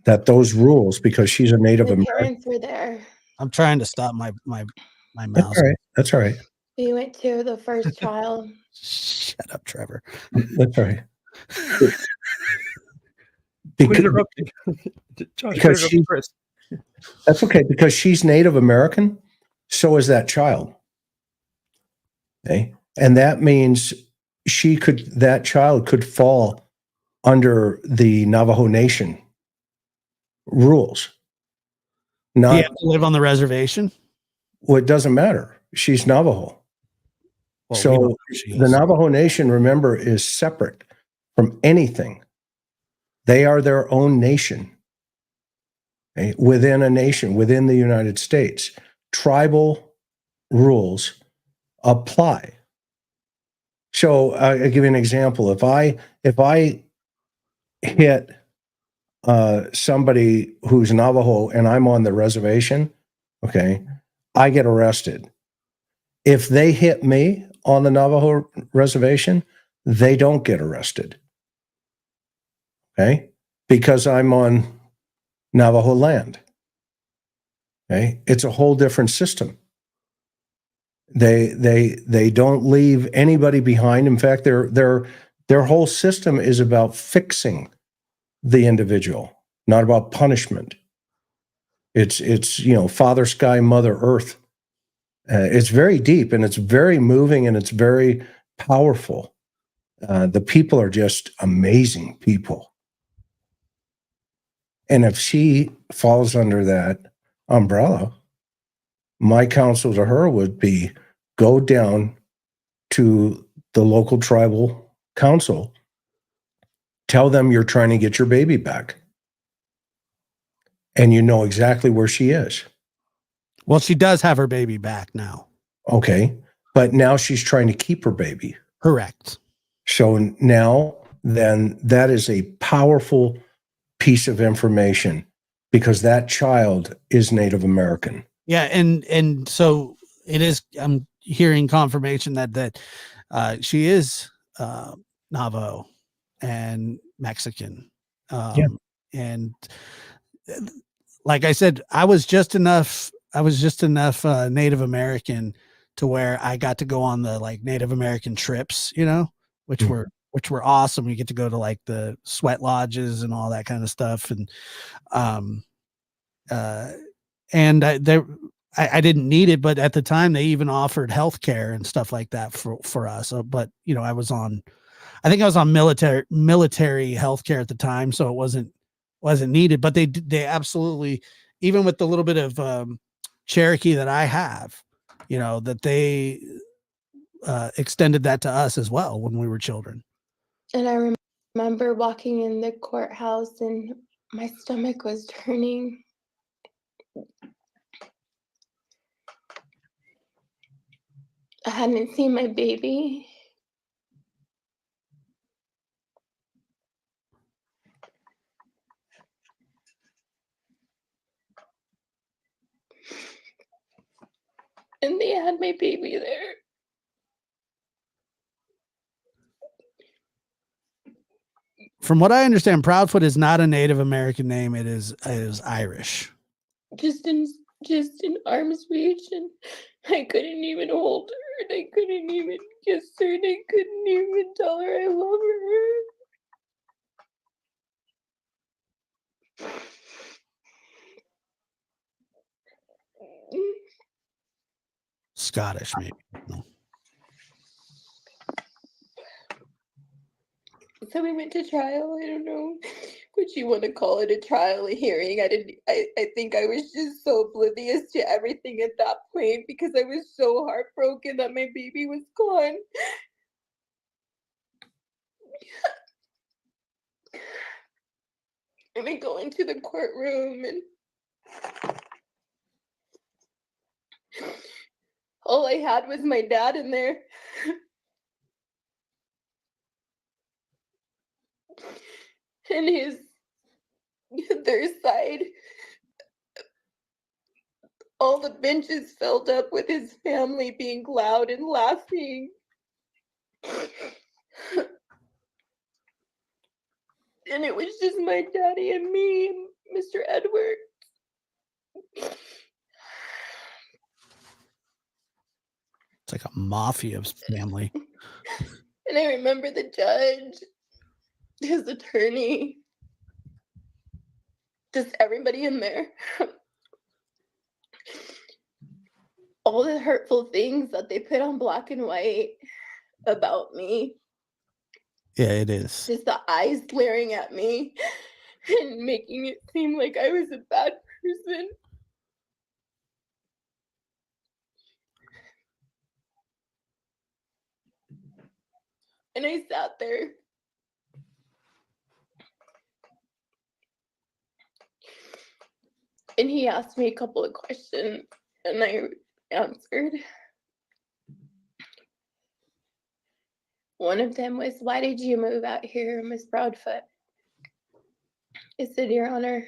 that those rules, because she's a Native The American. parents were there. I'm trying to stop my That's mouse. all right. That's all right. We went to the first child. Shut up, Trevor. That's all right. Quit Because, interrupting. Josh, because quit she- interrupting Chris. that's okay, because she's Native American, so is that child. Okay. And that means that child could fall under the Navajo Nation rules. Do Not, you have to live on the reservation? well, it doesn't matter. She's Navajo. Well, So we know where she the is. Navajo Nation, remember, is separate from anything. They are their own nation. Okay? Within a nation, within the United States, tribal rules apply. So I'll give you an example. If I hit somebody who's Navajo and I'm on the reservation, okay, I get arrested. If they hit me on the Navajo reservation, they don't get arrested. Okay? Because I'm on Navajo land. Okay? It's a whole different system. They don't leave anybody behind. In fact, their whole system is about fixing the individual, not about punishment. It's Father Sky, Mother Earth. It's very deep and it's very moving and it's very powerful. The people are just amazing people. And if she falls under that umbrella, my counsel to her would be go down to the local tribal council, tell them you're trying to get your baby back. And you know exactly where she is. Well, she does have her baby back now. Okay. But now she's trying to keep her baby. Correct. So now then that is a powerful piece of information because that child is Native American. Yeah, and so it is. I'm hearing confirmation that she is Navajo and Mexican. And like I said, I was just enough Native American to where I got to go on the like Native American trips, which were awesome. You get to go to like the sweat lodges and all that kind of stuff. And I didn't need it, but at the time they even offered healthcare and stuff like that for us. But I think I was on military healthcare at the time, so it wasn't needed. But they absolutely, even with the little bit of Cherokee that I have, that they extended that to us as well when we were children. And I remember walking in the courthouse and my stomach was turning. I hadn't seen my baby. And they had my baby there. From what I understand, Proudfoot is not a Native American name. It is Irish. Just in arm's reach, and I couldn't even hold her, and I couldn't even kiss her, and I couldn't even tell her I love her. Scottish, maybe. No. So we went to trial. I don't know what you want to call it, a trial, a hearing. I think I was just so oblivious to everything at that point because I was so heartbroken that my baby was gone. And I go into the courtroom, and all I had was my dad in there. And their side, all the benches filled up with his family being loud and laughing. And it was just my daddy and me and Mr. Edward. It's like a mafia family. And I remember the judge, his attorney, just everybody in there. All the hurtful things that they put on black and white about me. Yeah, it is. Just the eyes glaring at me and making it seem like I was a bad person. And I sat there. And he asked me a couple of questions, and I answered. One of them was, "Why did you move out here, Miss Proudfoot?" I said, "Your Honor,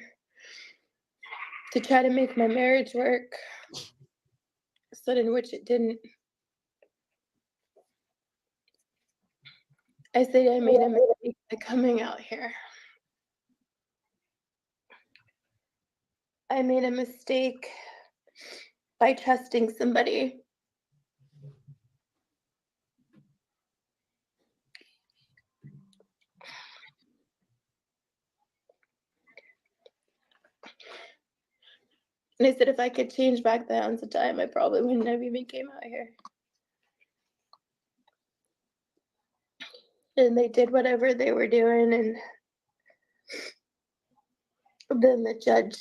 to try to make my marriage work." I said, "In which it didn't." I said, "I made a mistake by coming out here. I made a mistake by trusting somebody. And I said, if I could change back the hands of time, I probably wouldn't have even came out here." And they did whatever they were doing, and then the judge,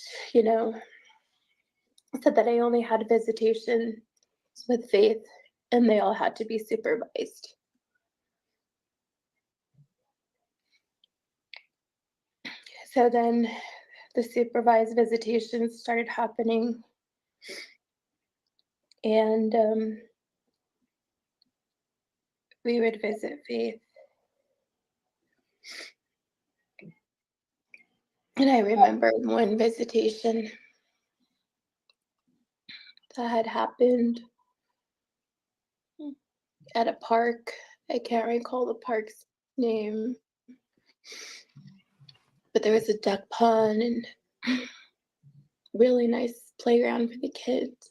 said that I only had visitation with Faith, and they all had to be supervised. So then the supervised visitations started happening, and we would visit Faith. And I remember one visitation that had happened at a park. I can't recall the park's name, but there was a duck pond and really nice playground for the kids.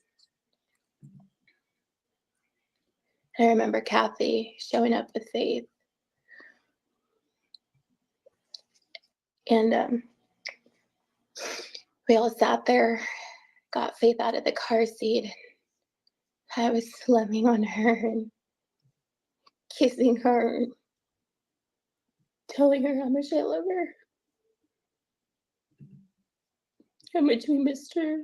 I remember Kathy showing up with Faith. And we all sat there, got Faith out of the car seat. I was slumming on her and kissing her, telling her how much I love her, how much we missed her.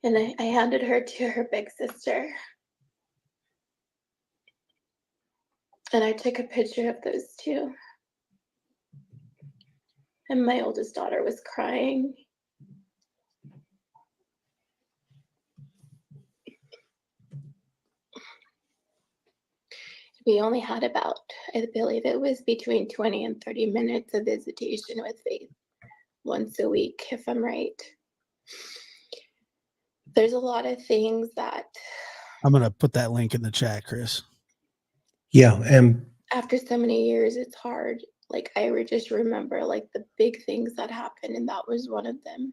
And I handed her to her big sister. And I took a picture of those two. And my oldest daughter was crying. we only had about, I believe it was between 20 and 30 minutes of visitation with Faith once a week, if I'm right. There's a lot of things that I'm gonna put that link in the chat, Chris. Yeah. And after so many years, it's hard. Like, I would just remember like the big things that happened, and that was one of them.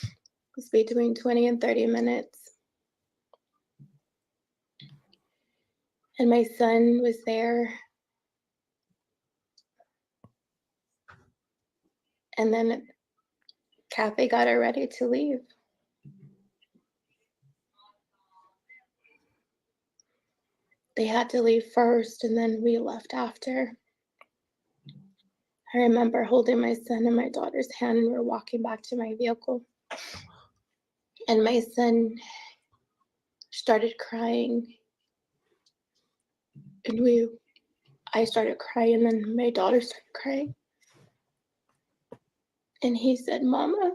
It was between 20 and 30 minutes. And my son was there. And then Kathy got her ready to leave. They had to leave first, and then we left after. I remember holding my son and my daughter's hand, and we were walking back to my vehicle. And my son started crying. And I started crying, and then my daughter started crying. And he said, "Mama,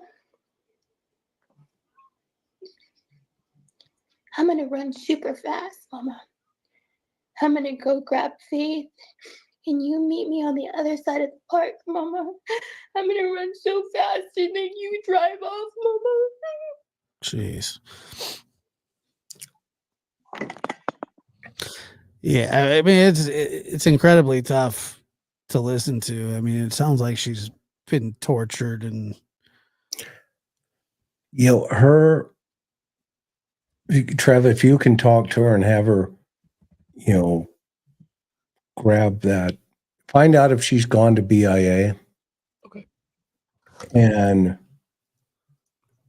I'm gonna run super fast, Mama. I'm gonna go grab Faith, and you meet me on the other side of the park, Mama. I'm gonna run so fast, and then you drive off, Mama." Jeez. Yeah, I mean it's incredibly tough to listen to. I mean, it sounds like she's been tortured, and Trev, if you can talk to her and have her, grab that, find out if she's gone to BIA. Okay. And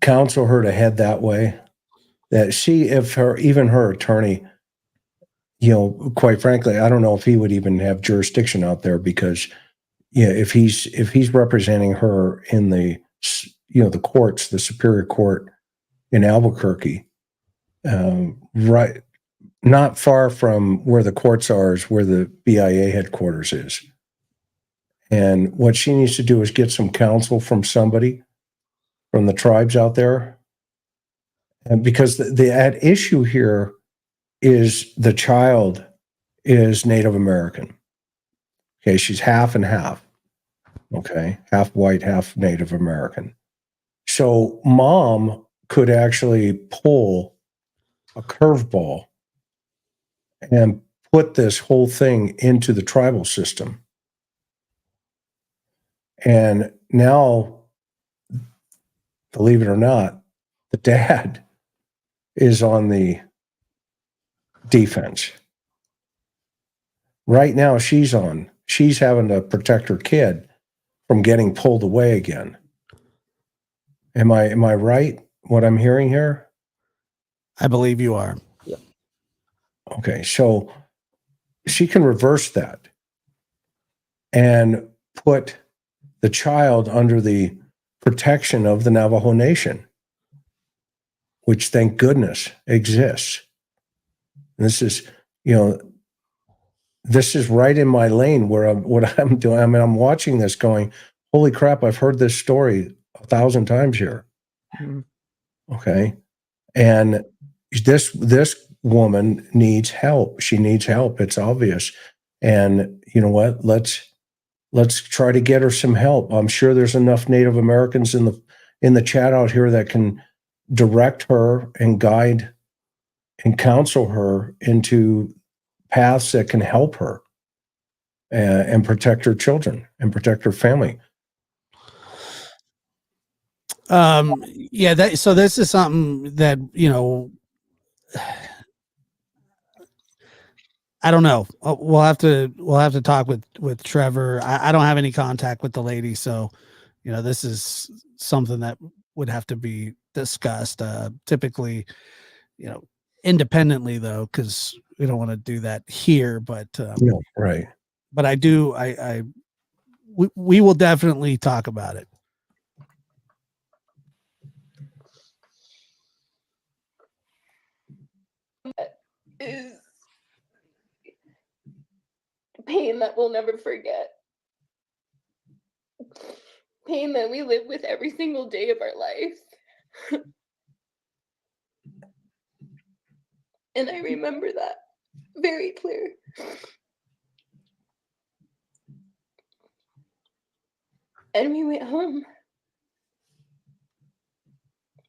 counsel her to head that way. That even her attorney, quite frankly, I don't know if he would even have jurisdiction out there, because if he's representing her in the the courts, the Superior Court in Albuquerque, right, not far from where the courts are is where the BIA headquarters is. And what she needs to do is get some counsel from somebody from the tribes out there. And because the at issue here is the child is Native American. Okay, she's half and half. Okay, half white, half Native American. So mom could actually pull a curveball and put this whole thing into the tribal system. And now, believe it or not, the dad is on the defense. Right now, she's having to protect her kid from getting pulled away again. Am I right, what I'm hearing here? I believe you are. Okay, so she can reverse that and put the child under the protection of the Navajo Nation, which, thank goodness, exists. And this is, this is right in my lane where what I'm doing. I mean, I'm watching this going, holy crap, I've heard this story 1,000 times here. Mm-hmm. Okay. And this woman needs help. She needs help. It's obvious. And you know what? Let's try to get her some help. I'm sure there's enough Native Americans in the chat out here that can direct her and guide and counsel her into paths that can help her and protect her children and protect her family. Yeah, so this is something that, I don't know. We'll have to talk with Trevor. I don't have any contact with the lady, so this is something that would have to be discussed. Typically, independently though, because we don't want to do that here. But right. But I do. We will definitely talk about it. Is pain that we'll never forget. Pain that we live with every single day of our life. And I remember that very clear. And we went home.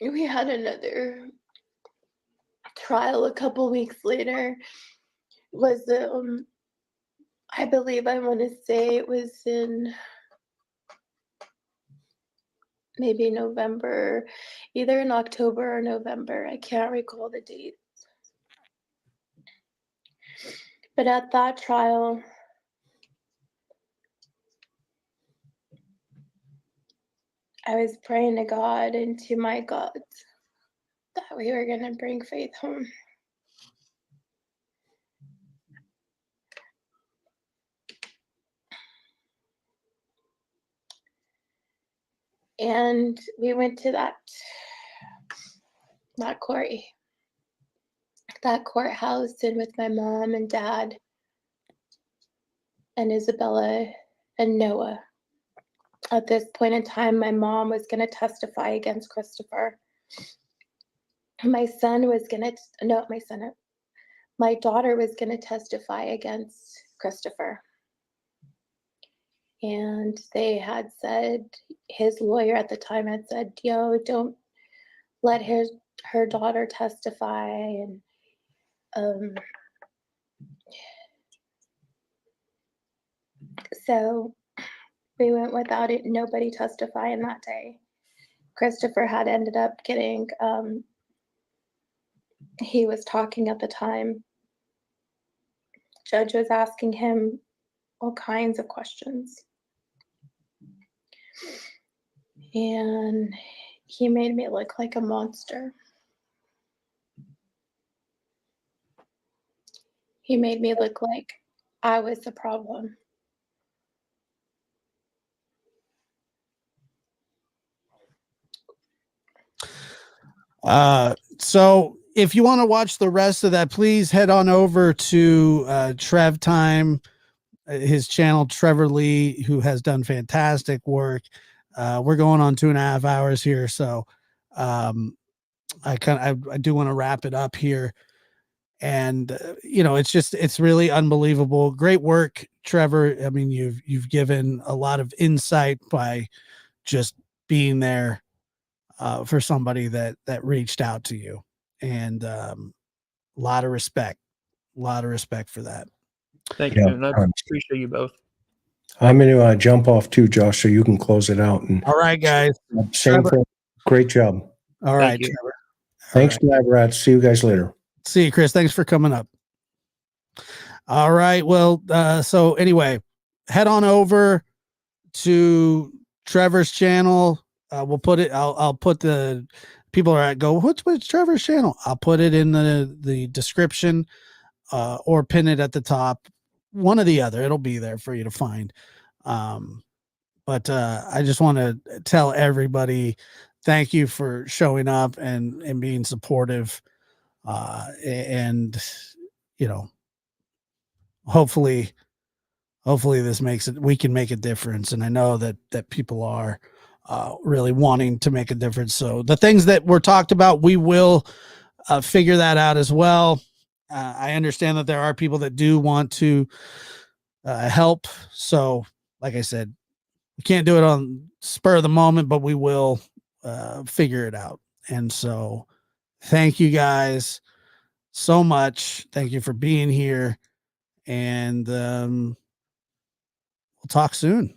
We had another trial a couple weeks later. Was I believe I want to say it was in maybe November, either in October or November. I can't recall the date. But at that trial, I was praying to God and to my gods that we were going to bring Faith home. And we went to that courthouse, and with my mom and dad and Isabella and Noah. At this point in time, my mom was going to testify against Christopher. My daughter was going to testify against Christopher. And they had said, his lawyer at the time had said, don't let her daughter testify. And so we went without it, nobody testifying that day. Christopher had ended up getting, he was talking at the time. Judge was asking him all kinds of questions. And he made me look like a monster. He made me look like I was the problem. So if you want to watch the rest of that, please head on over to Trev Time, his channel, Trevor Lee, who has done fantastic work. We're going on 2.5 hours here, so I do want to wrap it up here. And it's really unbelievable. Great work, Trevor. I mean, you've given a lot of insight by just being there for somebody that reached out to you, and a lot of respect for that. Thank you, Yeah. and I appreciate you both. I'm going to jump off too, Josh, so you can close it out. And All right, guys. same Trevor. thing. Great job. All right, you. Trevor. Thanks, Lab Rats. See you guys later. See you, Chris. Thanks for coming up. All right. Well, so anyway, head on over to Trevor's channel. We'll put it. I'll put the people are at go. What's Trevor's channel? I'll put it in the description, or pin it at the top. One or the other. It'll be there for you to find. But I just want to tell everybody, thank you for showing up and being supportive. And hopefully this makes it, we can make a difference. And I know that people are really wanting to make a difference. So the things that were talked about, we will figure that out as well. I understand that there are people that do want to help. So like I said, we can't do it on spur of the moment, but we will figure it out. And so thank you guys so much. Thank you for being here. And we'll talk soon.